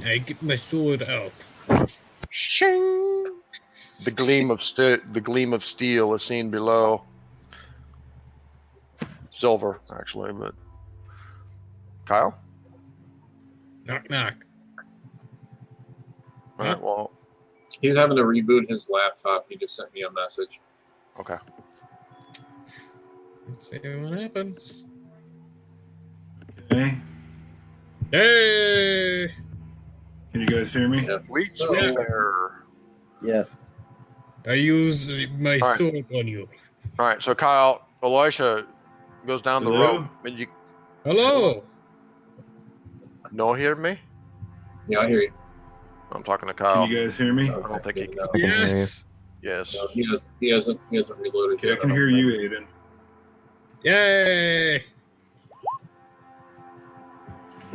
I get my sword out. Shing! The gleam of steel is seen below. Silver, actually, but Kyle? Knock, knock. All right, well, He's having to reboot his laptop. He just sent me a message. okay. Let's see what happens. Okay. Hey! Can you guys hear me? Yeah. Sweet So- bear. Yes. I use my All right. sword on you. All right, so Kyle, Elisha goes down the Hello? rope, and you Hello. no hear me? Yeah, I hear you. I'm talking to Can Kyle. you guys hear me? I don't think he can. No, can hear you. Yes. Yes. no, he hasn't reloaded Okay, I yet. can don't hear think. you, Aiden. Yay.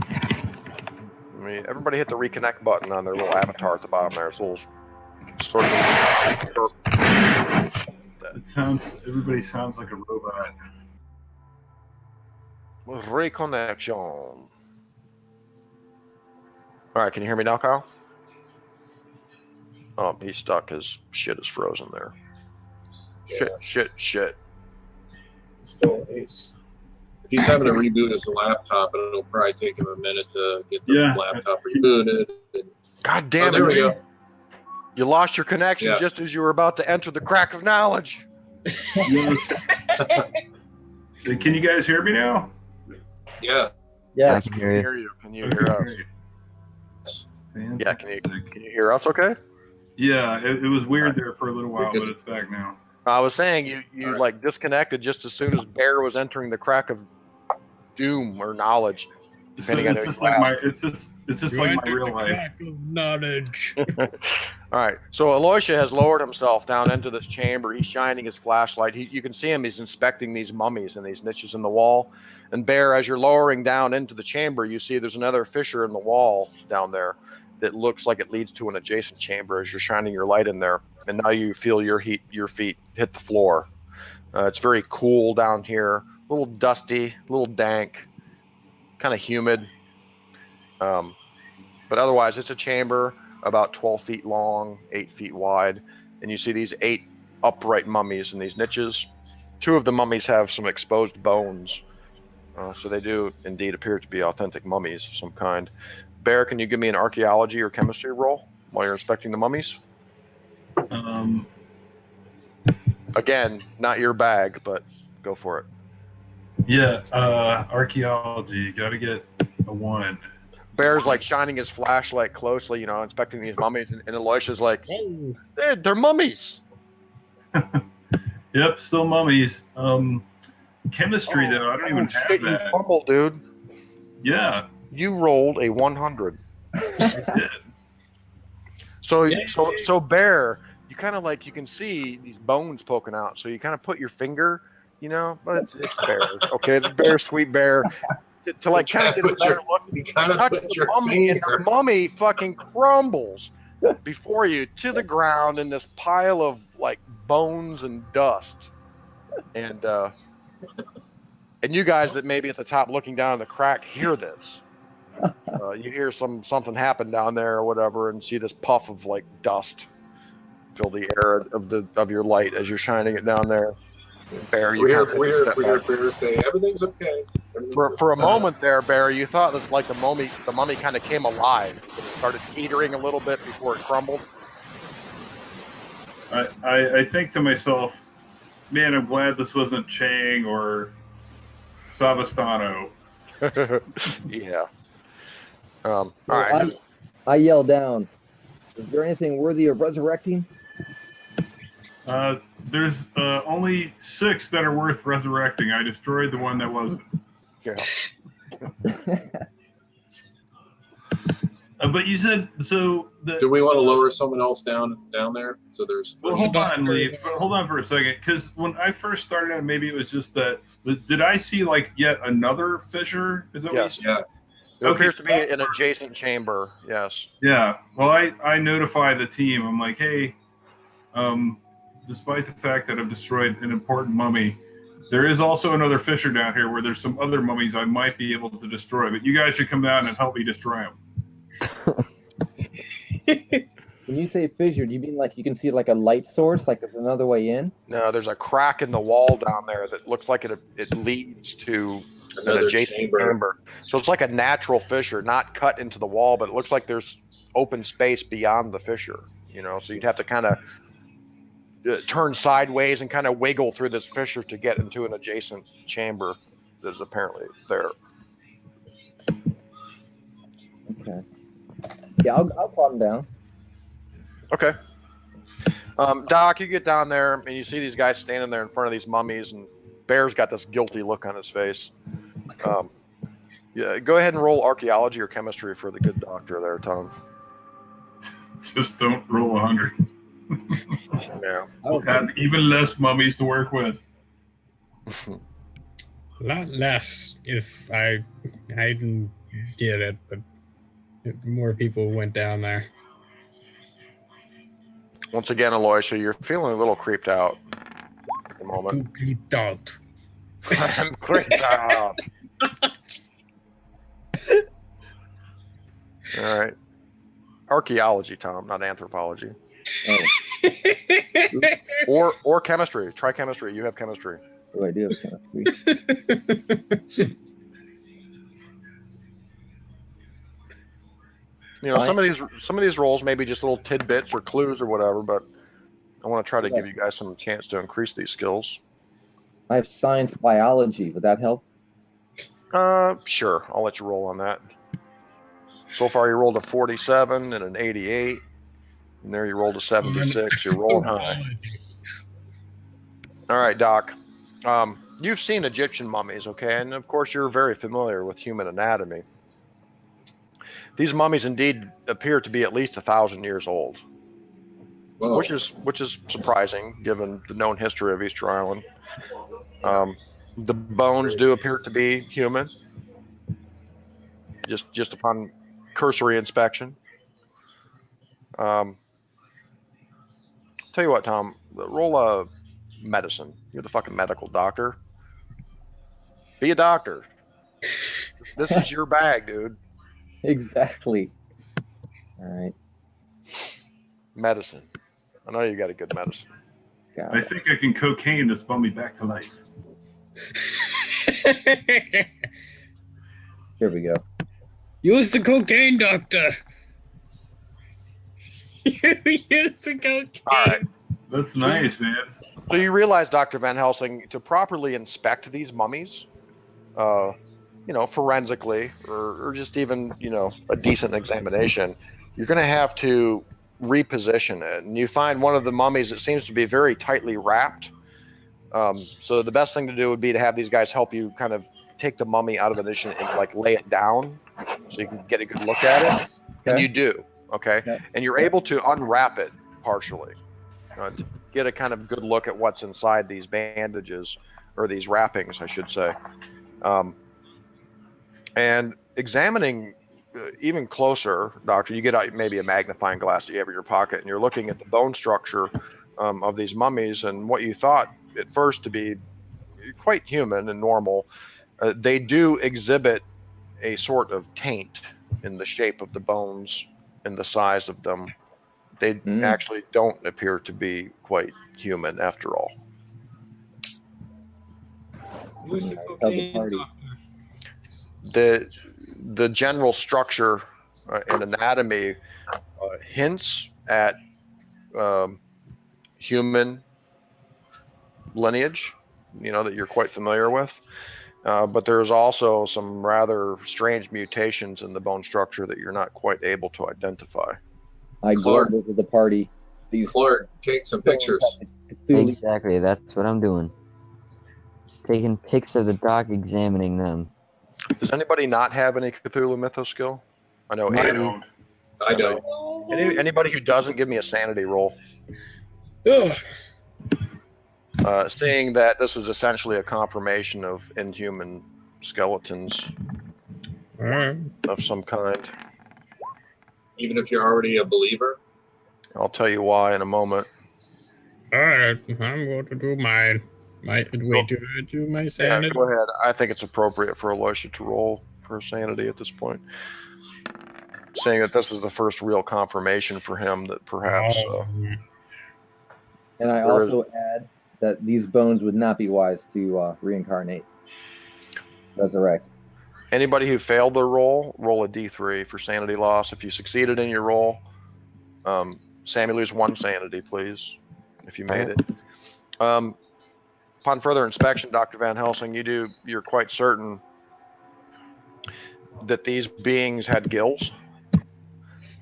I mean, everybody hit the reconnect button on their little avatar at the bottom there. It's a little sort of. Everybody sounds like a robot. Reconnection. All right, can you hear me now, Kyle? Oh, he's stuck. His shit is frozen there. Shit. Still, if he's having to reboot his laptop, it'll probably take him a minute to get the laptop rebooted. God damn it. There we go. You lost your connection Yeah. just as you were about to enter the crack of knowledge. Yes. Can you guys hear me now? Yeah. I Yes. can hear you. you. Can you hear us? Great. Yeah, can you hear us okay? Yeah, it was weird there for a little while, Good. but it's back now. I was saying you All right. like disconnected just as soon as Bear was entering the crack of doom or knowledge, depending on it's who just you like ask. it's just You like my entered real the life. crack of knowledge. All right, so Elisha has lowered himself down into this chamber. He's shining his flashlight. You can see him. He's inspecting these mummies and these niches in the wall. And Bear, as you're lowering down into the chamber, you see there's another fissure in the wall down there that looks like it leads to an adjacent chamber as you're shining your light in there. And now you feel your feet hit the floor. It's very cool down here, a little dusty, a little dank, kind of humid. But otherwise, it's a chamber about 12 feet long, 8 feet wide. And you see these 8 upright mummies in these niches. 2 of the mummies have some exposed bones. So they do indeed appear to be authentic mummies of some kind. Bear, can you give me an archaeology or chemistry roll while you're inspecting the mummies? Again, not your bag, but go for it. Yeah, archaeology. You got to get a 1. Bear's like shining his flashlight closely, inspecting these mummies, and Elisha's like, Oh, they're mummies. Yep, still mummies. Chemistry though, I don't even have shit, that. You fumbled, dude. Yeah, You rolled a 100. I did. So Bear, you kind of like you can see these bones poking out. So you kind of put your finger, but it's Bear. Okay, it's Bear, sweet Bear. To like kind of get a better look. You kind of Touch put the your mummy, and the finger. mummy fucking crumbles before you to the ground in this pile of like bones and dust. And you guys that may be at the top looking down the crack hear this. You hear something happen down there or whatever, and see this puff of like dust fill the air of your light as you're shining it down there. Bear, you We kind hear of take a step back. Bear say, "Everything's okay." For a moment there, Barry, you thought that like the mummy kind of came alive. It started teetering a little bit before it crumbled. I think to myself, man, I'm glad this wasn't Chang or Savastano. Yeah. All Well, right. I yell down. Is there anything worthy of resurrecting? There's only 6 that are worth resurrecting. I destroyed the one that wasn't. Yeah. But you said so. Do we want to lower someone else down there? So there's. Well, hold on, Lee. Hold on for a second, because when I first started out, maybe it was just that. Did I see like yet another fissure? Is that Yes. what you said? Yeah. It appears to be an adjacent chamber. Yes. Yeah. Well, I notify the team. I'm like, hey, despite the fact that I've destroyed an important mummy, there is also another fissure down here where there's some other mummies I might be able to destroy. But you guys should come down and help me destroy them. When you say fissure, do you mean like you can see like a light source, like there's another way in? No, there's a crack in the wall down there that looks like it leads to an Another adjacent chamber. chamber. So it's like a natural fissure, not cut into the wall, but it looks like there's open space beyond the fissure. So you'd have to kind of turn sideways and kind of wiggle through this fissure to get into an adjacent chamber that is apparently there. Okay. Yeah, I'll calm down. Okay. Doc, you get down there and you see these guys standing there in front of these mummies, and Bear's got this guilty look on his face. Yeah, go ahead and roll archaeology or chemistry for the good doctor there, Tom. Just don't roll 100. Yeah. We'll have even less mummies to work with. A lot less if I didn't get it, but more people went down there. Once again, Aloysia, you're feeling a little creeped out at the moment. Creeped out. I'm creeped out. All right. Archaeology, Tom, not anthropology. Oh, Or chemistry. Try chemistry. You have chemistry. oh, I do have chemistry. You know, some of these roles may be just little tidbits or clues or whatever, but I want to try to give you guys some chance to increase these skills. I have science biology. Would that help? Sure. I'll let you roll on that. So far, you rolled a 47 and an 88. And there you rolled a 76. You're rolling high. All right, Doc. You've seen Egyptian mummies, okay? And of course, you're very familiar with human anatomy. These mummies indeed appear to be at least 1,000 years old, which is surprising given the known history of Easter Island. The bones do appear to be human, just upon cursory inspection. Tell you what, Tom, roll a medicine. You're the fucking medical doctor. Be a doctor. This is your bag, dude. Exactly. All right. Medicine. I know you got a good medicine. Got I it. think I can cocaine this mummy back to life. Here we go. Use the cocaine, doctor. Use the cocaine. All right. That's nice, man. So you realize, Dr. Van Helsing, to properly inspect these mummies, forensically, or just even, a decent examination, you're going to have to reposition it. And you find one of the mummies that seems to be very tightly wrapped. So the best thing to do would be to have these guys help you kind of take the mummy out of the position and like lay it down so you can get a good look at it. Okay. And you do. Okay. And you're able to unwrap it partially. To get a kind of good look at what's inside these bandages, or these wrappings, I should say. And examining even closer, doctor, you get out maybe a magnifying glass that you have in your pocket, and you're looking at the bone structure of these mummies, and what you thought at first to be quite human and normal, they do exhibit a sort of taint in the shape of the bones and the size of them. They actually don't appear to be quite human after all. Use the Tell the cocaine, party. doctor. The general structure and anatomy hints at human lineage, that you're quite familiar with. But there's also some rather strange mutations in the bone structure that you're not quite able to identify. I Clark. go over the party. These Clark, take some pictures. Cthulhu. Exactly, that's what I'm doing. Taking pics of the doc, examining them. Does anybody not have any Cthulhu Mythos skill? I know I Aiden. don't. I don't. Anybody who doesn't, give me a sanity roll. Ugh. Seeing that this is essentially a confirmation of inhuman skeletons All right. of some kind. Even if you're already a believer. I'll tell you why in a moment. All right. I'm going to do my Yeah, sanity. go ahead. I think it's appropriate for Aloysia to roll for sanity at this point. Saying that this is the first real confirmation for him that perhaps... And I also add that these bones would not be wise to reincarnate, resurrect. Anybody who failed their roll a D3 for sanity loss. If you succeeded in your roll, Sammy, lose 1 sanity, please, if you made it. Upon further inspection, Dr. Van Helsing, you're quite certain that these beings had gills.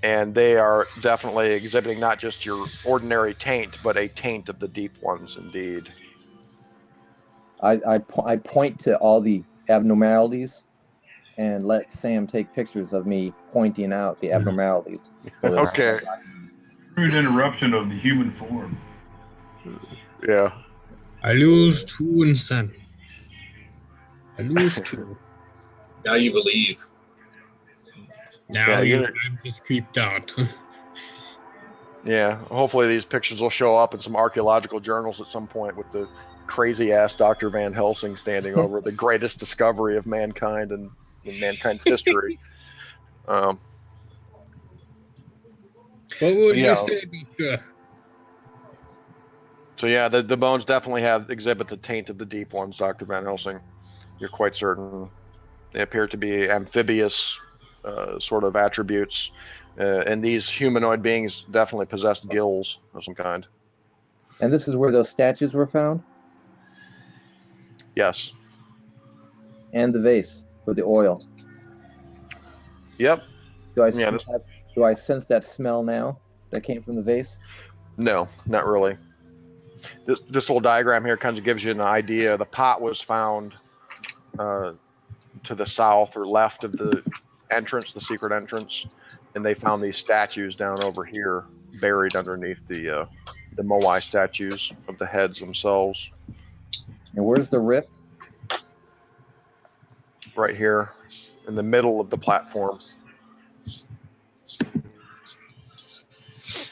And they are definitely exhibiting not just your ordinary taint, but a taint of the deep ones, indeed. I point to all the abnormalities and let Sam take pictures of me pointing out the abnormalities. So there's Okay. Crude interruption of the human form. Yeah. I lose 2 in Sen. I lose 2. Now you believe. Now Yeah, I'm just creeped out. Yeah. Hopefully these pictures will show up in some archaeological journals at some point with the crazy ass Dr. Van Helsing standing over the greatest discovery of mankind and in mankind's history. What would Yeah. you say, Doctor? So yeah, the bones definitely exhibit the taint of the deep ones, Dr. Van Helsing. You're quite certain. They appear to be amphibious sort of attributes, and these humanoid beings definitely possessed gills of some kind. And this is where those statues were found, Yes. and the vase for the oil. Yep. Do I Yeah, do I sense that smell now that came from the vase? No, not really. This little diagram here kind of gives you an idea. The pot was found to the south or left of the entrance, the secret entrance, and they found these statues down over here, buried underneath the Moai statues of the heads themselves. And where's the rift? Right here, in the middle of the platform.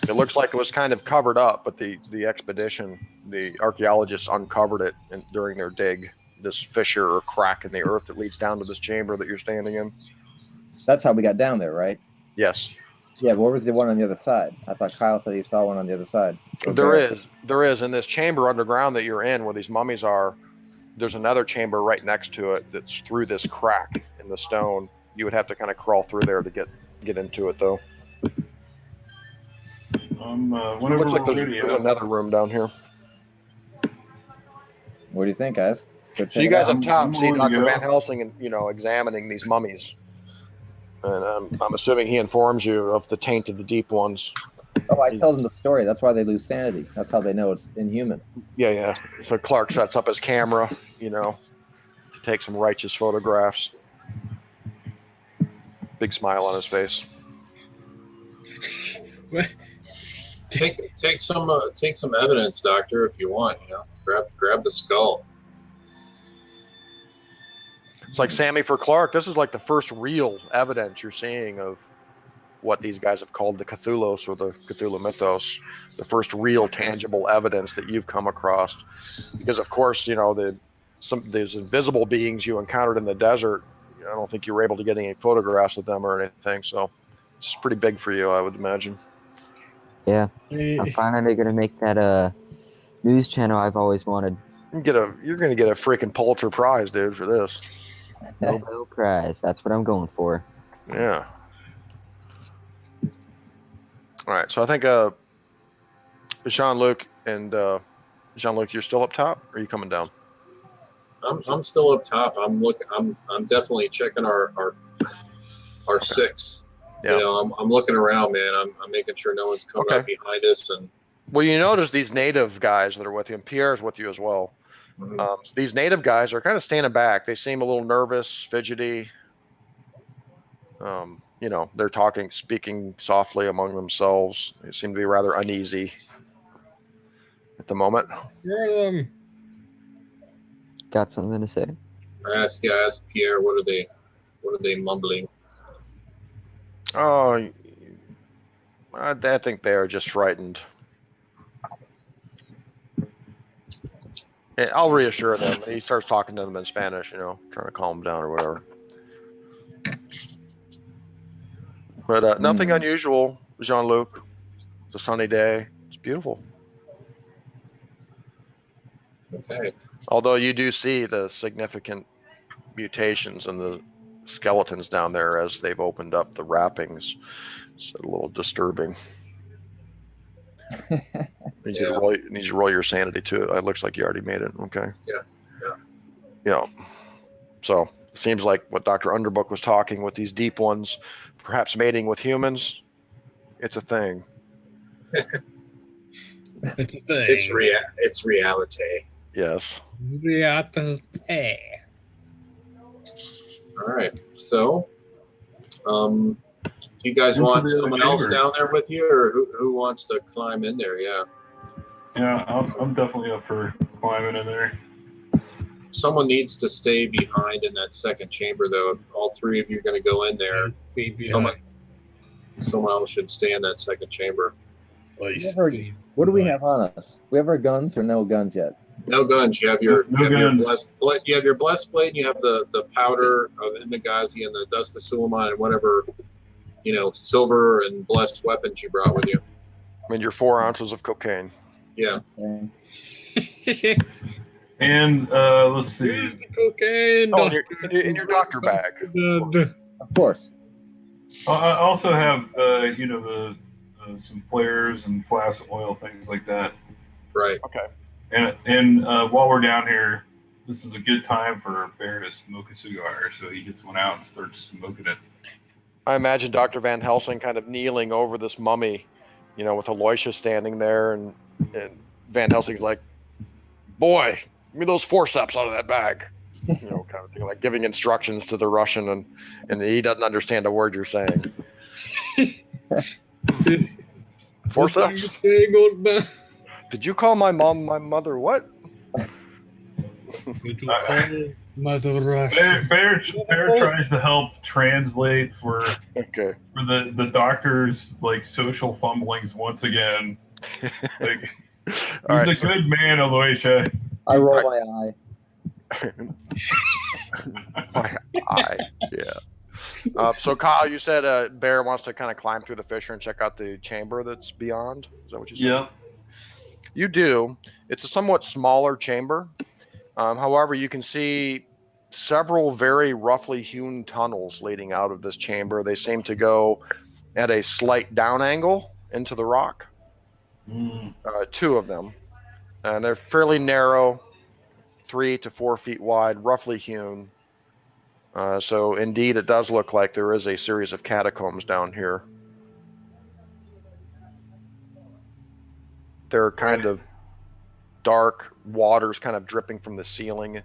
It looks like it was kind of covered up, but the expedition, the archaeologists uncovered it during their dig. This fissure or crack in the earth that leads down to this chamber that you're standing in. That's how we got down there, right? Yes. Yeah, but where was the one on the other side? I thought Kyle said he saw one on the other side. There is in this chamber underground that you're in where these mummies are. There's another chamber right next to it that's through this crack in the stone. You would have to kind of crawl through there to get into it, though. Whenever It looks like we're there's another room down here. What do you think, guys? So you guys up I'm top see willing to Dr. go. Van Helsing and examining these mummies, and I'm assuming he informs you of the taint of the deep ones. Oh, I told them the story. That's why they lose sanity. That's how they know it's inhuman. Yeah. So Clark sets up his camera, to take some righteous photographs. Big smile on his face. What? Take some evidence, Doctor, if you want. Grab the skull. It's like Sammy for Clark. This is like the first real evidence you're seeing of what these guys have called the Cthulhu or the Cthulhu mythos. The first real tangible evidence that you've come across, because of course these invisible beings you encountered in the desert. I don't think you were able to get any photographs of them or anything. So it's pretty big for you, I would imagine. Yeah, I'm finally gonna make that news channel I've always wanted. You're gonna get a freaking Pulitzer Prize, dude, for this. Nobel Prize. That's what I'm going for. Yeah. All right. So I think Jean-Luc and Jean-Luc, you're still up top, or are you coming down? I'm still up top. I'm definitely checking our six. Yeah. I'm looking around, man. I'm making sure no one's coming up behind us. And well, you notice these native guys that are with you, and Pierre's with you as well. These native guys are kind of standing back. They seem a little nervous, fidgety. They're speaking softly among themselves. They seem to be rather uneasy at the moment. Got something to say? I ask Pierre, what are they mumbling? Oh, I think they are just frightened. Yeah, I'll reassure them. He starts talking to them in Spanish, trying to calm them down or whatever. But nothing unusual, Jean-Luc. It's a sunny day. It's beautiful. Okay. Although you do see the significant mutations in the skeletons down there as they've opened up the wrappings. It's a little disturbing. Need you to roll your sanity too. It looks like you already made it. Okay. Yeah. So it seems like what Dr. Underbook was talking with these deep ones, perhaps mating with humans. It's a thing. It's a thing. It's reality. Yes. Reality. All right. So, you guys Into want the someone else chamber. down there with you, or who wants to climb in there? Yeah. Yeah, I'm definitely up for climbing in there. Someone needs to stay behind in that second chamber, though. If all three of you are going to go in there, someone else should stay in that second chamber. What do we have on us? We have our guns or no guns yet? No guns. You have your No your guns. blessed blade, and you have the powder of Indagazi and the dust of Suleiman and whatever silver and blessed weapons you brought with you. I mean, your 4 ounces of cocaine. Yeah. Okay. And let's see. Here's the cocaine. Oh, in your doctor bag. Of course. I also have some flares and flask of oil, things like that. Right. Okay. And while we're down here, this is a good time for Bear to smoke a cigar. So he gets one out and starts smoking it. I imagine Dr. Van Helsing kind of kneeling over this mummy, with Aloysia standing there, and Van Helsing's like, "Boy, give me those forceps out of that bag." Kind of thing, like giving instructions to the Russian, and he doesn't understand a word you're saying. Forceps? Did you call my mom my mother? What? Did you call Mother Russia? Bear tries to help translate for the doctor's social fumblings once again. He's a good man, Aloysia. I roll my eye. My eye, yeah. So Kyle, you said Bear wants to kind of climb through the fissure and check out the chamber that's beyond. Is that what you said? Yeah. You do. It's a somewhat smaller chamber. However, you can see several very roughly hewn tunnels leading out of this chamber. They seem to go at a slight down angle into the rock. 2 of them. And they're fairly narrow, 3 to 4 feet wide, roughly hewn. So indeed, it does look like there is a series of catacombs down here. They're kind of dark, water's kind of dripping from the ceiling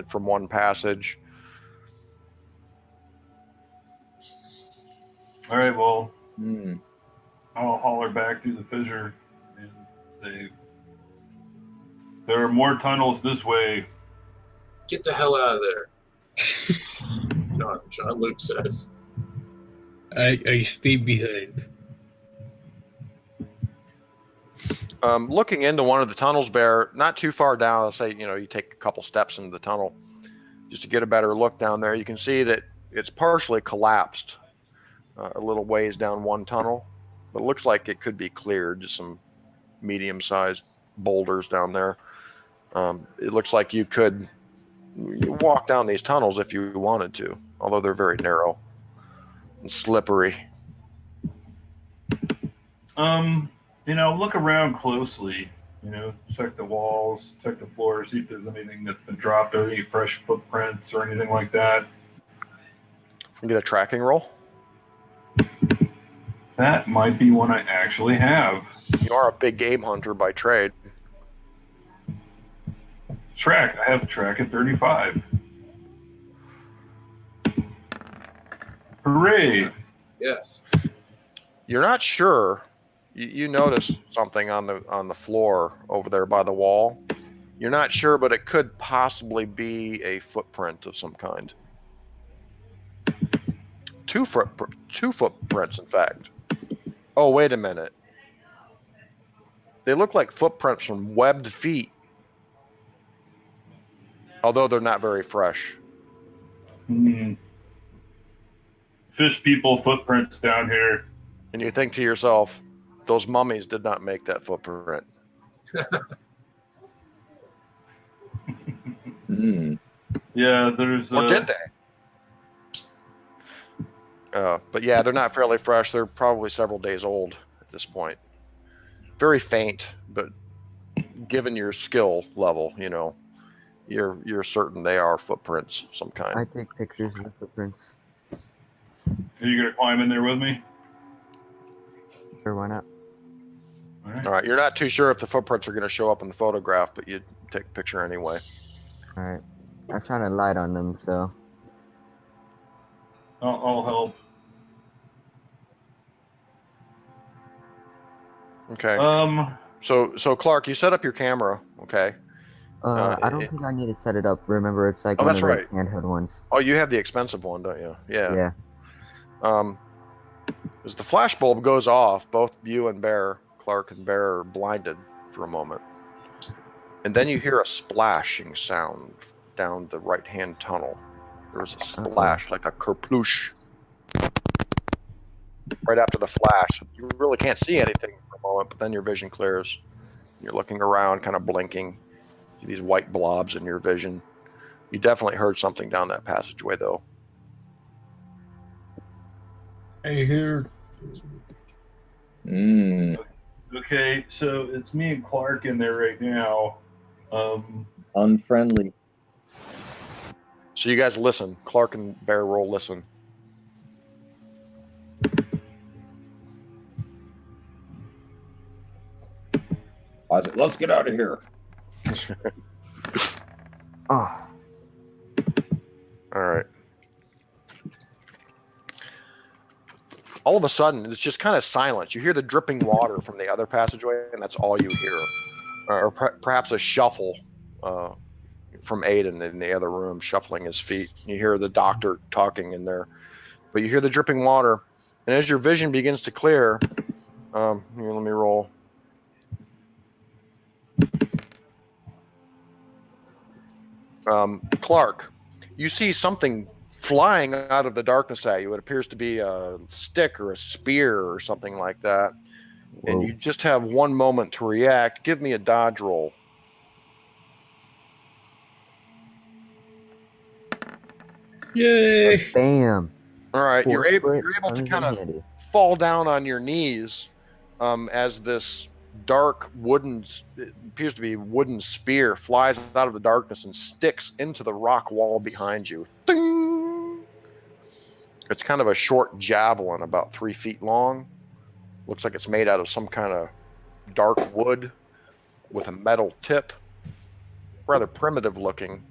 from one passage. All right, well, I'll holler back through the fissure and say, "There are more tunnels this way." Get the hell out of there. John Luke says. I stay behind. Looking into one of the tunnels, Bear, not too far down, let's say, you take a couple steps into the tunnel just to get a better look down there. You can see that it's partially collapsed a little ways down one tunnel, but it looks like it could be cleared, just some medium-sized boulders down there. It looks like you could walk down these tunnels if you wanted to, although they're very narrow and slippery. Look around closely. Check the walls, check the floor, see if there's anything that's been dropped or any fresh footprints or anything like that. Get a tracking roll. That might be one I actually have. You are a big game hunter by trade. Track. I have track at 35. Hooray! Yes. You're not sure. You notice something on the floor over there by the wall. You're not sure, but it could possibly be a footprint of some kind. Two footprints, in fact. Oh, wait a minute. They look like footprints from webbed feet, although they're not very fresh. Fish people footprints down here. And you think to yourself, those mummies did not make that footprint. Yeah, there's. Or did they? But yeah, they're not fairly fresh. They're probably several days old at this point. Very faint, but given your skill level, you're certain they are footprints of some kind. I take pictures of the footprints. Are you gonna climb in there with me? Sure, why not? All right. You're not too sure if the footprints are going to show up in the photograph, but you take a picture anyway. All right. I'm trying to light on them, so. I'll help. Okay. So Clark, you set up your camera. Okay. I don't think I need to set it up. Remember, it's like Oh, one that's of those right. handheld ones. Oh, you have the expensive one, don't you? Yeah. Yeah. As the flash bulb goes off, both you and Clark and Bear, are blinded for a moment. And then you hear a splashing sound down the right-hand tunnel. There's a splash, like a kerploosh. Right after the flash. You really can't see anything for a moment, but then your vision clears. You're looking around, kind of blinking. See these white blobs in your vision. You definitely heard something down that passageway, though. I hear. Okay, so it's me and Clark in there right now. Unfriendly. So you guys listen. Clark and Bear roll listen. I said, let's get out of here. Oh. All right. All of a sudden, it's just kind of silence. You hear the dripping water from the other passageway, and that's all you hear. Or perhaps a shuffle from Aiden in the other room, shuffling his feet. You hear the doctor talking in there. But you hear the dripping water. And as your vision begins to clear, here, let me roll. Clark, you see something flying out of the darkness at you. It appears to be a stick or a spear or something like that. Whoa. And you just have one moment to react. Give me a dodge roll. Yay! Bam. All right, you're able to kind of handy. fall down on your knees as this dark wooden, it appears to be wooden spear, flies out of the darkness and sticks into the rock wall behind you. Ding! It's kind of a short javelin, about 3 feet long. Looks like it's made out of some kind of dark wood with a metal tip. Rather primitive looking,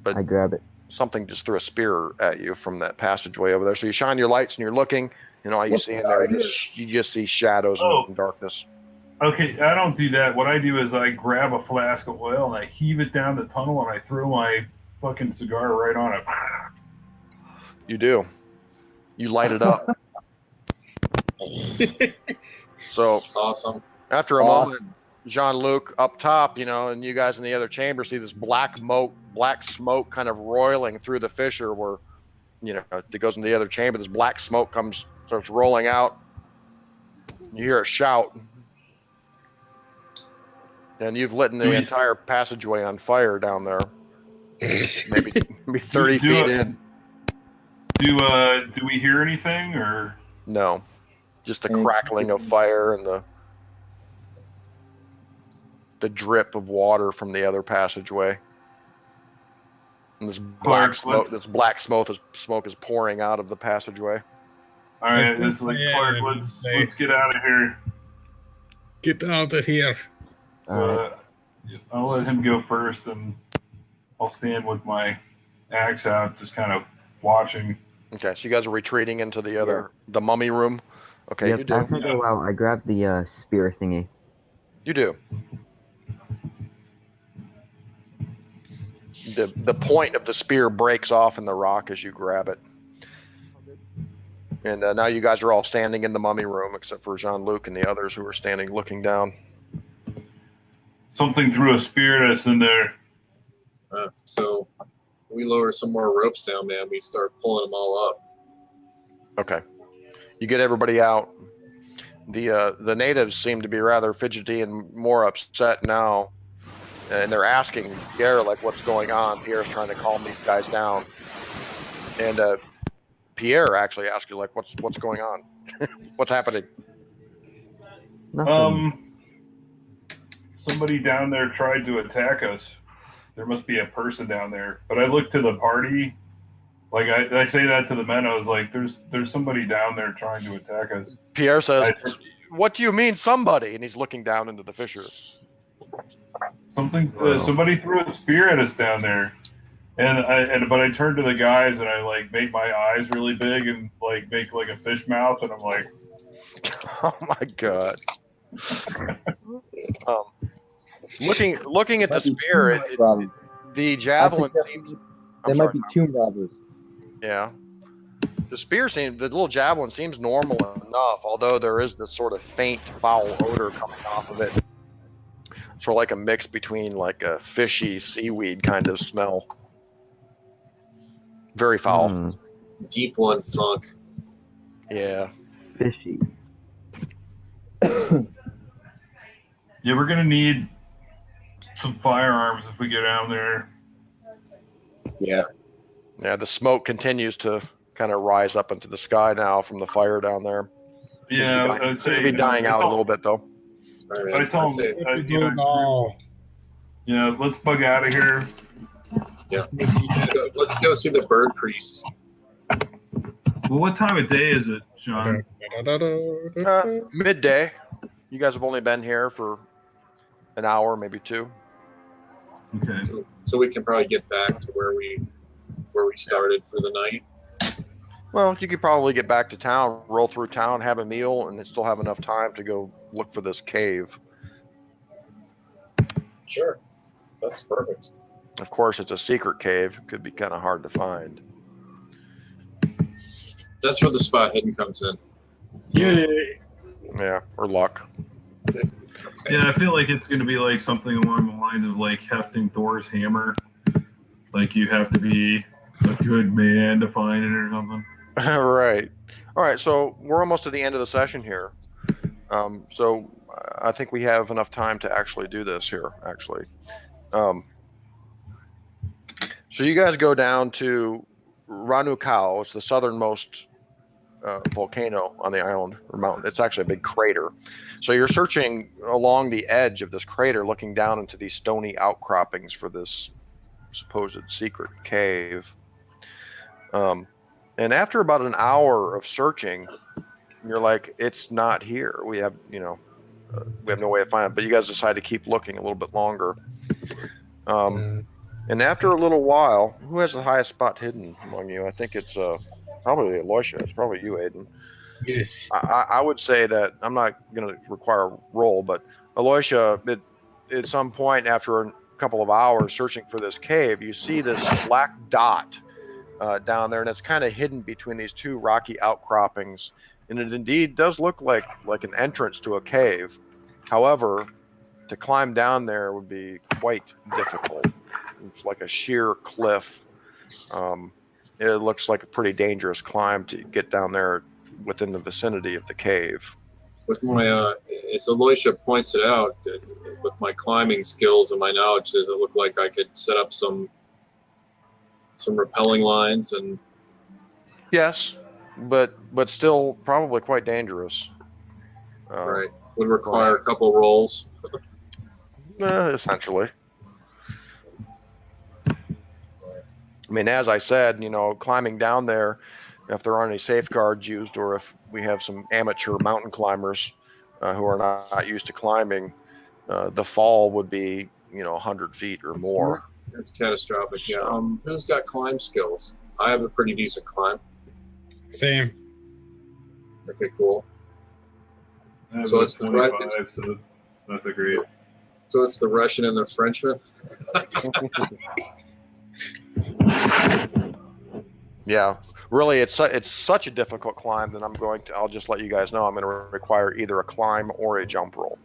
but I grab it. something just threw a spear at you from that passageway over there. So you shine your lights and you're looking, and all you see in there, you just see shadows and darkness. Okay, I don't do that. What I do is I grab a flask of oil and I heave it down the tunnel and I throw my fucking cigar right on it. You do. You light it up. So Awesome. after a moment, Jean-Luc up top, and you guys in the other chamber see this black smoke kind of roiling through the fissure where, it goes into the other chamber. This black smoke starts rolling out. You hear a shout. And you've lit the entire passageway on fire down there. maybe 30 feet in. Do we hear anything or no? Just the crackling of fire and the drip of water from the other passageway. And this black smoke is pouring out of the passageway. All right, this is like Clark. Let's get out of here. Get out of here. I'll let him go first, and I'll stand with my axe out, just kind of watching. Okay, so you guys are retreating into the mummy room. Okay, yep, you do. As I go out, I grab the spear thingy. You do. The point of the spear breaks off in the rock as you grab it. And now you guys are all standing in the mummy room, except for Jean-Luc and the others who are standing looking down. Something threw a spear at us in there. So we lower some more ropes down, man. We start pulling them all up. Okay. You get everybody out. The natives seem to be rather fidgety and more upset now. And they're asking Pierre, what's going on? Pierre's trying to calm these guys down. And Pierre actually asks you, what's going on? What's happening? Nothing. Somebody down there tried to attack us. There must be a person down there. But I look to the party. I say that to the men. I was like, there's somebody down there trying to attack us. Pierre says, What do you mean, somebody? And he's looking down into the fissure. Somebody threw a spear at us down there, but I turned to the guys and I like make my eyes really big and like make like a fish mouth, and I'm like, oh my god. Looking at the spear, the javelin. They might be tomb robbers. Yeah. The little javelin seems normal enough, although there is this sort of faint foul odor coming off of it. Sort of like a mix between like a fishy seaweed kind of smell. Very foul. Deep one funk. Yeah. Fishy. yeah, we're gonna need some firearms if we get down there. Yes. Yeah, the smoke continues to kind of rise up into the sky now from the fire down there. Yeah, seems to be dying out a little bit though. I told him, let's bug out of here. Yeah, let's go see the bird priest. Well, what time of day is it, Sean? Midday. You guys have only been here for an hour, maybe two. Okay. So we can probably get back to where we started for the night. Well, you could probably get back to town, roll through town, have a meal, and still have enough time to go look for this cave. Sure. That's perfect. Of course, it's a secret cave. It could be kind of hard to find. That's where the spot hidden comes in. Yeah, or luck. Okay. Yeah, I feel like it's going to be like something along the lines of like hefting Thor's hammer. Like you have to be a good man to find it or something. Right. All right. So we're almost at the end of the session here. So I think we have enough time to actually do this here, actually. So you guys go down to Ranukau. It's the southernmost volcano on the island or mountain. It's actually a big crater. So you're searching along the edge of this crater, looking down into these stony outcroppings for this supposed secret cave. And after about an hour of searching, you're like, it's not here. We have no way of finding it. But you guys decide to keep looking a little bit longer. And after a little while, who has the highest spot hidden among you? I think it's probably Aloysia. It's probably you, Aiden. Yes. I would say that I'm not going to require a roll, but Aloysia, at some point after a couple of hours searching for this cave, you see this black dot down there, and it's kind of hidden between these two rocky outcroppings, and it indeed does look like an entrance to a cave. However, to climb down there would be quite difficult. It's like a sheer cliff. It looks like a pretty dangerous climb to get down there within the vicinity of the cave. With my, as Aloysia points it out, with my climbing skills and my knowledge, does it look like I could set up some rappelling lines? And yes, but still probably quite dangerous. Right, would require a couple rolls. Essentially. I mean, as I said, climbing down there, if there aren't any safeguards used, or if we have some amateur mountain climbers who are not used to climbing, the fall would be 100 feet or more. It's catastrophic. Yeah. Who's got climb skills? I have a pretty decent climb. Same. Okay, cool. So it's the so not the great. So it's the Russian and the Frenchman. Yeah, really, it's such a difficult climb that I'll just let you guys know I'm going to require either a climb or a jump roll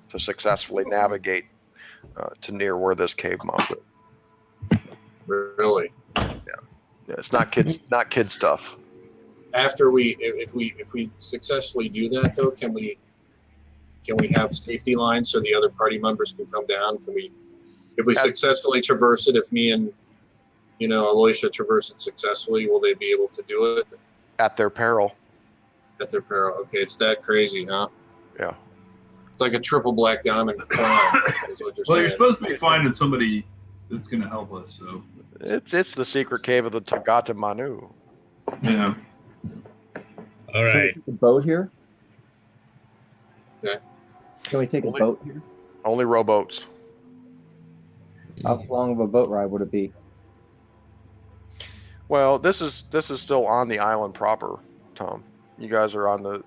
to successfully navigate to near where this cave mouth is. Really? Yeah, it's not kid stuff. After if we successfully do that, though, can we have safety lines so the other party members can come down? If we successfully traverse it, if me and Aloysia traverse it successfully, will they be able to do it? At their peril. At their peril. Okay, it's that crazy, huh? Yeah. It's like a triple black diamond climb. Is what you're saying. You're supposed to be finding somebody that's going to help us. So it's the secret cave of the Tangata-Manu. Yeah. All right. The boat here? Can we take a Only- boat here? Only rowboats. How long of a boat ride would it be? Well, this is still on the island proper, Tom. You guys are on the.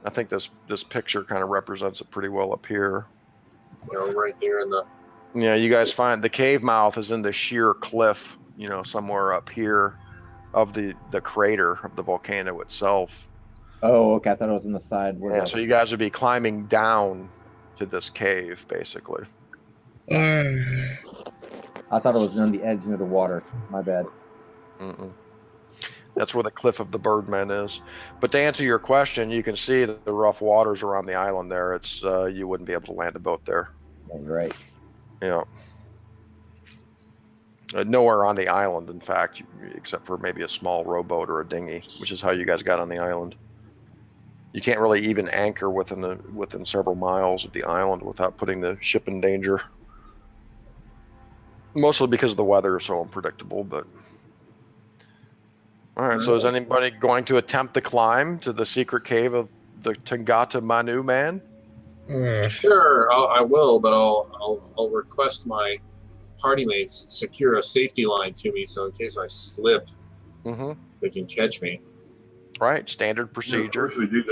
I think this picture kind of represents it pretty well up here. You know, right there in the. Yeah, you guys find the cave mouth is in the sheer cliff, somewhere up here of the crater of the volcano itself. Oh, okay. I thought it was on the side where Yeah, so you guys would be climbing down to this cave, basically. I thought it was on the edge near the water. My bad. Mm-mm. That's where the cliff of the Birdmen is. But to answer your question, you can see that the rough waters around the island there. It's you wouldn't be able to land a boat there. Yeah, you're right. Yeah. Nowhere on the island, in fact, except for maybe a small rowboat or a dinghy, which is how you guys got on the island. You can't really even anchor within several miles of the island without putting the ship in danger. Mostly because the weather is so unpredictable, but. All right, so is anybody going to attempt to climb to the secret cave of the Tangata-Manu man? Sure, I will, but I'll request my party mates secure a safety line to me, so in case I slip, they can catch me. Right, standard procedure. Of course we do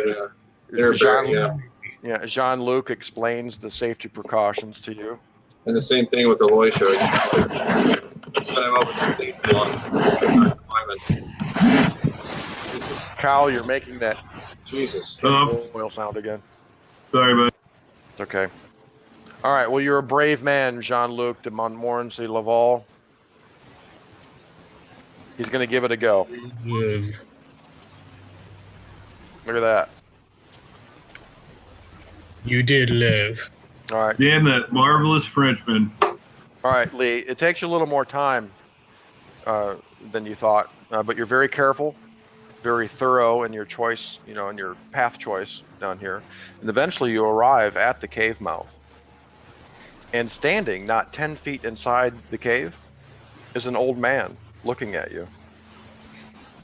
that. Yeah. Jean-Luc explains the safety precautions to you. And the same thing with Aloysia. Set him up with the safety line. Jesus. Kyle, you're making that Jesus. oil sound again. Sorry, bud. It's okay. All right, well, you're a brave man, Jean-Luc de Montmorency Laval. He's going to give it a go. Live. Look at that. You did live. All right. Damn that marvelous Frenchman. All right, Lee, it takes you a little more time than you thought, but you're very careful, very thorough in your choice, in your path choice down here. And eventually you arrive at the cave mouth. And standing not 10 feet inside the cave is an old man looking at you.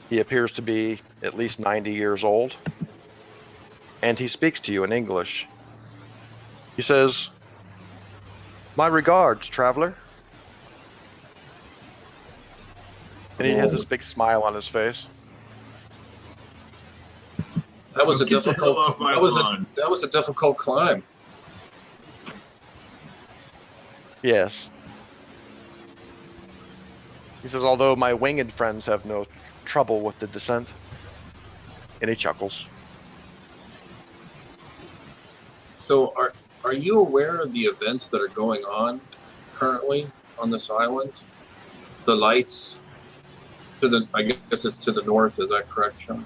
He appears to be at least 90 years old. And he speaks to you in English. He says, "My regards, traveler." And he has this big smile on his face. That was a Get the hell difficult. off my That was lawn. a difficult climb. Yes. He says, "Although my winged friends have no trouble with the descent." And he chuckles. So are you aware of the events that are going on currently on this island? The lights I guess it's to the north, is that correct, Sean?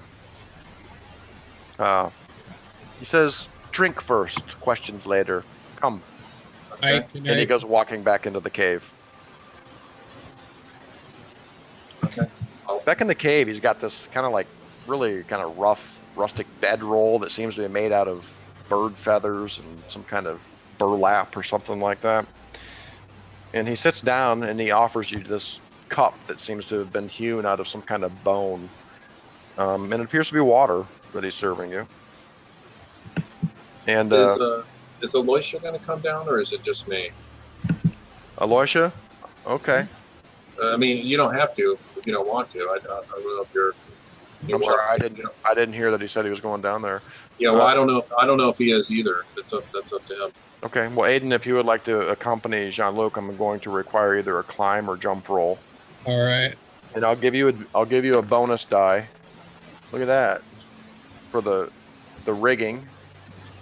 He says, "Drink first, questions later. Come." Okay. And he goes walking back into the cave. Okay. Back in the cave, he's got this kind of like really kind of rough, rustic bedroll that seems to be made out of bird feathers and some kind of burlap or something like that. And he sits down and he offers you this cup that seems to have been hewn out of some kind of bone. And it appears to be water that he's serving you. And Is Aloysia going to come down, or is it just me? Aloysia? Okay. I mean, you don't have to if you don't want to. I don't know if you're. I'm sorry, I didn't hear that he said he was going down there. Yeah, well, I don't know if he is either. That's up to him. Okay. Well, Aiden, if you would like to accompany Jean-Luc, I'm going to require either a climb or jump roll. All right. And I'll give you a bonus die. Look at that. For the rigging.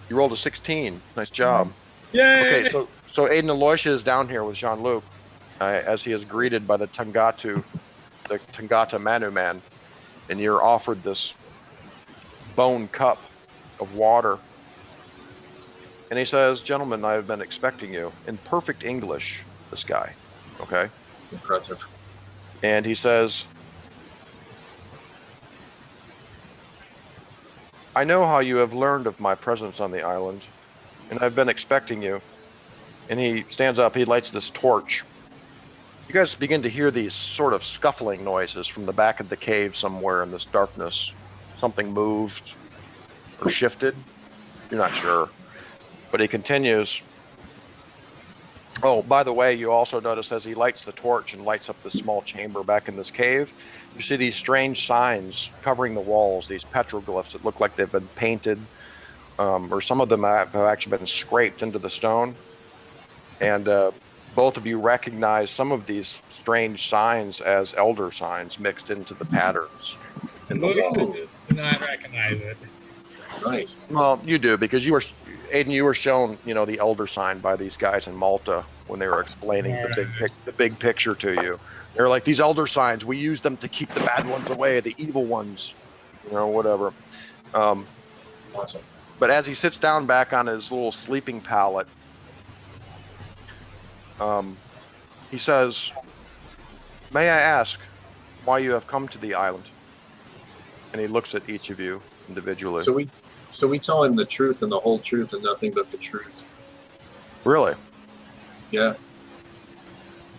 You rolled a 16. Nice job. Yay! Okay, so Aiden Aloysia is down here with Jean-Luc as he is greeted by the Tangata-Manu man. And you're offered this bone cup of water. And he says, "Gentlemen, I have been expecting you." In perfect English, this guy. Okay? Impressive. And he says, "I know how you have learned of my presence on the island, and I've been expecting you." And he stands up, he lights this torch. You guys begin to hear these sort of scuffling noises from the back of the cave somewhere in this darkness. Something moved or shifted. You're not sure. But he continues. Oh, by the way, you also notice as he lights the torch and lights up this small chamber back in this cave, you see these strange signs covering the walls, these petroglyphs that look like they've been painted, or some of them have actually been scraped into the stone. And both of you recognize some of these strange signs as elder signs mixed into the patterns. In the wall. Do not recognize it. Nice. Well, you do, because Aiden, you were shown, the elder sign by these guys in Malta when they were explaining the big picture to you. They're like, these elder signs, we use them to keep the bad ones away, the evil ones, whatever. Awesome. But as he sits down back on his little sleeping pallet, he says, "May I ask why you have come to the island?" And he looks at each of you individually. So we tell him the truth and the whole truth and nothing but the truth. Really? Yeah.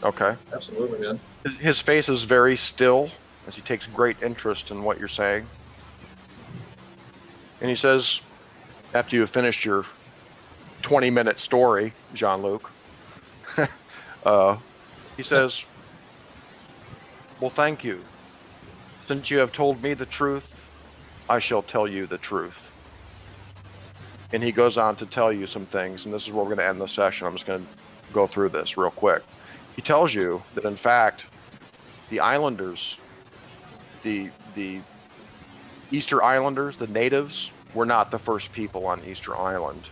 Okay. Absolutely, man. His face is very still as he takes great interest in what you're saying. And he says, after you have finished your 20-minute story, Jean-Luc, he says, "Well, thank you. Since you have told me the truth, I shall tell you the truth." And he goes on to tell you some things, and this is where we're going to end the session. I'm just going to go through this real quick. He tells you that, in fact, the islanders, the Easter Islanders, the natives, were not the first people on Easter Island.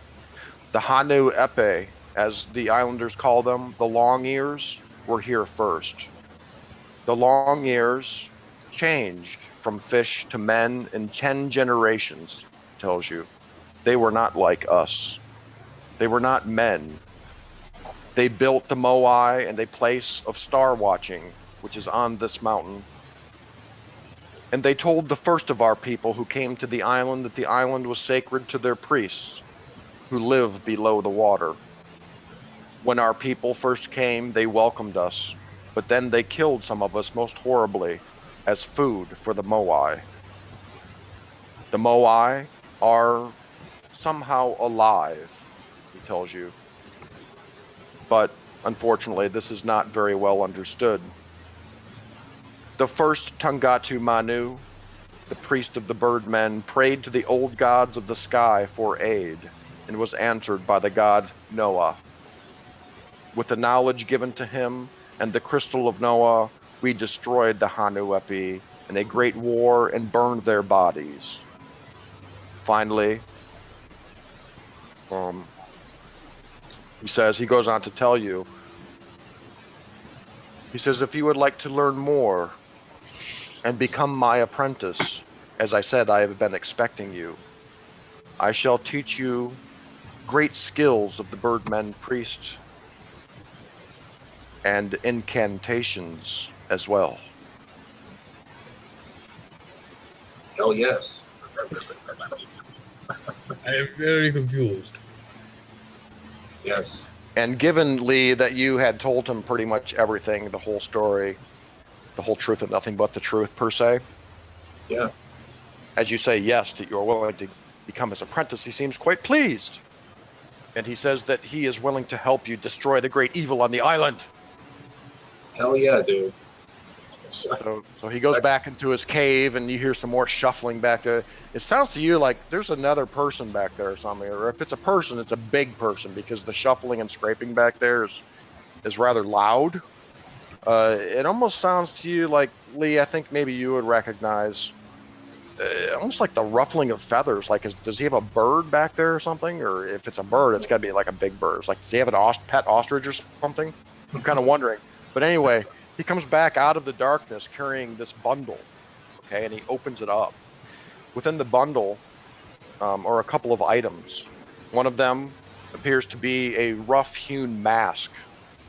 The Hanu Epe, as the islanders call them, the long ears, were here first. The long ears changed from fish to men in 10 generations, tells you. They were not like us. They were not men. They built the Moai and a place of star watching, which is on this mountain. And they told the first of our people who came to the island that the island was sacred to their priests, who live below the water. When our people first came, they welcomed us, but then they killed some of us most horribly as food for the Moai. The Moai are somehow alive, he tells you. But unfortunately, this is not very well understood. The first Tangata-Manu, the priest of the birdmen, prayed to the old gods of the sky for aid and was answered by the god Noah. With the knowledge given to him and the crystal of Noah, we destroyed the Hanu Epi in a great war and burned their bodies. Finally, he goes on to tell you, he says, if you would like to learn more and become my apprentice, as I said, I have been expecting you, I shall teach you great skills of the birdmen priests and incantations as well. Hell yes. I am very confused. Yes. And given, Lee, that you had told him pretty much everything, the whole story, the whole truth and nothing but the truth, per se. Yeah. As you say, yes, that you're willing to become his apprentice, he seems quite pleased. And he says that he is willing to help you destroy the great evil on the island. Hell yeah, dude. So he goes back into his cave, and you hear some more shuffling back there. It sounds to you like there's another person back there or something, or if it's a person, it's a big person, because the shuffling and scraping back there is rather loud. It almost sounds to you like, Lee, I think maybe you would recognize almost like the ruffling of feathers. Like, does he have a bird back there or something? Or if it's a bird, it's got to be like a big bird. It's like, does he have an pet ostrich or something? I'm kind of wondering. But anyway, he comes back out of the darkness carrying this bundle, okay, and he opens it up. Within the bundle are a couple of items. One of them appears to be a rough-hewn mask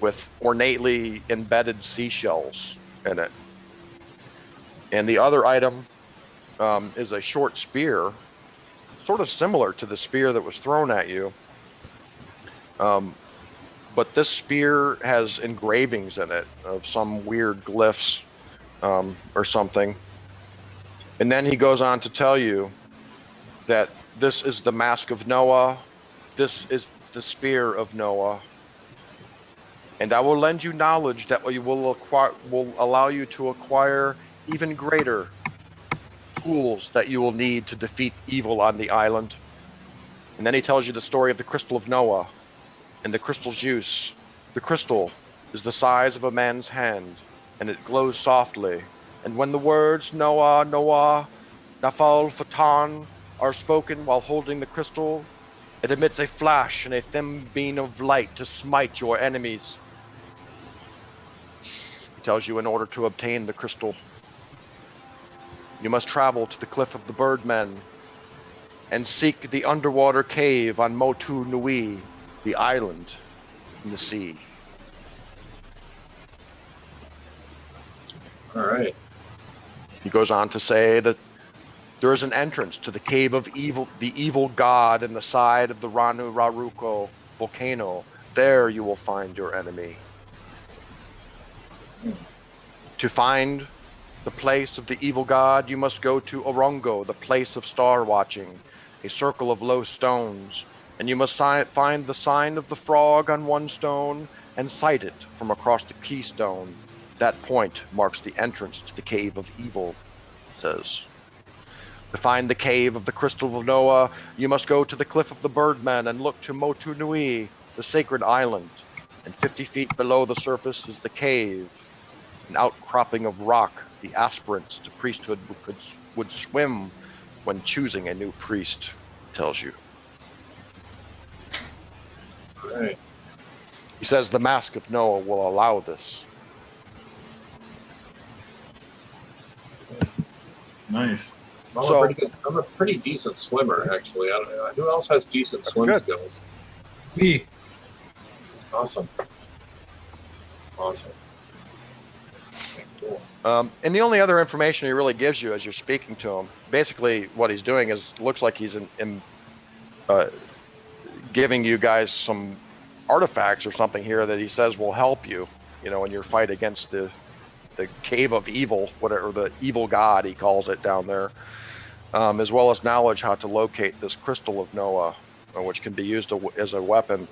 with ornately embedded seashells in it. And the other item is a short spear, sort of similar to the spear that was thrown at you. But this spear has engravings in it of some weird glyphs or something. And then he goes on to tell you that this is the mask of Noah. This is the spear of Noah, and I will lend you knowledge that will allow you to acquire even greater tools that you will need to defeat evil on the island. And then he tells you the story of the crystal of Noah and the crystal's use. The crystal is the size of a man's hand, and it glows softly. And when the words Noah, Noah, Nafal Fatan are spoken while holding the crystal, it emits a flash and a thin beam of light to smite your enemies. He tells you in order to obtain the crystal, you must travel to the cliff of the Birdmen and seek the underwater cave on Motu Nui, the island in the sea. All right. He goes on to say that there is an entrance to the cave of evil, the evil god in the side of the Ranu Raruko volcano. There you will find your enemy. To find the place of the evil god, you must go to Orongo, the place of star watching, a circle of low stones, and you must find the sign of the frog on one stone and sight it from across the keystone. That point marks the entrance to the cave of evil, it says. To find the cave of the crystal of Noah, you must go to the cliff of the Birdmen and look to Motu Nui, the sacred island, and 50 feet below the surface is the cave, an outcropping of rock the aspirants to priesthood would swim when choosing a new priest, tells you. Right. He says the Mask of Noah will allow this. Nice. I'm a pretty decent swimmer, actually. I don't know. Who else has decent swim good. skills? Me. Awesome. Awesome. Cool. And the only other information he really gives you as you're speaking to him, basically what he's doing is, looks like he's giving you guys some artifacts or something here that he says will help you, in your fight against the cave of evil, whatever, the evil god he calls it down there, as well as knowledge how to locate this crystal of Noah, which can be used as a weapon.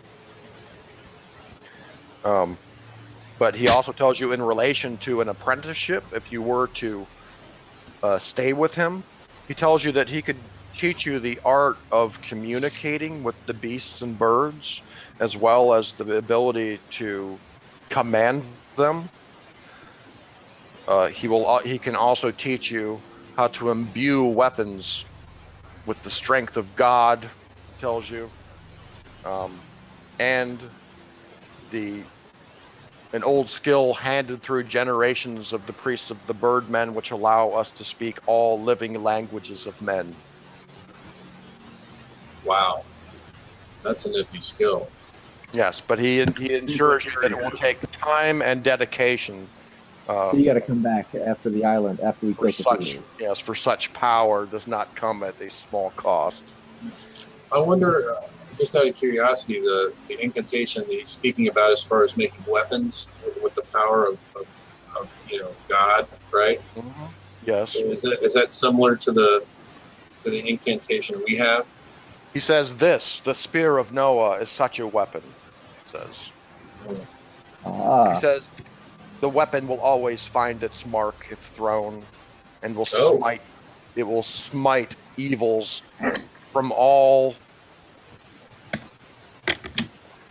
But he also tells you in relation to an apprenticeship, if you were to stay with him, he tells you that he could teach you the art of communicating with the beasts and birds, as well as the ability to command them. He can also teach you how to imbue weapons with the strength of God, tells you, and an old skill handed through generations of the priests of the Birdmen, which allow us to speak all living languages of men. Wow. That's a nifty skill. Yes, but he ensures you that it will take time and dedication. So you got to come back after the island, after we take it. Yes, for such power does not come at a small cost. I wonder, just out of curiosity, the incantation that he's speaking about as far as making weapons with the power of God, right? Mm-hmm. Yes. Is that similar to the incantation we have? He says the spear of Noah is such a weapon, he says. He says the weapon will always find its mark if thrown, and will smite evils from all.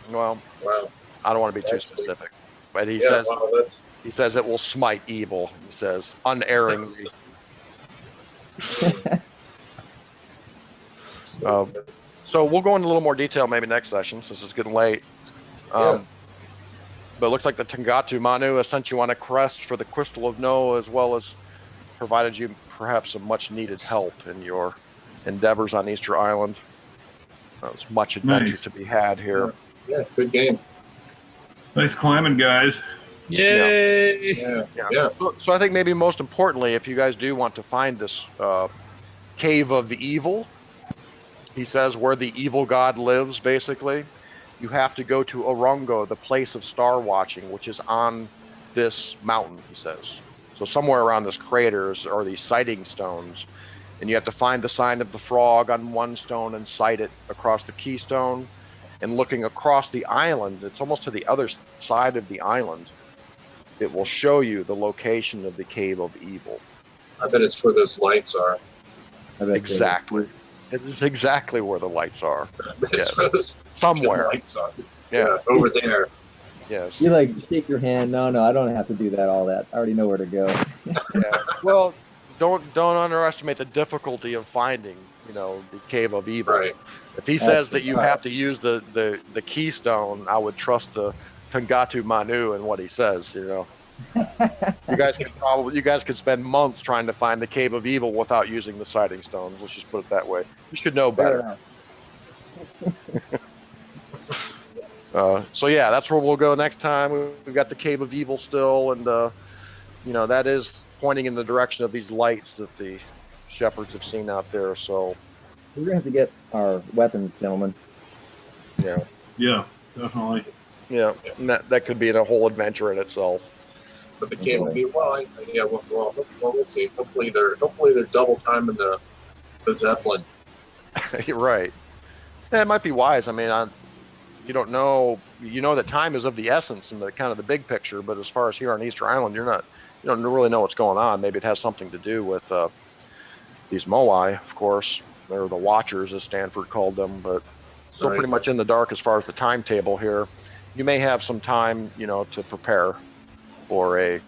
Well, wow. I don't want to be too specific, but he says it will smite evil. He says unerringly. So we'll go into a little more detail maybe next session, since it's getting late. But it looks like the Tangata-Manu has sent you on a quest for the Crystal of Noah, as well as provided you perhaps some much-needed help in your endeavors on Easter Island. There's much adventure to be had here. Yeah, good game. Nice climbing, guys. Yay! Yeah. So I think maybe most importantly, if you guys do want to find this cave of the evil, he says where the evil god lives, basically, you have to go to Orongo, the place of star watching, which is on this mountain, he says. So somewhere around this crater are these sighting stones, and you have to find the sign of the frog on one stone and sight it across the keystone. and looking across the island, it's almost to the other side of the island. It will show you the location of the Cave of Evil. I bet it's where those lights are. I bet Exactly. It is exactly where the lights are. I bet it's Yes. where those Somewhere. lights are. Yeah. Over there. Yes. You like shake your hand. No, I don't have to do that. All that. I already know where to go. Yeah. Well, don't underestimate the difficulty of finding, the Cave of Evil. Right. If he says that you have to use the keystone, I would trust the Tangata-Manu and what he says. You guys could spend months trying to find the Cave of Evil without using the sighting stones. Let's just put it that way. You should know Fair better. enough. So yeah, that's where we'll go next time. We've got the Cave of Evil still, and that is pointing in the direction of these lights that the shepherds have seen out there. So We're gonna have to get our weapons, gentlemen. yeah, Yeah, definitely. yeah, and that could be the whole adventure in itself. But the Cave of Evil, we'll see. Hopefully they're double timing the Zeppelin. You're right. Yeah, it might be wise. I mean, you don't know. You know that time is of the essence in the kind of the big picture, but as far as here on Easter Island, you don't really know what's going on. Maybe it has something to do with these Moai, of course. They're the Watchers, as Stanford called them, but still pretty much in the dark as far as the timetable here. You may have some time, to prepare for a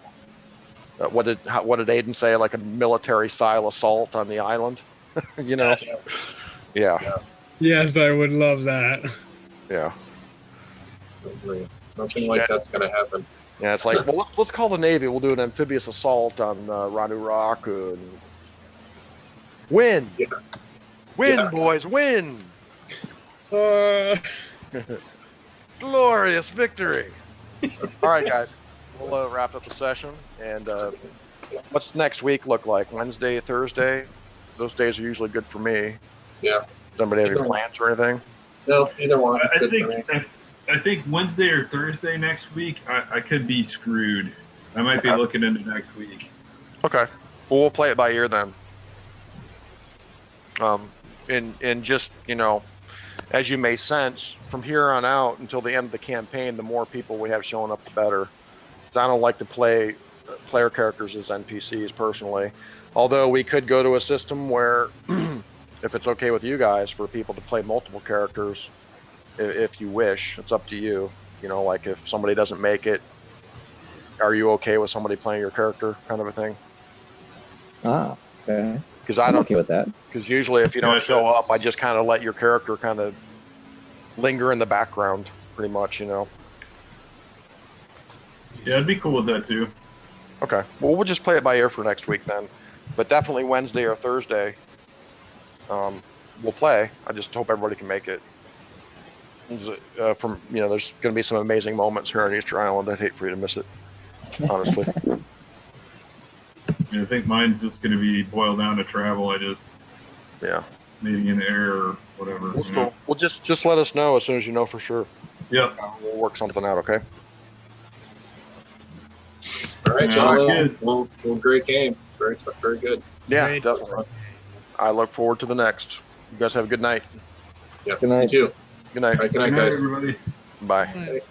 what did Aiden say? Like a military style assault on the island, Yeah. Yes, I would love that. Yeah. Something like that's going to happen. Yeah, it's like, well, let's call the Navy. We'll do an amphibious assault on Ranu Rock and win. Yeah. Win, Yeah. boys, win. Glorious victory. All right, guys. We'll wrap up the session. And what's next week look like? Wednesday, Thursday? Those days are usually good for me. Yeah. Somebody have any plans or anything? No, either one. I think Wednesday or Thursday next week, I could be screwed. I might be looking into next week. Okay. Well, we'll play it by ear then. And just, as you may sense, from here on out until the end of the campaign, the more people we have showing up, the better. I don't like to play player characters as NPCs personally. Although we could go to a system where, if it's okay with you guys, for people to play multiple characters, if you wish, it's up to you. Like if somebody doesn't make it, are you okay with somebody playing your character, kind of a thing? Ah, okay. Because I'm okay with that. Because usually, if you don't show up, I just kind of let your character kind of linger in the background, pretty much. Yeah, I'd be cool with that too. Okay. Well, we'll just play it by ear for next week then. But definitely Wednesday or Thursday, we'll play. I just hope everybody can make it. There's going to be some amazing moments here on Easter Island. I'd hate for you to miss it, honestly. I think mine's just going to be boiled down to travel. Yeah. Maybe in the air or whatever. Well, just let us know as soon as you know for sure. Yep. We'll work something out, okay? All right, John. Well, great game. Very, very good. Yeah, Great. definitely. I look forward to the next. You guys have a good night. Yeah, Good night. You too. Good night. All right, good night, Good night, guys. everybody. Bye. Right.